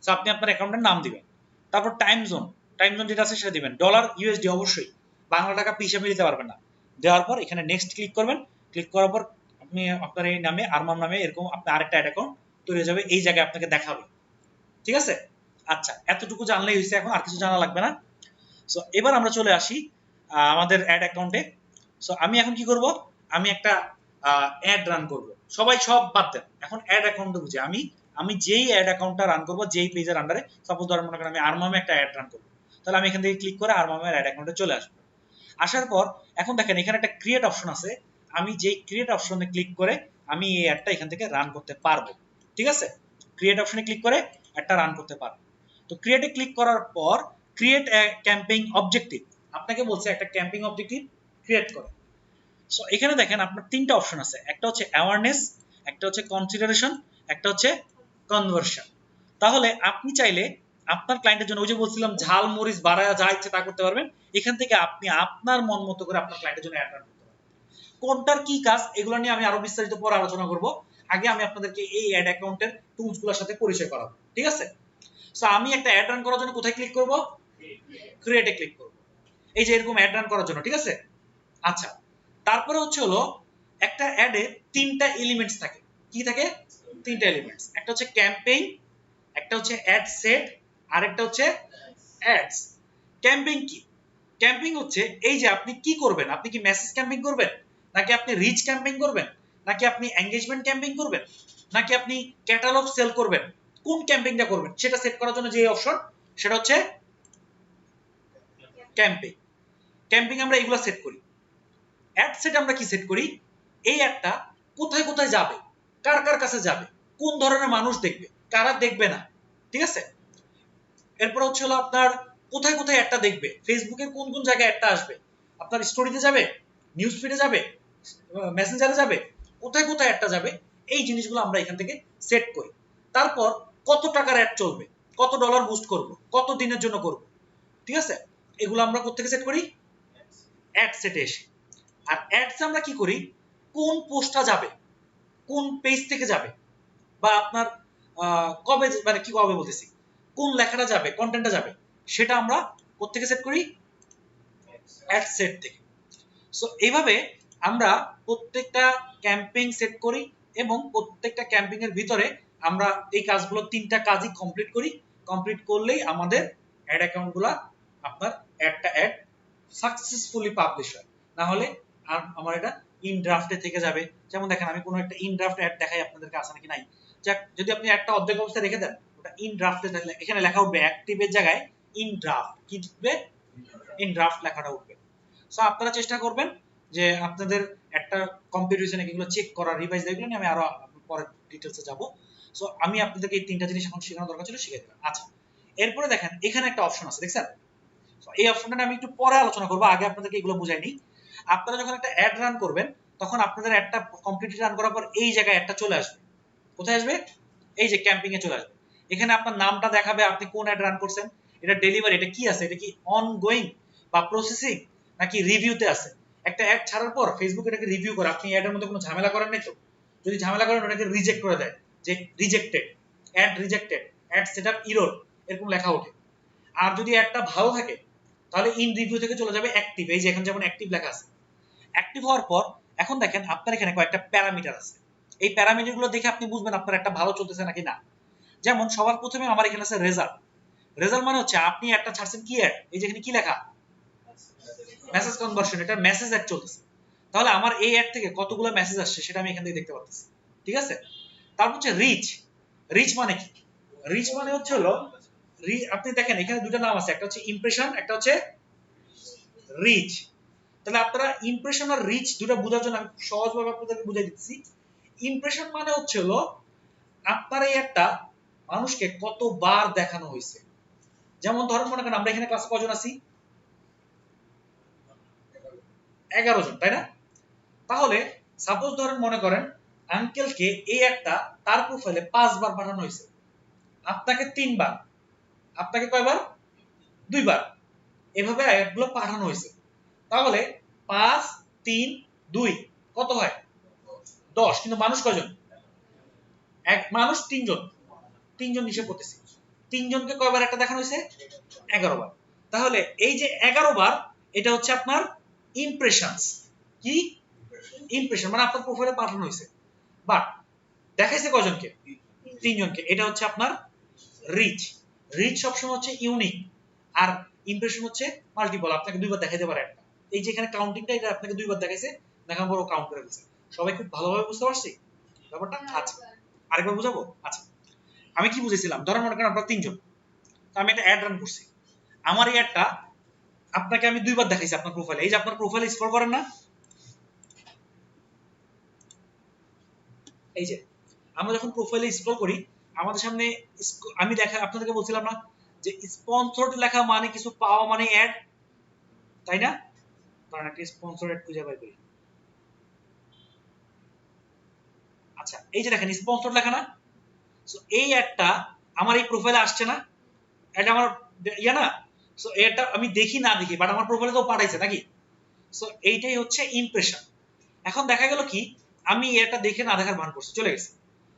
সো আপনি আপনার অ্যাকাউন্টের নাম দিবেন, তারপর টাইম জোন যেটা আছে সেটা দিবেন, ডলার ইউএসডি অবশ্যই, বাংলা টাকা হিসাবে দিতে পারবেন না। দেওয়ার পর এখানে নেক্সট ক্লিক করবেন, ক্লিক করার পর আপনি আপনার এই নামে, আরমান নামে এরকম আপনার আরেকটা অ্যাড অ্যাকাউন্ট তৈরি হয়ে যাবে, এই জায়গায় আপনাকে দেখাবে। ঠিক আছে? আচ্ছা, এতটুকু জানলেই হয়েছে, এখন আর কিছু জানা লাগবে না। সো এবার আমরা চলে আসি আমাদের অ্যাড অ্যাকাউন্টে। সো আমি এখন কি করব? আমি একটা অ্যাড রান করব। সবাই সব বাদ দেন, এখন অ্যাড অ্যাকাউন্টে বুঝে আমি যেই অ্যাড অ্যাকাউন্টটা রান করব, যেই পেজের আন্ডারে, সাপোজ ধরেন মনে করেন আমি আরমামে একটা অ্যাড রান করব, তাহলে আমি এখান থেকে ক্লিক করে আরমামের অ্যাড অ্যাকাউন্টে চলে আসবো। আসার পর এখন দেখেন এখানে একটা ক্রিয়েট অপশন আছে, আমি যেই ক্রিয়েট অপশনে ক্লিক করে আমি এই অ্যাডটা এখান থেকে রান করতে পারবো। ঠিক আছে, ক্রিয়েট অপশনে ক্লিক করে একটা রান করতে পারবো। তো ক্রিয়েটে ক্লিক করার পর ক্রিয়েট ক্যাম্পেইন অবজেক্টিভ, আপনাকে বলছে একটা ক্যাম্পেইন অবজেক্টিভ ক্রিয়েট করে। সো এখানে দেখেন আপনার তিনটা অপশন আছে, একটা হচ্ছে অ্যাওয়ারনেস, একটা হচ্ছে কনসিডারেশন, একটা হচ্ছে কনভার্সন। তাহলে আপনি চাইলে আপনার ক্লায়েন্টের জন্য, ওই যে বলছিলাম ঝাল মরিচ বাড়ায়া যা ইচ্ছে তা করতে পারবেন, এখান থেকে আপনি আপনার মন মতো করে আপনার ক্লায়েন্টের জন্য অ্যাড রান করতে পারবেন। কোনটার কি কাজ এগুলো নিয়ে আমি আরো বিস্তারিত পরে আলোচনা করব, আগে আমি আপনাদেরকে এই অ্যাড অ্যাকাউন্টের টুলস গুলোর সাথে পরিচয় করাবো। ঠিক আছে? সো আমি একটা অ্যাড রান করার জন্য কোথায় ক্লিক করব? ক্রিয়েটে ক্লিক করব, এই যে এরকম অ্যাড রান করার জন্য। ঠিক আছে? আচ্ছা, তারপরে হচ্ছে হলো একটা অ্যাডে তিনটা এলিমেন্টস থাকে। কি থাকে? তিনটা এলিমেন্টস, একটা হচ্ছে ক্যাম্পেইন, একটা হচ্ছে অ্যাড সেট, আর একটা হচ্ছে অ্যাডস। ক্যাম্পেইন কি? ক্যাম্পেইন হচ্ছে এই যে আপনি কি করবেন, আপনি কি মেসেজ ক্যাম্পেইন করবেন, নাকি আপনি রিচ ক্যাম্পেইন করবেন, নাকি আপনি এনগেজমেন্ট ক্যাম্পেইন করবেন, নাকি আপনি ক্যাটালগ সেল করবেন, কোন ক্যাম্পেইনটা করবেন সেটা সেট করার জন্য যে অপশন সেটা হচ্ছে ক্যাম্পেইন। ক্যাম্পেইন আমরা এগুলো সেট করি। অ্যাড সেট আমরা কি সেট করি, এই অ্যাডটা কোথায় কোথায় যাবে, কার কার কাছে যাবে, কোন ধরনের মানুষ দেখবে, কারা দেখবে না, ঠিক আছে। এরপর হচ্ছে হলো আপনার কোথায় কোথায় অ্যাডটা দেখবে, ফেসবুকে কোন কোন জায়গায় অ্যাডটা আসবে, আপনার স্টোরিতে যাবে, নিউজ ফিডে যাবে, মেসেঞ্জারে যাবে, কোথায় কোথায় অ্যাডটা যাবে, এই জিনিসগুলো আমরা এখান থেকে সেট করি। তারপর কত টাকার অ্যাড চলবে, কত ডলার বুস্ট করব, কত দিনের জন্য করব, ঠিক আছে, এগুলো আমরা কোত্থেকে সেট করি, অ্যাড সেটে এসে। আর অ্যাডস আমরা কি করি, কোন পোস্টটা যাবে, কোন পেজ থেকে যাবে, বা আপনার কবে মানে কি কবে বলতেছি, কোন লেখাটা যাবে, কন্টেন্টটা যাবে, সেটা আমরা কোত্থেকে সেট করি, অ্যাড সেট থেকে। সো এইভাবে আমরা প্রত্যেকটা ক্যাম্পেইন সেট করি এবং প্রত্যেকটা ক্যাম্পেইন এর ভিতরে আমরা এই কাজগুলো তিনটা কাজই কমপ্লিট করি। কমপ্লিট করলেই আমাদের অ্যাড অ্যাকাউন্টগুলো আপনার অ্যাডটা অ্যাড সাকসেসফুলি পাবলিশ হয়। না হলে আর আমার এটা ইন ড্রাফটে থেকে যাবে। যেমন দেখেন আমি কোনো একটা ইন ড্রাফট অ্যাড দেখাই আপনাদেরকে, আছে নাকি নাই, যদি আপনি একটা অর্ধেক অবস্থায় রেখে দেন, ওটা ইন ড্রাফটে থাকলে এখানে লেখা উঠবে অ্যাক্টিভের জায়গায় ইন ড্রাফট, কি উঠবে, ইন ড্রাফট লেখাটা উঠবে। সো আপনারা চেষ্টা করবেন যে আপনাদের একটা কমপ্লিট হয়েছে নাকি এগুলো চেক করার, রিভাইজ এগুলো নিয়ে আমি আরো পরে ডিটেইলসে যাব। সো আমি আপনাদেরকে এই তিনটা জিনিস এখন শেখানো দরকার ছিল, শিখিয়ে দিলাম। আচ্ছা, এরপরে দেখেন এখানে একটা অপশন আছে, দেখছেন, এই অপশনটা আমি একটু পরে আলোচনা করব, আগে আপনাদেরকে এগুলো বুঝাই নিই। আপনারা যখন একটা অ্যাড রান করবেন তখন আপনাদের অ্যাডটা কমপ্লিটলি রান করার পর এই জায়গায় অ্যাডটা চলে আসবে। কোথায় আসবে, এই যে ক্যাম্পিং এ চলে আসবে। এখানে আপনার নামটা দেখাবে, আপনি কোন অ্যাড রান করছেন, এটা ডেলিভারি, এটা কি আছে, এটা কি অনগোয়িং বা প্রসেসিং নাকি রিভিউতে আছে। একটা অ্যাড ছাড়ার পর ফেসবুক এটাকে রিভিউ করে, আপনি অ্যাডের মধ্যে কোনো ঝামেলা করেন নাই তো, যদি ঝামেলা করেন ওটাকে রিজেক্ট করে দেয়, যে rejected, ad rejected, ad setup error, এরকম লেখা ওঠে। আর যদি অ্যাডটা ভালো থাকে তাহলে ইন রিভিউ থেকে চলে যাবে অ্যাক্টিভ, এই যে এখানে যেমন অ্যাক্টিভ লেখা আছে। অ্যাক্টিভ হওয়ার পর এখন দেখেন আপনার এখানে কয়েকটা প্যারামিটার আছে, এই প্যারামিটারগুলো দেখে আপনি বুঝবেন আপনার একটা ভালো চলতেছে নাকি না। যেমন সবার প্রথমে আমার এখানে আছে রেজাল্ট। রেজাল্ট মানে হচ্ছে আপনি একটা ছাড়ছেন কি অ্যাড, এই যে এখানে কি লেখা, মেসেজ কনভার্সন, এটা মেসেজ অ্যাড চলতেছে। তাহলে আমার এই অ্যাড থেকে কতগুলো মেসেজ আসছে সেটা আমি এখান থেকে দেখতে পাচ্ছি, ঠিক আছে। তারপর হচ্ছে রিচ। রিচ মানে কি, রিচ মানে হচ্ছে হলো আপনি দেখেন এখানে দুটো নাম আছে, একটা হচ্ছে ইমপ্রেশন, একটা হচ্ছে রিচ। তাহলে আপনারা ইমপ্রেশন আর রিচ দুটো বোঝার জন্য আমি সহজভাবে আপনাদেরকে বুঝাই দিচ্ছি। ইমপ্রেশন মানে হচ্ছে হলো আপনার এই একটা মানুষকে কতবার দেখানো হয়েছে। যেমন ধরেন মনে করেন আমরা এখানে ক্লাসে কজন আছি, 11 জন, তাই না। তাহলে সাপোজ ধরেন মনে করেন আঙ্কেলকে এই একটা তার প্রোফাইলে 5 বার পাঠানো হয়েছে, আপনাকে 3 বার, আপনাকে কয়বার, 2 বার, এভাবে অ্যাডগুলো পাঠানো হয়েছে। তাহলে 5 3 2 কত হয়, 10। কিন্তু মানুষ কয়জন, এক মানুষ 3 জন, 3 জন হিসেব করতেছি, 3 জনকে কয়বার একটা দেখানো হয়েছে, 11 বার। তাহলে এই যে 11 বার এটা হচ্ছে আপনার ইমপ্রেশনস। কি ইমপ্রেশন মানে আপনার প্রোফাইলে পাঠানো হয়েছে, বাট দেখাইছে কয়জনকে, 3 জনকে, এটা হচ্ছে আপনার রিচ। রিচ সবসময় হচ্ছে ইউনিক, আর ইমপ্রেশন হচ্ছে মাল্টিপল, আপনাকে 2 বার দেখাইতে পারে একটা। এই যে এখানে কাউন্টিংটা, এটা আপনাকে 2 বার দেখাইছে, দেখার পর কাউন্ট করে দিয়েছে। সবাই খুব ভালোভাবে বুঝতে পারছি ব্যাপারটা। আচ্ছা, আরেকবার বুঝাবো। আচ্ছা, আমি কি বুঝেছিলাম, ধরেন মনে করেন আপনারা 3 জন, আমি একটা অ্যাড রান করছি, আমার এই অ্যাডটা আপনাকে আমি 2 বার দেখাইছি আপনার প্রোফাইলে। এই যে আপনার প্রোফাইলে স্ক্রল করেন না, এই যে আমরা যখন প্রোফাইলে স্ক্রল করি আমাদের সামনে আমি আপনাদেরকে বলছিলাম না যে স্পন্সরড লেখা মানে কিছু পাওয়া মানে অ্যাড, তাই না। কারণ একটা স্পন্সরড অ্যাড খুঁজে বের করি। আচ্ছা, এই যে দেখেন স্পন্সরড লেখা না, সো এই অ্যাডটা আমার এই প্রোফাইলে আসছে না, এটা আমার ইয়া না। সো এটা আমি দেখি না দেখি, বাট আমার প্রোফাইলে তো পাঠাইছে নাকি। সো এইটাই হচ্ছে ইমপ্রেশন। এখন দেখা গেল কি আমি এটা দেখে না দেখার ভান করছি, চলে গেছে।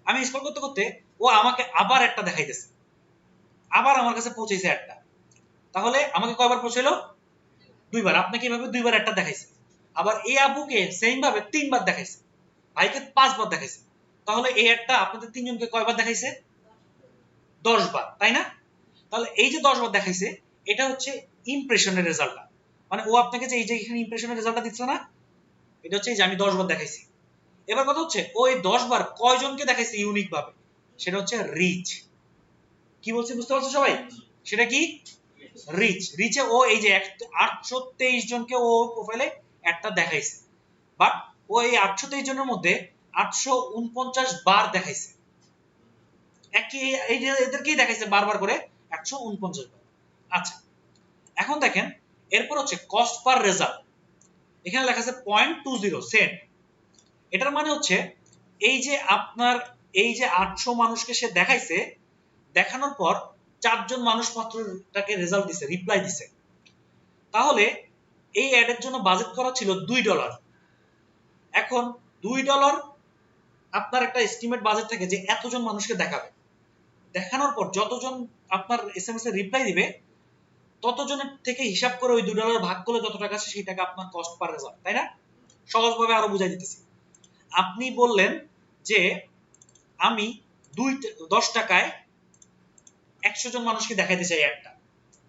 আমি স্ক্রল করতে করতে ও আমাকে আবার একটা দেখাইতেছে, আবার আমার কাছে পৌঁছেছে একটা। তাহলে আমাকে কয়বার পৌঁছাইলো, 2 বার। আপনাকে এইভাবে 2 বার একটা দেখাইছে। আবার এই আপুকে সেম ভাবে 3 বার দেখাইছে, ভাইকে 5 বার দেখাইছে। তাহলে এই একটা আপনাদের 3 জনকে কয়বার দেখাইছে, 10 বার, তাই না। তাহলে এই যে 10 বার দেখাইছে এটা হচ্ছে ইমপ্রেশনের রেজাল্টটা। মানে ও আপনাকে যে এই যে এখানে ইমপ্রেশনের রেজাল্টটা দিচ্ছে না, এটা হচ্ছে যে আমি 10 বার দেখাইছি। এবার কথা হচ্ছে ও এই 10 বার কয়জনকে দেখাইছে ইউনিক ভাবে, সেটা হচ্ছে রিচ। কি বলছি বুঝতে পারছো সবাই? সেটা কি রিচে ও এই যে 823 জনকে ও প্রোফাইলে অ্যাডটা দেখাইছে, বাট ও এই 823 জনের মধ্যে 849 বার দেখাইছে, একই এই যে এদেরকেই দেখাইছে বারবার করে 849 বার। আচ্ছা এখন দেখেন এরপর হচ্ছে কস্ট পার রেজাল্ট, এখানে লেখা আছে 0.20 সেন্ট। এটার মানে হচ্ছে এই যে আপনার এই যে 800 মানুষকে সে দেখাইছে, দেখানোর পর 4 জন মানুষ মাত্র তাকে রেজাল্ট দিছে, রিপ্লাই দিছে, তাহলে এই অ্যাডের জন্য বাজেট করা ছিল $2। এখন $2 আপনার একটা এস্টিমেট বাজেট থাকে যে এতজন মানুষকে দেখাবে, দেখানোর পর যতজন আপনার এসএমএস এর রিপ্লাই দিবে ততজনের থেকে হিসাব করে ওই $2 ভাগ করলে যত টাকা আছে সেই টাকা আপনার কস্ট পার রেজাল্ট, তাই না? সহজভাবে আরো বুঝাই দিতেছি। আপনি বললেন যে আমি 10 টাকায় 100 জন মানুষকে দেখাইতে চাই একটা,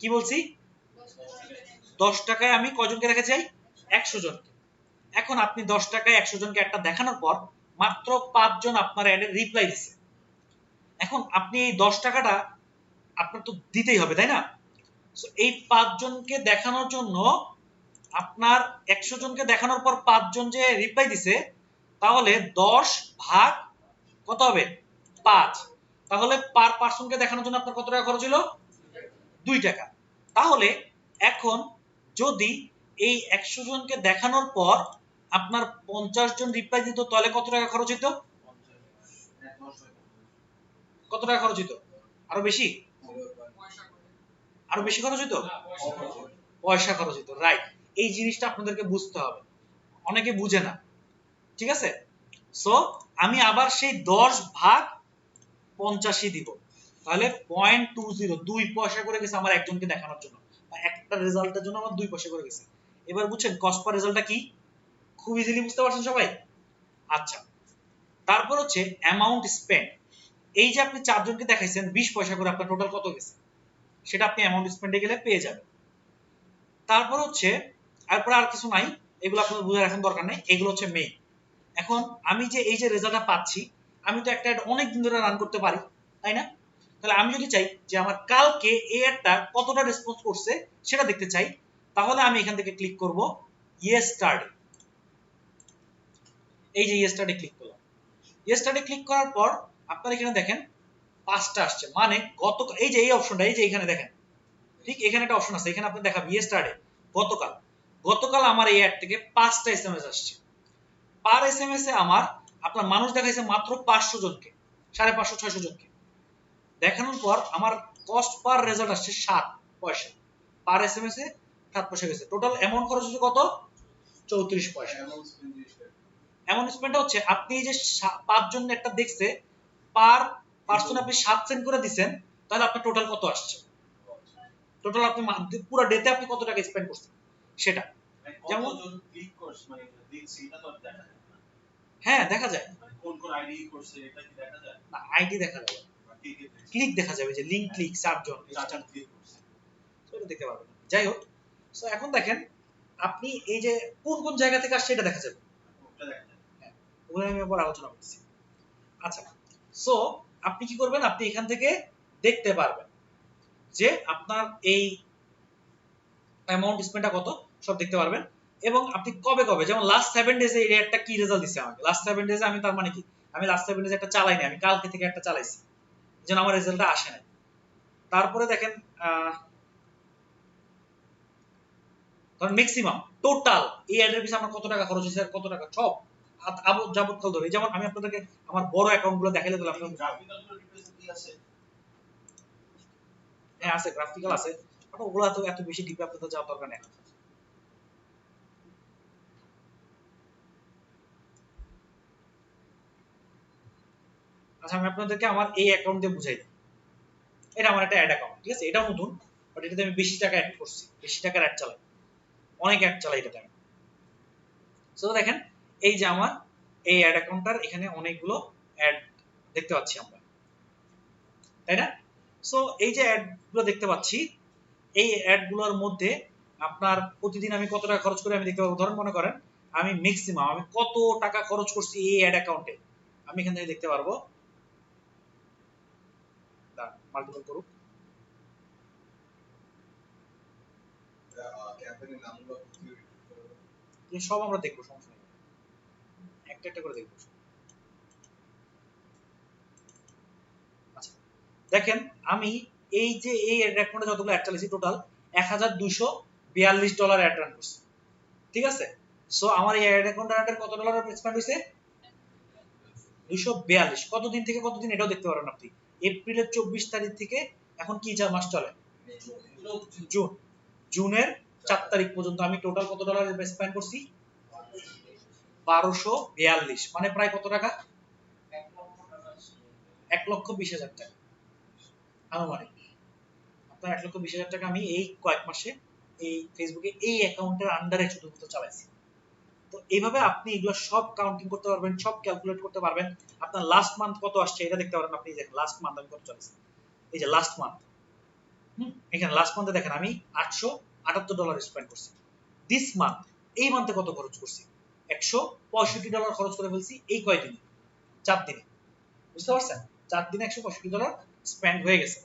কি বলছি 10 টাকায় আমি কয়জনকে দেখাতে চাই 100 জনকে। এখন আপনি 10 টাকায় 100 জনকে একটা দেখানোর পর মাত্র 5 জন আপনার অ্যাডে রিপ্লাই দিছে, এখন আপনি এই 10 টাকাটা আপনার তো দিতেই হবে, তাই না? সো এই 5 জনকে দেখানোর জন্য আপনার 100 জনকে দেখানোর পর 5 জন যে রিপ্লাই দিছে, তাহলে 10 ভাগ কত হবে 5, তাহলে পার পারসনকে দেখানোর জন্য আপনার কত টাকা খরচ হলো 2 টাকা। তাহলে এখন যদি এই 100 জনকে দেখানোর পর আপনার 50 জন রিপ্লাই দিত, তাহলে কত টাকা খরচ হতো? কত টাকা খরচ হতো? আরো বেশি, আরো বেশি খরচ হতো, পয়সা খরচ হতো, রাইট। এই জিনিসটা আপনাদেরকে বুঝতে হবে, অনেকে বুঝে না, ঠিক আছে? সো আমি আবার সেই 10 ভাগ 85 দিব, তাহলে 0.20 2 পয়সা করে গেছে আমার একজনকে দেখানোর জন্য, একটা রেজাল্টের জন্য আমার 2 পয়সা করে গেছে। এবার বুঝছেন কস্ট পার রেজাল্টটা কি? খুব ইজিলি বুঝতে পারছেন সবাই? আচ্ছা তারপর হচ্ছে অ্যামাউন্ট স্পেন্ড, এই যে আপনি 4 জনকে দেখাইছেন 20 পয়সা করে, আপনার টোটাল কত গেছে সেটা আপনি অ্যামাউন্ট স্পেন্ডে গেলে পেয়ে যাবেন। তারপর হচ্ছে তারপর আর কিছু নাই, এগুলো আপনাদের বুঝে রাখার দরকার নেই, এগুলো হচ্ছে মেইন। এখন আমি যে এই যে রেজাল্টটা পাচ্ছি, আমি তো একটা অ্যাড অনেক দিন ধরে রান করতে পারি, তাই না? তাহলে আমি যদি চাই যে আমার কালকে এই অ্যাডটা কতটা রেসপন্স করছে সেটা দেখতে চাই, তাহলে আমি এখান থেকে ক্লিক করব ইয়েস্টারডে। এই যে ইয়েস্টারডে ক্লিক করলাম, ইয়েস্টারডে ক্লিক করার পর আপনারা এখানে দেখেন 5টা আসছে, মানে গত এই যে এই অপশনটা, এই যে এখানে দেখেন ঠিক এখানে একটা অপশন আছে, এখানে আপনি দেখাবে ইয়েস্টারডে গতকাল আমার এই অ্যাড থেকে 5টা এসএমএস আসছে। পার এসএমএস এ আমার আপনার মানুষ দেখাইছে মাত্র 500 জনকে, 550 600 জনকে দেখানোর পর আমার কস্ট পার রেজাল্ট আসছে 7 পয়সা, পার এসএমএস এ 7 পয়সা গেছে, টোটাল অ্যামাউন্ট খরচ হচ্ছে কত 34 পয়সা। এমন স্পেন্ডটা হচ্ছে আপনি যে 5 জন একটা দেখছে, পার পারসন আপনি 7 সেন্ট করে দিবেন, তাহলে আপনার টোটাল কত আসছে, টোটাল আপনি পুরো ডেতে আপনি কত টাকা স্পেন্ড করছেন সেটা। যেমন ক্লিক করছে মানে দেখছি এটা তো দেখা যায় না, হ্যাঁ দেখা যায়, মানে কোন কোন আইডি করছে এটা কি দেখা যায় না আইডি দেখা যাবে, ক্লিক দেখা যাবে, যে লিংক ক্লিক 4 জন ক্লিক করছে সেটা দেখতে পারবেন। যাই হোক, সো এখন দেখেন আপনি এই যে কোন কোন জায়গা থেকে আসছে এটা দেখা যাবে, ওটা দেখা যায়। হ্যাঁ ওগুলো আমি আবার আলোচনা করছি। আচ্ছা সো আপনি কি করবেন, আপনি এখান থেকে দেখতে পারবেন যে আপনার এই অ্যামাউন্ট স্পেন্ডটা কত সব দেখতে পারবেন, এবং আপনি কবে কবে, যেমন লাস্ট 7 ডেজে এই রেটটা কি রেজাল্ট দিছে আমাকে, লাস্ট 7 ডেজে আমি, তার মানে কি আমি লাস্ট 7 ডেজে একটা চালাই না, আমি কালকে থেকে একটা চালাইছি, যেন আমার রেজাল্টটা আসে না। তারপরে দেখেন ধরেন ম্যাক্সিমাম টোটাল এই অ্যাডের পিছনে আমার কত টাকা খরচ হয়েছে, কত টাকা সব যাবতকাল ধরে, যেমন আমি আপনাদেরকে আমার বড় অ্যাকাউন্টগুলো দেখাইলে তাহলে আপনারা গ্রাফিক্যাল ডিটেইলস কি আছে? হ্যাঁ আছে, গ্রাফিক্যাল আছে, বাট ওগুলো এত বেশি ডিপে আপনাদের যাওয়ার দরকার নেই। আচ্ছা আমি আপনাদেরকে আমার এই অ্যাকাউন্ট দিয়ে বুঝাই দিই, এটা আমার একটা অ্যাড অ্যাকাউন্ট, ঠিক আছে, এটাও নতুন, বাট এটাতে আমি বেশি টাকা অ্যাড করছি, বেশি টাকার অ্যাড চালাই, অনেক অ্যাড চালাই এটাতে আমি। সো দেখেন এই যে আমার এই অ্যাড অ্যাকাউন্টটার এখানে অনেকগুলো অ্যাড দেখতে পাচ্ছি আমরা, তাই না? সো এই যে অ্যাড গুলো দেখতে পাচ্ছি, এই অ্যাড গুলোর মধ্যে আপনার প্রতিদিন আমি কত টাকা খরচ করে আমি দেখতে পাবো। ধরেন মনে করেন আমি ম্যাক্সিমাম আমি কত টাকা খরচ করছি এই অ্যাড অ্যাকাউন্টে, আমি এখান থেকে দেখতে পারবো। মাল্টিপল করুক। ক্যাম্পেইনের নামগুলো কি সব আমরা দেখবো, সমস্যা নেই, একটা একটা করে দেখবো। আচ্ছা দেখেন আমি এই যে এই অ্যাড অ্যাকাউন্টে যতগুলো অ্যাড চালিয়েছি টোটাল $1242 অ্যাড রান করছি, ঠিক আছে। সো আমার এই অ্যাড অ্যাকাউন্টের কত ডলার স্পেন্ড হয়েছে? 242। কতদিন থেকে কতদিন এটাও দেখতে পারেন আপনি, এপ্রিলের 24 তারিখ থেকে এখন কি মাস চলে? জুন। জুনের 4 তারিখ পর্যন্ত আমি টোটাল কত ডলার স্পেন্ড করছি? 1242, মানে প্রায় কত টাকা? 1,20,000 টাকা আনুমানিক। আপনার 1,20,000 টাকা আমি এই কয়েক মাসে এই ফেসবুকে এই অ্যাকাউন্টের আন্ডারে শুধুমাত্র চালাইছি। তো এইভাবে আপনি এগুলো সব কাউন্টিং করতে পারবেন, সব ক্যালকুলেট করতে পারবেন। আপনার লাস্ট মান্থ কত আসছে এটা দেখতে পারবেন আপনি। দেখেন লাস্ট মান্থ আমি কত চালাইছি, এই যে লাস্ট মান্থ, এখানে লাস্ট মান্থে দেখেন আমি $878 স্পেন্ড করছি। দিস মান্থ, এই মান্থে কত খরচ করছি? $165 খরচ করে ফেলছি এই কয়দিনে, 4 দিনে। বুঝতে পারছেন? 4 দিনে $165 স্পেন্ড হয়ে গেছে।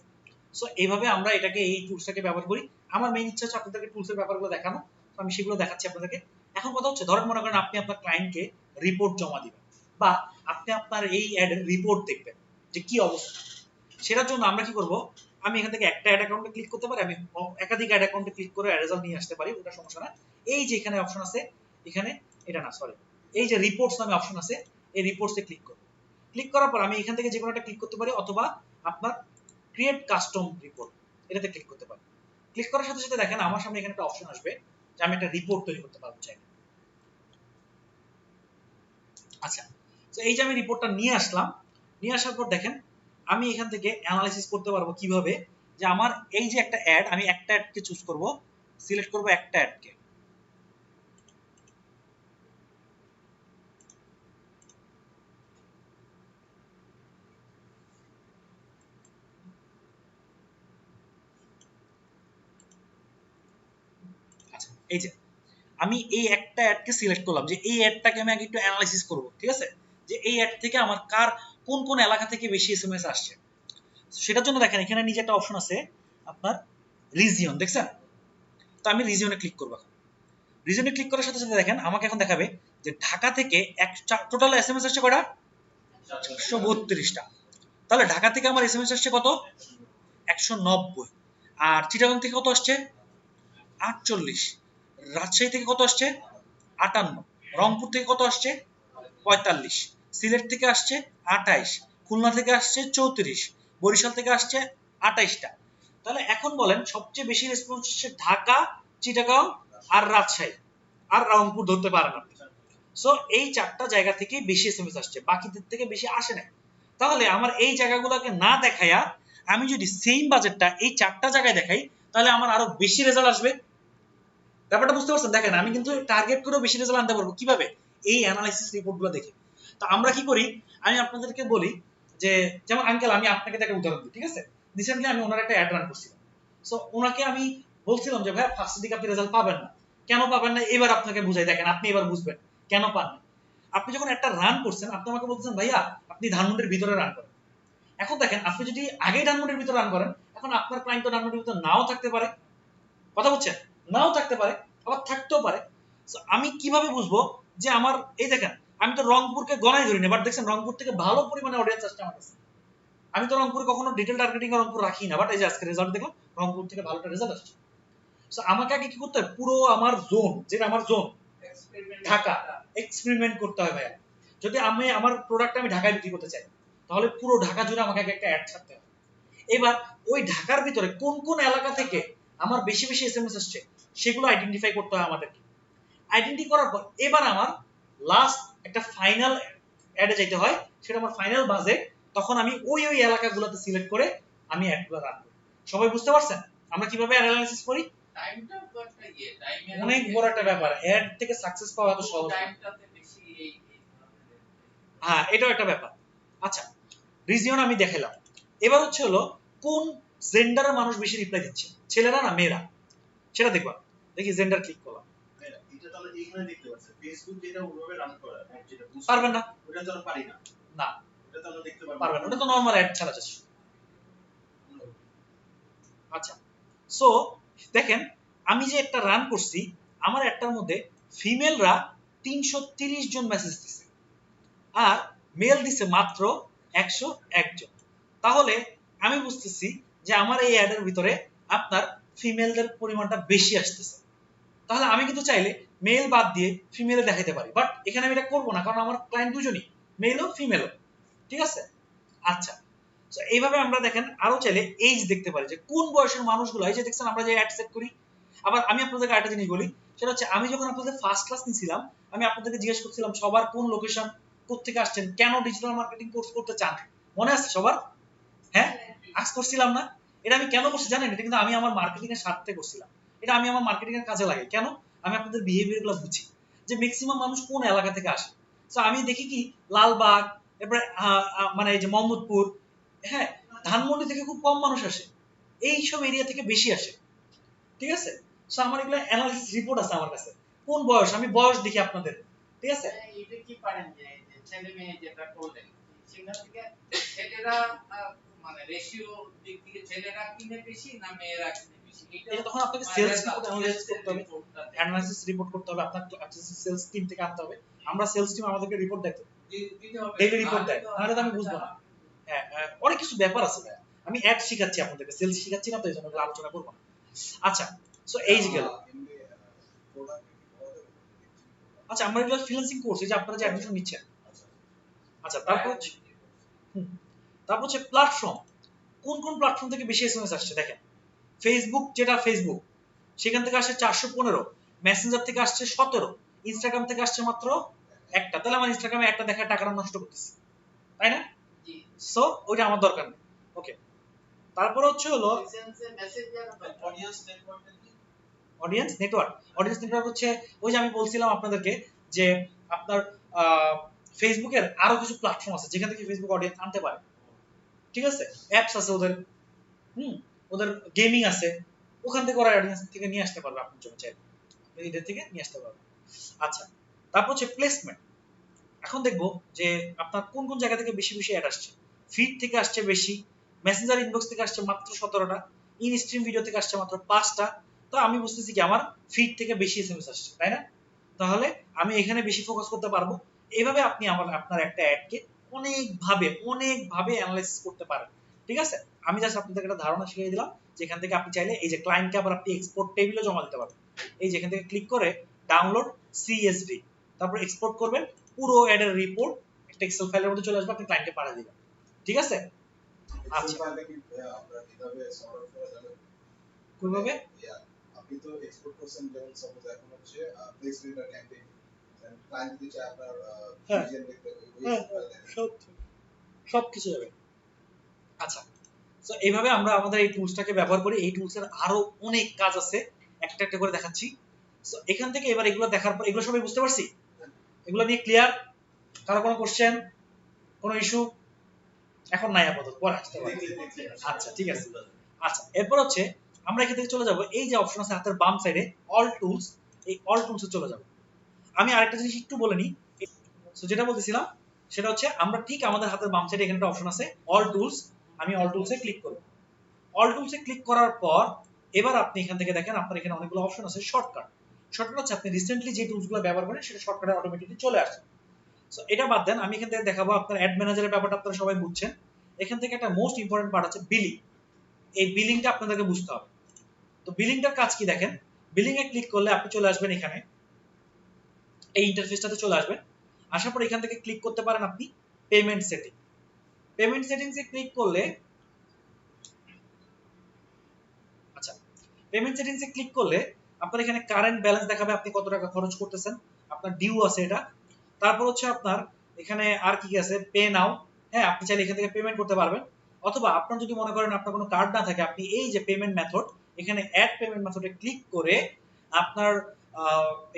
সো এইভাবে আমরা এটাকে এই টুলসটাকে ব্যবহার করি। আমার মেইন ইচ্ছা হচ্ছে আপনাদেরকে টুলসের ব্যাপারগুলো দেখানো, তো আমি সেগুলো দেখাচ্ছি আপনাদেরকে। এখন কথা হচ্ছে, ধরেন মনে করেন আপনি আপনার ক্লায়েন্টকে রিপোর্ট জমা দিবেন, বা আপনি আপনার এই অ্যাডের রিপোর্ট দেখবেন যে কি অবস্থা। সেটার জন্য আমরা কি করব, আমি এখান থেকে একটা অ্যাড অ্যাকাউন্টে ক্লিক করতে পারি, আমি একাধিক অ্যাড অ্যাকাউন্টে ক্লিক করে রেজাল্ট নিয়ে আসতে পারি, ওটা সমস্যা না। এই যে এখানে অপশন আছে, এখানে এটা না সরি, এই যে রিপোর্টস নামে অপশন আছে, এই রিপোর্টসে ক্লিক করব। ক্লিক করার পর আমি এখান থেকে যে কোনো একটা ক্লিক করতে পারি, অথবা আপনার ক্রিয়েট কাস্টম রিপোর্ট এটাতে ক্লিক করতে পারি। ক্লিক করার সাথে সাথে দেখেন আমার সামনে এখানে একটা অপশন আসবে যে আমি একটা রিপোর্ট তৈরি করতে পারবো চাই। আচ্ছা, তো এই যে আমি রিপোর্টটা নিয়ে আসলাম, নিয়ে আসার পর দেখেন আমি এখান থেকে অ্যানালাইসিস করতে পারবো কিভাবে, যে আমার এই যে একটা অ্যাড, আমি একটা অ্যাডকে চুজ করব, সিলেক্ট করব একটা অ্যাডকে। আচ্ছা এই যে আমি এই একটা অ্যাডকে সিলেক্ট করলাম, যে এই অ্যাডটাকে আমি আগে একটু অ্যানালাইসিস করব, ঠিক আছে, যে এই অ্যাড থেকে আমার কার কোন কোন এলাকা থেকে বেশি এসএমএস আসছে। সেটার জন্য দেখেন এখানে নিচে একটা অপশন আছে আপনার রিজিয়ন, দেখছেন? তো আমি রিজিয়নে ক্লিক করব। রিজনে ক্লিক করার সাথে সাথে দেখেন আমাকে এখন দেখাবে যে ঢাকা থেকে টোটাল এসএমএস আসছে কয়টা? 132টা। তাহলে ঢাকা থেকে আমার এসএমএস আসছে কত? 190। আর চিটাগাং থেকে কত আসছে? 48। রাজশাহী থেকে কত আসছে? 58। রংপুর থেকে কত আসছে? 45। সিলেট থেকে আসছে 28। খুলনা থেকে আসছে 34। বরিশাল থেকে আসছে 28টা। তাহলে এখন বলেন সবচেয়ে বেশি রেসপন্স হচ্ছে ঢাকা, চিটাগাং আর রাজশাহী, আর রংপুর ধরতে পারেন আপনি। সো এই 4টা জায়গা থেকে বেশি এসএমএস আসছে, বাকিদের থেকে বেশি আসে না। তাহলে আমার এই জায়গাগুলোকে না দেখায়া আমি যদি সেম বাজেটটা এই 4টা জায়গায় দেখাই, তাহলে আমার আরো বেশি রেজাল্ট আসবে। ব্যাপারটা বুঝতে পারছেন? দেখেন আমি কিন্তু টার্গেট করেও বেশি রেজাল্ট আনতে পারবো কিভাবে? এই অ্যানালাইসিস রিপোর্টগুলো দেখে। তো আমরা কি করি, আমি আপনাদেরকে বলি যে, যেমন আঙ্কেল আমি আপনাকে একটা উদাহরণ দিই, ঠিক আছে। রিসেন্টলি আমি ওনার একটা অ্যাড রান করছিলাম। সো ওনাকে আমি বলছিলাম যে ভাই ফার্স্ট দিকে আপনি রেজাল্ট পাবেন না। কেন পাবেন না এবার আপনাকে বুঝাই, দেখেন আপনি এবার বুঝবেন কেন পান না। আপনি যখন একটা রান করছেন, আপনি আমাকে বলছেন ভাইয়া আপনি ধানমন্ডির ভিতরে রান করেন। এখন দেখেন আপনি যদি আগেই ধানমন্ডির ভিতরে রান করেন, এখন আপনার ক্লায়েন্ট তো ধানমন্ডির ভিতরে নাও থাকতে পারে, কথা বলছেন, নাও থাকতে পারে, আবার থাকতেও পারে। আমি কিভাবে বুঝবো যে আমার, এই দেখেন আমি তো রংপুরকে গণাই ধরিনি, বাট দেখছেন রংপুর থেকে ভালো পরিমাণে অডিয়েন্স আসছে আমার কাছে। আমি তো রংপুরে কখনো ডিটেল টার্গেটিং এ রংপুর রাখি না, বাট এই যে আজকে রেজাল্ট দেখলাম রংপুর থেকে ভালো একটা রেজাল্ট আসছে। সো আমাকে আগে কি করতে হয়, পুরো আমার জোন, যেটা আমার জোন ঢাকা, এক্সপেরিমেন্ট করতে হয় ভাইয়া। যদি আমি আমার প্রোডাক্ট আমি ঢাকায় বিক্রি করতে চাই, তাহলে পুরো ঢাকা জুড়ে আমাকে আগে একটা অ্যাড ছাড়তে হবে। এবার ওই ঢাকার ভিতরে কোন কোন এলাকা থেকে আমার বেশি বেশি এসএমএস আসছে সেগুলো আইডেন্টিফাই করতে হয় আমাদেরকে। আইডেন্টিফাই করার পর এবার আমার লাস্ট একটা ফাইনাল অ্যাডে যেতে হয়, সেটা আমার ফাইনাল বাজেট। তখন আমি ওই ওই এলাকাগুলোতে সিলেক্ট করে আমি অ্যাডগুলো রান করি। সবাই বুঝতে পারছেন আমরা কিভাবে অ্যানালাইসিস করি? টাইমটা তো একটা টাইমের অনেক বড় একটা ব্যাপার, অ্যাড থেকে সাকসেস পাওয়া তো সহজ না। টাইমটাতে বেশি এই হ্যাঁ এটাও একটা ব্যাপার। আচ্ছা রিজিয়ন আমি দেখালাম। এবার হচ্ছে হলো কোন জেন্ডারের মানুষ বেশি রিপ্লাই দিচ্ছে, ছেলেরা না মেয়েরা, সেটা দেখবা। দেখি জেন্ডার ক্লিক করলাম, এটা তাহলে এইখানে দেখতে পাচ্ছেন ফেসবুক যেটা ওভাবে রান করা যেটা পারবেন না, ওটা তো আর পারি না। না ওটা তো আমরা দেখতে পারবো পারবেন, ওটা তো নরমাল অ্যাড ছাড়া যাচ্ছে। আচ্ছা, সো দেখেন আমি যে একটা রান করছি, আমার একটার মধ্যে ফিমেলরা 330 জন মেসেজ দিছে আর মেল দিছে মাত্র 101 জন। তাহলে আমি বুঝতেছি যে আমার এই অ্যাডের ভিতরে আপনার ফিমেলদের পরিমাণটা বেশি আসতেছে। তাহলে আমি কিন্তু চাইলে মেল বাদ দিয়ে ফিমেলে দেখাইতে পারি, বাট এখানে আমি এটা করবো না, কারণ আমার ক্লায়েন্ট দুজনই, মেলও ফিমেলও। ঠিক আছে? আচ্ছা, তো এইভাবে আমরা দেখেন আরো চাইলে এইজ দেখতে পারি যে কোন বয়সের মানুষগুলো, এই যে দেখছেন আমরা যে অ্যাড সেট করি। আবার আমি আপনাদেরকে আরেকটা জিনিস বলি, সেটা হচ্ছে আমি যখন আপনাদের ফার্স্ট ক্লাস নিছিলাম, আমি আপনাদেরকে জিজ্ঞেস করছিলাম সবার কোন লোকেশন, কোত্থেকে আসছেন, কেন ডিজিটাল মার্কেটিং কোর্স করতে চান, মনে আছে সবার? হ্যাঁ, আজ করছিলাম না? এটা আমি কেন করছি জানেন? এটা কিন্তু আমি আমার মার্কেটিং এর স্বার্থে করছিলাম। এটা আমি আমার মার্কেটিং এর কাজে লাগে। কেন? আমি আপনাদের বিহেভিয়ার গুলো বুঝি যে ম্যাক্সিমাম মানুষ কোন এলাকা থেকে আসে। তো আমি দেখি কি লালবাগ, এরপরে মানে এই যে মোহাম্মদপুর, হ্যাঁ, ধানমন্ডি থেকে খুব কম মানুষ আসে, এই সব এরিয়া থেকে বেশি আসে। ঠিক আছে? সো আমার এগুলো অ্যানালিসিস রিপোর্ট আছে আমার কাছে, কোন বয়স, আমি বয়স দেখি আপনাদের। ঠিক আছে? এটা কি পারেন যে ছেলে মেয়ে যেটা করলেন সেখান থেকে ছেলেরা মানে রেশিও দিক থেকে ছেলেরা কিনে বেশি না মেয়েরা কিনে বেশি, এটা তখন আপনাকে সেলস রিপোর্ট অ্যানালাইসিস করতে হবে, অ্যানালাইসিস রিপোর্ট করতে হবে, আপনার সেলস টিম থেকে আনতে হবে। আমরা সেলস টিম আমাদেরকে রিপোর্ট দেয়, ডেইলি রিপোর্ট দেয়, নাহলে তো আমি বুঝবো না। হ্যাঁ, অনেক কিছু ব্যাপার আছে ভাই, আমি অ্যাড শিখাচ্ছি আপনাদেরকে, সেলস শিখাচ্ছি না, তো এই জন্য আলোচনা করবো না। আচ্ছা, সো এই যে গেল। আচ্ছা, আমরা এগুলো ফ্রিল্যান্সিং কোর্স, এই যে আপনারা যে অ্যাডমিশন নিচ্ছেন। আচ্ছা, তারপর হচ্ছে প্ল্যাটফর্ম, কোন কোন প্ল্যাটফর্ম থেকে বেশি এসএমএস আসছে দেখেন। ফেসবুক, যেটা ফেসবুক, সেখান থেকে আসছে 415, মেসেঞ্জার থেকে আসছে 17, ইনস্টাগ্রাম থেকে আসছে মাত্র একটা। তাহলে আমার ইনস্টাগ্রামে একটা দেখা টাকাটা নষ্ট করতেছি, তাই না? সো ওইটা আমার দরকার নেই। ওকে, তারপর হচ্ছে হলো অডিয়েন্স নেটওয়ার্ক। অডিয়েন্স নেটওয়ার্ক হচ্ছে ওই যে আমি বলছিলাম আপনাদেরকে যে আপনার ফেসবুকের আরো কিছু প্ল্যাটফর্ম আছে যেখান থেকে ফেসবুক অডিয়েন্স আনতে পারে। ঠিক আছে? অ্যাপস আছে ওদের, ওদের গেমিং আছে, ওখান থেকে ওরা অডিয়েন্স থেকে নিয়ে আসতে পারবে আপনার জন্য, চাইলে এদের থেকে নিয়ে আসতে পারবে। আচ্ছা, তারপর হচ্ছে প্লেসমেন্ট। এখন দেখবো যে আপনার কোন কোন জায়গা থেকে বেশি বেশি অ্যাড আসছে। ফিড থেকে আসছে বেশি, মেসেঞ্জার ইনবক্স থেকে আসছে মাত্র 17টা, ইন স্ট্রিম ভিডিও থেকে আসছে মাত্র 5টা। তো আমি বুঝতেছি কি আমার ফিড থেকে বেশি এসএমএস আসছে, তাই না? তাহলে আমি এখানে বেশি ফোকাস করতে পারবো। এইভাবে আপনি আপনার একটা অ্যাডকে অনেকভাবে অ্যানালাইসিস করতে পারেন। ঠিক আছে? আমি জাস্ট আপনাদের একটা ধারণা শিখিয়ে দিলাম, যেখান থেকে আপনি চাইলে এই যে ক্লায়েন্টকে আবার আপনি এক্সপোর্ট টেবিলে জমা দিতে পারবেন। এই যে এখান থেকে ক্লিক করে ডাউনলোড সিএসভি, তারপর এক্সপোর্ট করবেন, পুরো অ্যাডের রিপোর্ট একটা এক্সেল ফাইলের মধ্যে চলে আসবে, আপনি ক্লায়েন্টকে পাঠিয়ে দিবেন। ঠিক আছে? আচ্ছা, আমরা কিভাবে সর্ট আউট করা যাবে? কোনভাবে? আপনি তো এক্সপোর্ট করছেন, যেমন সাপোজ এখন হচ্ছে প্লেসমেন্ট আর ক্যাম্পেইন, ক্লায়েন্ট যদি চায় আপনার ভিজন দেখতে, সব কিছু যাবে। আচ্ছা, তো এইভাবে আমরা আমাদের এই টুলসটাকে ব্যবহার করি। এই টুলসের আরো অনেক কাজ আছে, একটা একটা করে দেখাচ্ছি। তো এখান থেকে এবার এগুলো দেখার পর, এগুলো সবাই বুঝতে পারছি? এগুলো নিয়ে ক্লিয়ার? কারো কোনো কোশ্চেন, কোনো ইস্যু? এখন নাই আপাতত, পরে আসতে পারে। আচ্ছা, ঠিক আছে। আচ্ছা, এরপর হচ্ছে আমরা এখান থেকে চলে যাব, এই যে অপশন আছে হাতের বাম সাইডে অল টুলস, এই অল টুলসে চলে যাব। আমি আরেকটা জিনিস একটু বলে নিই, সো যেটা বলতেছিলাম সেটা হচ্ছে আমরা ঠিক আমাদের হাতের বাম সাইডে এখানে একটা অপশন আছে অল টুলস, আমি অল টুলসে ক্লিক করব। অল টুলসে ক্লিক করার পর এবার আপনি এখান থেকে দেখেন আপনার এখানে অনেকগুলো অপশন আছে। শর্টকাট হচ্ছে আপনি রিসেন্টলি যে টুলসগুলো ব্যবহার করেন সেটা শর্টকাটে অটোমেটিকলি চলে আসে। সো এটা বাদ দেন, আমি এখান থেকে দেখাবো আপনার অ্যাড ম্যানেজারের ব্যাপারটা আপনারা সবাই বুঝছেন। এখান থেকে একটা মোস্ট ইম্পর্টেন্ট পার্ট আছে বিলিং। এই বিলিংটা আপনাদেরকে বুঝতে হবে। তো বিলিংটার কাজ কি দেখেন, বিলিং এ ক্লিক করলে আপনি চলে আসবেন এখানে, এই ইন্টারফেসটাতে চলে আসবেন। আসার পর এখান থেকে ক্লিক করতে পারেন আপনি পেমেন্ট সেটিং। পেমেন্ট সেটিংসে ক্লিক করলে, আচ্ছা, পেমেন্ট সেটিংসে ক্লিক করলে আপনার এখানে কারেন্ট ব্যালেন্স দেখাবে, আপনি কত টাকা খরচ করতেছেন, আপনার ডিউ আছে এটা। তারপর হচ্ছে আপনার এখানে আর কি আছে, পে নাও, হ্যাঁ, আপনি চাইলে এখান থেকে পেমেন্ট করতে পারবেন। অথবা আপনার যদি মনে করেন আপনার কোনো কার্ড না থাকে, আপনি এই যে পেমেন্ট মেথড, এখানে অ্যাড পেমেন্ট মেথডে ক্লিক করে আপনার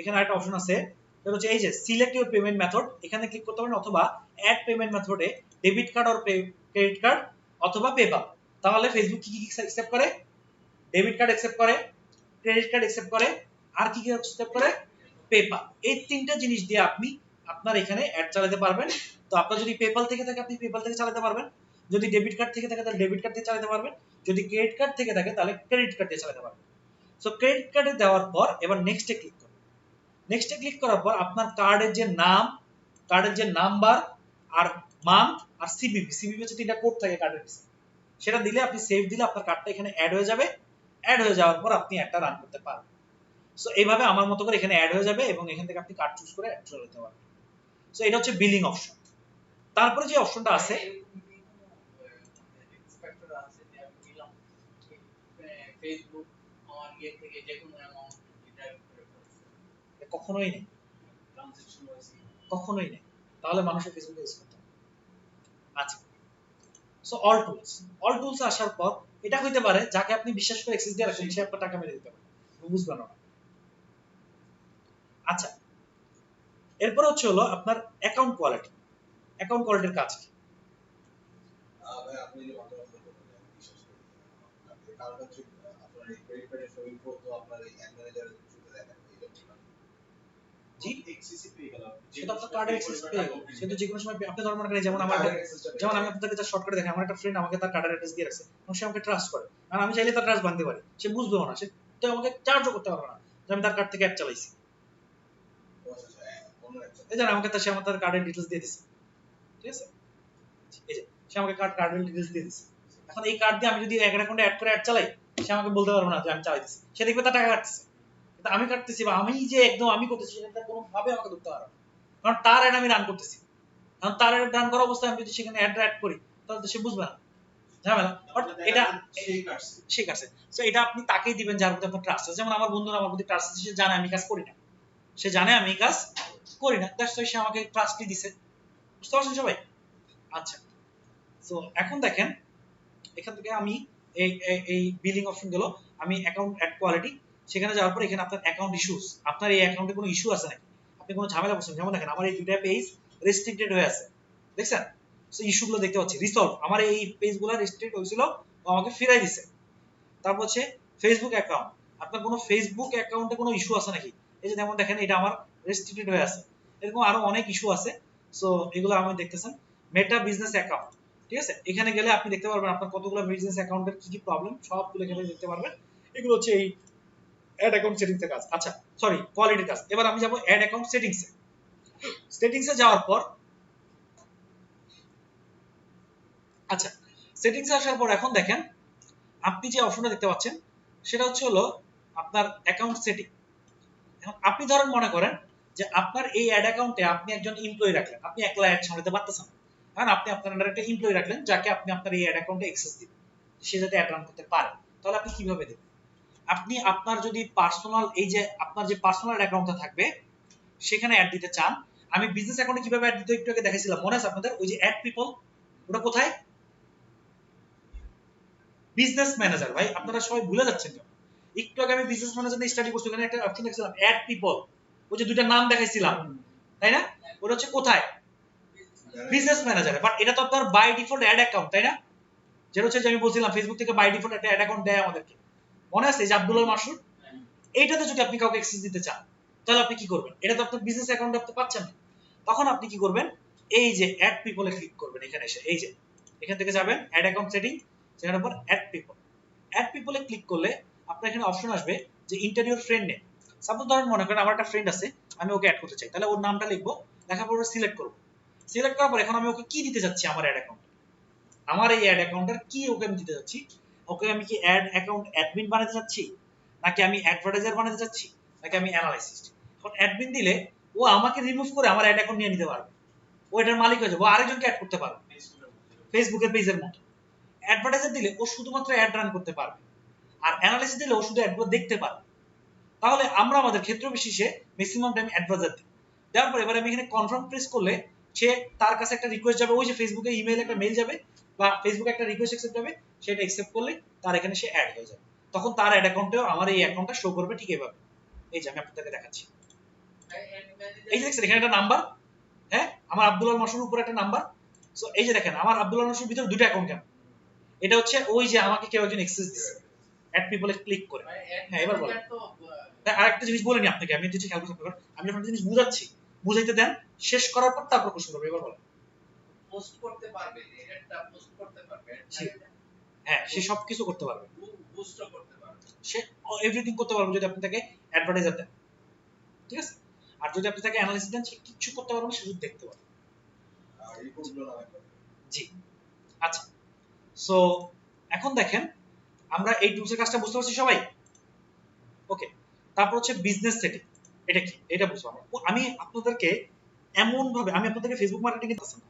এখানে একটা অপশন আছে, সেটা হচ্ছে এই যে সিলেক্ট ইউর পেমেন্ট মেথড, এখানে ক্লিক করতে পারেন। অথবা অ্যাড পেমেন্ট মেথডে debit card or credit card অথবা পেপাল। তাহলে ফেসবুক কি অ্যাকসেপ্ট করে? ডেবিট কার্ড অ্যাকসেপ্ট করে, ক্রেডিট কার্ড অ্যাকসেপ্ট করে, আর কি কি অ্যাকসেপ্ট করে? পেপাল। এই তিনটা জিনিস দিয়ে আপনি আপনার এখানে অ্যাড চালাতে পারবেন। তো আপনার যদি পেপাল থেকে থাকে আপনি পেপাল থেকে চালাতে পারবেন, যদি ডেবিট কার্ড থেকে থাকে তাহলে ডেবিট কার্ড দিয়ে চালাতে পারবেন, যদি ক্রেডিট কার্ড থেকে থাকে তাহলে ক্রেডিট কার্ড দিয়ে চালাতে পারবেন। সো ক্রেডিট কার্ডে দেওয়ার পর এবার নেক্সটে ক্লিক করুন। নেক্সটে ক্লিক করার পর আপনার কার্ডের যে নাম, কার্ডের যে নাম্বার আর মান্থ আর সিবিভি হচ্ছে 3টা কোড থাকে কার্ডের পিছনে, সেটা দিলে আপনি সেভ দিলে আপনার কার্ডটা এখানে অ্যাড হয়ে যাবে। অ্যাড হয়ে যাওয়ার পর আপনি একটা রান করতে পারবেন। সো এইভাবে আমার মতো করে এখানে অ্যাড হয়ে যাবে এবং এখান থেকে আপনি কার্ড চুজ করে অ্যাড করে দিতে পারবেন। সো এটা হচ্ছে বিলিং অপশন। তারপরে যে অপশনটা আছে এক্সপেক্টর আছে যে আমি দিলাম ফেসবুক আমার ইয়ে থেকে যে কোনো অ্যামাউন্ট ডিডাক্ট করে ফেলছে, কখনোই নেই, ট্রানজ্যাকশন ওয়াইজ কখনোই নেই, তাহলে মানুষের ফেসবুক ইউজ করতে হবে। আচ্ছা, সো অল টুলস আসার পর এটা হইতে পারে যাকে আপনি বিশ্বাস করে অ্যাক্সেস দিয়ে রাখেন সে আপনার টাকা মেরে দিতে পারে, বুঝবেন না। আচ্ছা, এরপর হলো আপনার অ্যাকাউন্ট কোয়ালিটি। অ্যাকাউন্ট কোয়ালিটির কাজ কি? ভাই আপনি যে মাত্র কথা বললেন আমি বিশ্বাস করি আপনি কারণ হচ্ছে আপনার এই ক্রেডিট কার্ডের শোয়িং প্রো তো আপনার এই অ্যাড ম্যানেজারের থ্রুতে দেখেন এটা ঠিক না। জি, এক্সেসি পেয়ে গেল সেটা আপনার কার্ডের অ্যাক্সেস পেয়ে গেল, সেটা যে কোনো সময় আপনি ধরুন মনে করেন যেমন আমার যেমন আমি আপনাদেরকে যা শর্টকাটে দেখাই, আমার একটা ফ্রেন্ড আমাকে তার কার্ডের অ্যাড্রেস দিয়ে রাখছে এবং সে আমাকে ট্রাস্ট করে, আর আমি চাইলে তার ট্রাস্ট ভাঙতে পারি, সে বুঝবেও না, সে তো আমাকে চার্জও করতে পারবে না যে আমি তার কার্ড থেকে অ্যাড চালাইছি। এই যে আমাকে সে আমার তার কার্ডের ডিটেইলস দিয়ে দিছে, ঠিক আছে, এই যে সে আমাকে কার্ডের ডিটেইলস দিয়ে দিছে। এখন এই কার্ড দিয়ে আমি যদি এক অ্যাকাউন্টে অ্যাড করে অ্যাড চালাই, সে আমাকে বলতে পারবে না যে আমি চালাইতেছি, সে দেখবে তার টাকা কাটতেছে, কিন্তু আমি কাটতেছি বা আমি যে একদম আমি করতেছি সেটা কোনো ভাবে আমাকে ধরতে পারবে না, কারণ তার অ্যাড আমি রান করতেছি। কারণ তার অ্যাড রান করা অবস্থায় আমি যদি সেখানে অ্যাড করি তাহলে তো সে বুঝবে না, ঝামেলা। বাট এটা ঠিক আছে, সো এটা আপনি তাকেই দিবেন যার প্রতি আপনার ট্রাস্ট আছে। যেমন আমার বন্ধুরা আমার প্রতি ট্রাস্ট আছে, সে জানে আমি কাজ করি না, সে জানে আমি কাজ করি না, দ্যাটস ওয়াই সে আমাকে ট্রাস্টই দিছে। বুঝতে পারছেন সবাই? আচ্ছা, সো এখন দেখেন এখান থেকে আমি এই বিলিং অপশন গেল, আমি অ্যাকাউন্ট অ্যাড কোয়ালিটি, সেখানে যাওয়ার পর এখানে আপনার অ্যাকাউন্ট ইস্যুস, আপনার এই অ্যাকাউন্টে কোনো ইস্যু আছে নাকি, আপনি কোনো ঝামেলা করছেন। যেমন দেখেন আমার এই দুইটা পেজ রেস্ট্রিক্টেড হয়ে আছে, দেখছেন? সো ইস্যুগুলো দেখতে পাচ্ছি রিসলভ, আমার এই পেজগুলো রেস্ট্রিক্ট হয়েছিল ও আমাকে ফিরাই দিছে। তারপর হচ্ছে ফেসবুক অ্যাকাউন্ট, আপনার কোনো ফেসবুক অ্যাকাউন্টে কোনো ইস্যু আছে নাকি, এই যে যেমন দেখেন এটা আমার রেস্ট্রিক্টেড হয়ে আছে, এরকম আরো অনেক ইস্যু আছে। সো এগুলো আমি দেখতেছেন। মেটা বিজনেস অ্যাকাউন্ট, ঠিক আছে, এখানে গেলে আপনি দেখতে পারবেন আপনার কতগুলো বিজনেস অ্যাকাউন্টের কি কি প্রবলেম সবগুলো এখানে দেখতে পারবেন। এগুলো হচ্ছে এই অ্যাড অ্যাকাউন্ট সেটিংস এর কাজ। আচ্ছা সরি, কোয়ালিটির কাজ। এবার আমি যাব অ্যাড অ্যাকাউন্ট সেটিংসে। সেটিংসে যাওয়ার পর আচ্ছা সেটিংসে আসার পর এখন দেখেন আপনি যে অপশনটা দেখতে পাচ্ছেন সেটা হলো আপনার অ্যাকাউন্ট সেটিং। এখন আপনি ধরেন মনে করেন যে আপনার এই অ্যাড অ্যাকাউন্টে আপনি একজন এমপ্লয়ি রাখলেন, আপনি একলা অ্যাড সামলাতে পারতেছেন না, কারণ আপনি আপনার আন্ডারে একটা এমপ্লয়ি রাখলেন যাকে আপনি আপনার এই অ্যাড অ্যাকাউন্টে অ্যাক্সেস দিবেন, সে যাতে অ্যাড রান করতে পারে। তাহলে আপনি কিভাবে দেবেন? আপনি আপনার যদি পার্সোনাল এই যে আপনার যে পার্সোনাল অ্যাকাউন্টটা থাকবে সেখানে অ্যাড দিতে চান, আমি বিজনেস অ্যাকাউন্টে কিভাবে অ্যাড দিতে একটু আগে দেখাইছিলাম, মনে আছে আপনাদের? ওই যে অ্যাড পিপল, ওটা কোথায়? Business manager. ভাই আপনারা সবাই ভুলে যাচ্ছেন কেন? একটু আগে আমি বিজনেস ম্যানেজার নিয়ে স্টাডি করছি, ওখানে একটা অপশন দেখছিলাম অ্যাড পিপল, ওই যে দুইটা নাম দেখাইছিলাম, তাই না? ওটা হচ্ছে কোথায়? বিজনেস ম্যানেজারে। বাট এটা তো আপনার বাই ডিফল্ট অ্যাড অ্যাকাউন্ট, তাই না? যেটা হচ্ছে যে আমি বলছিলাম ফেসবুক থেকে বাই ডিফল্ট একটা অ্যাড অ্যাকাউন্ট দেয় আমাদেরকে, মনে আছে? যে আব্দুল্লাহ মাসুদ, এইটাতে যদি আপনি কাউকে অ্যাক্সেস দিতে চান তাহলে আপনি কি করবেন? এটা তো আপনার বিজনেস অ্যাকাউন্ট আপনি পাচ্ছেন না, তখন আপনি কি করবেন? এই যে অ্যাড পিপলে ক্লিক করবেন, এখানে এসে এই যে এখান থেকে যাবেন অ্যাড অ্যাকাউন্ট সেটিং, সেখানে উপর অ্যাড পিপল। অ্যাড পিপলে ক্লিক করলে আপনার এখানে অপশন আসবে যে inter your friend name. Suppose ধরেন মনে করেন আমার একটা ফ্রেন্ড আছে, আমি ওকে অ্যাড করতে চাই, তাহলে ওর নামটা লিখবো, লেখার পর সিলেক্ট করব। সিলেক্ট করার পর এখন আমি ওকে কি দিতে যাচ্ছি আমার অ্যাড অ্যাকাউন্ট, আমার এই অ্যাড অ্যাকাউন্টের কি ওকে আমি দিতে যাচ্ছি? ওকে আমি কি অ্যাড অ্যাকাউন্ট অ্যাডমিন বানাতে যাচ্ছি, নাকি আমি অ্যাডভার্টাইজার বানাতে যাচ্ছি, নাকি আমি অ্যানালাইসিস্ট? এখন অ্যাডমিন দিলে ও আমাকে রিমুভ করে আমার অ্যাড অ্যাকাউন্ট নিয়ে নিতে পারবে, ও এটার মালিক হয়ে যাবে, ও আরেকজনকে অ্যাড করতে পারবে ফেসবুকের পেজের মতো। অ্যাডভার্টাইজার দিলে ও শুধুমাত্র অ্যাড রান করতে পারবে, আর অ্যানালাইসিস দিলে ও শুধু অ্যাডগুলো দেখতে পারবে। তাহলে আমরা আমাদের ক্ষেত্র বিশেষে ম্যাক্সিমাম টাইম অ্যাডভার্টাইজার দিই। দেওয়ার পর এবার আমি এখানে কনফার্ম প্রেস করলে সে তার কাছে একটা রিকোয়েস্ট যাবে, ওই যে ফেসবুকে ইমেইলে একটা মেইল যাবে বা ফেসবুকে একটা রিকোয়েস্ট অ্যাকসেপ্ট হবে, সেটা অ্যাকসেপ্ট করলে তার এখানে সে অ্যাড হয়ে যাবে। তখন তার অ্যাড অ্যাকাউন্টেও আমার এই অ্যাকাউন্টটা শো করবে ঠিক এভাবে। এই যে আমি আপনাদেরকে দেখাচ্ছি, এই যে দেখছেন এখানে একটা নাম্বার, হ্যাঁ আমার আব্দুল্লাহ মাসুর উপরে একটা নাম্বার। সো এই যে দেখেন আমার আব্দুল্লাহ মাসুর ভিতরে দুটো অ্যাকাউন্ট কেন? এটা হচ্ছে ওই যে আমাকে কেউ একজন অ্যাক্সেস দিচ্ছে অ্যাড পিপলে ক্লিক করে। হ্যাঁ এবার বলেন। আরেকটা জিনিস বলে নি আপনাকে, আমি যেটা খেয়াল করতে পারবেন, আমি যখন একটা জিনিস বুঝাচ্ছি বুঝাইতে দেন, শেষ করার পর তারপর প্রশ্ন করবো। এবার বলেন। পোস্ট করতে পারবে, একটা পোস্ট করতে পারবে, হ্যাঁ সে সবকিছু করতে পারবে, বুস্ট করতে পারবে, সে এভরিথিং করতে পারবে যদি আপনি তাকে অ্যাডভার্টাইজার দেন, ঠিক আছে। আর যদি আপনি তাকে অ্যানালিসিস দেন সে কিছু করতে পারবে না, সে শুধু দেখতে পারবে। আর রিপোর্টগুলো না রাখবে। জি আচ্ছা, সো এখন দেখেন আমরা এই টুলসের কাজটা বুঝতে পারছি সবাই, ওকে। তারপর হচ্ছে বিজনেস সেটিং, এটা কি এটা বুঝবো আমরা। আমি আপনাদেরকে এমন ভাবে আমি আপনাদেরকে ফেসবুক মার্কেটিং এ দিচ্ছি না,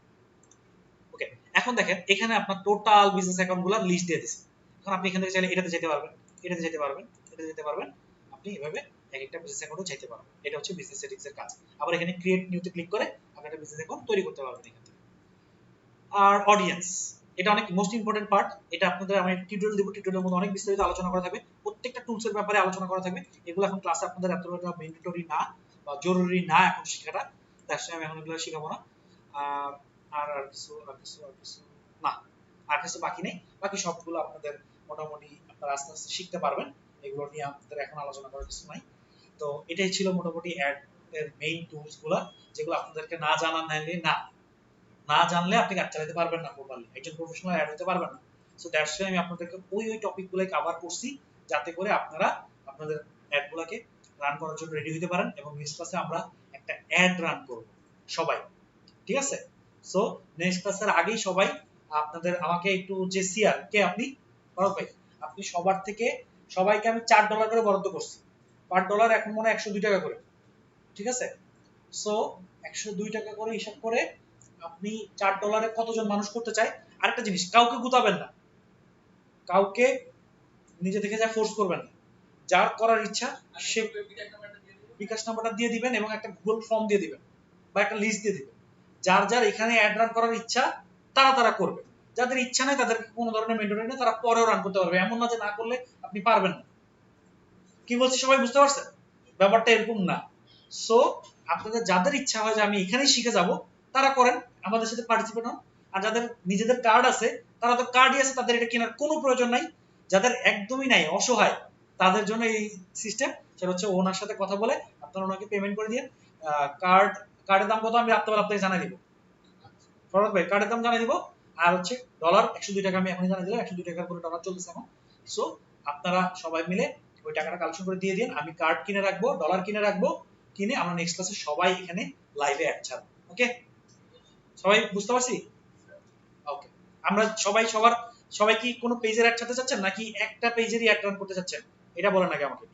ওকে। এখন দেখেন এখানে আপনার টোটাল বিজনেস অ্যাকাউন্টগুলো লিস্ট দিয়ে দিয়েছে। এখন আপনি এখান থেকে চাইলে এটাতে যেতে পারবেন, এটাতে যেতে পারবেন, এটাতে যেতে পারবেন, আপনি এভাবে এক একটা বিজনেস অ্যাকাউন্টে যেতে পারবেন। এটা হচ্ছে বিজনেস সেটিংস এর কাজ। আবার এখানে ক্রিয়েট নিউতে ক্লিক করে আপনি একটা বিজনেস অ্যাকাউন্ট তৈরি করতে পারবেন এখান থেকে। আর অডিয়েন্স, এটা অনেক মোস্ট ইম্পর্টেন্ট পার্ট। এটা আপনাদের আমি টিউটোরিয়াল দেব, টিউটোরিয়ালের মধ্যে অনেক বিস্তারিত আলোচনা করা থাকবে, প্রত্যেকটা টুলসের ব্যাপারে আলোচনা করা থাকবে। এগুলো এখন ক্লাসে আপনাদের এতটা ম্যান্ডেটরি না বা জরুরি না এখন শেখাটা, তার সাথে আমি এখন এগুলো শেখাবো না। আর আর আর কিছু না, আর কিছু বাকি নেই, বাকি সবগুলো আপনাদের মোটামুটি আপনারা আস্তে আস্তে শিখতে পারবেন, এগুলো নিয়ে আপনাদের এখন আলোচনা করার কিছু নাই। তো এটাই ছিল মোটামুটি অ্যাড এর মেইন টুলস গুলা, যেগুলো আপনাদেরকে না জানা নাইলে না জানলে আপনি কাজ চালাতে পারবেন না প্রপারলি, একজন প্রফেশনাল অ্যাড হতে পারবেন না। সো দ্যাটস ওয়াই আমি আপনাদেরকে ওই টপিকগুলো কভার করছি, যাতে করে আপনারা আপনাদের অ্যাডগুলোকে রান করার জন্য রেডি হতে পারেন। এবং নেক্সট ক্লাসে আমরা একটা অ্যাড রান করব সবাই, ঠিক আছে। সো নেক্সট ক্লাসের আগেই সবাই আপনাদের আমাকে একটু যে সিআর কে আপনি ফারুক ভাই, আপনি সবার থেকে সবাইকে আমি $4 করে বরাদ্দ করছি, পার ডলার এখন মনে হয় 102 টাকা করে, ঠিক আছে। সো 102 টাকা করে হিসাব করে আপনি $4 কতজন মানুষ করতে চায়। আরেকটা জিনিস, কাউকে গুতাবেন না, কাউকে নিজে থেকে যা ফোর্স করবেন না, যার করার ইচ্ছা সে বিকাশ নাম্বারটা দিয়ে দিবেন এবং একটা গুগল ফর্ম দিয়ে দিবেন বা একটা লিস্ট দিয়ে দিবেন। যার যার এখানে অ্যাড রান করার ইচ্ছা তারা করবে, যাদের ইচ্ছা নাই তাদেরকে কোনো ধরনের মেন্টরি নেই, তারা পরেও রান করতে পারবে, এমন না যে না করলে আপনি পারবেন না। কি বলছি সবাই বুঝতে পারছেন? ব্যাপারটা এরকম না। সো আপনাদের যাদের ইচ্ছা হয় যে আমি এখানেই শিখে যাব, তারা করেন, আমাদের সাথে পার্টিসিপেট হন। আর যাদের নিজেদের কার্ড আছে তারা তো কার্ডই আছে, তাদের এটা কেনার কোনো প্রয়োজন নাই। যাদের একদমই নাই, অসহায়, তাদের জন্য এই সিস্টেম, সেটা হচ্ছে ওনার সাথে কথা বলে আপনারা ওনাকে পেমেন্ট করে দিয়ে কার্ডের দাম কত আমি রাত্রেবেলা আপনাকে জানাই দিব। ফরওয়ার্ড ভাই কার্ডের দাম জানাই দিব। আর হচ্ছে ডলার 102 টাকা আমি এখনই জানাই দিলাম, 102 টাকার করে ডলার চলতেছে এখন। সো আপনারা সবাই মিলে ওই টাকাটা কালেকশন করে দিয়ে দিন, আমি কার্ড কিনে রাখবো, ডলার কিনে রাখবো, কিনে আমরা নেক্সট ক্লাসে সবাই এখানে লাইভে অ্যাড ছাড়বো। ওকে, সবাই বুঝতে পারছি? ওকে, আমরা সবাই কি কোনো পেজের অ্যাড ছাড়তে চাচ্ছেন নাকি একটা পেজেরই অ্যাড রান করতে চাচ্ছেন, এটা বলেন আগে আমাকে।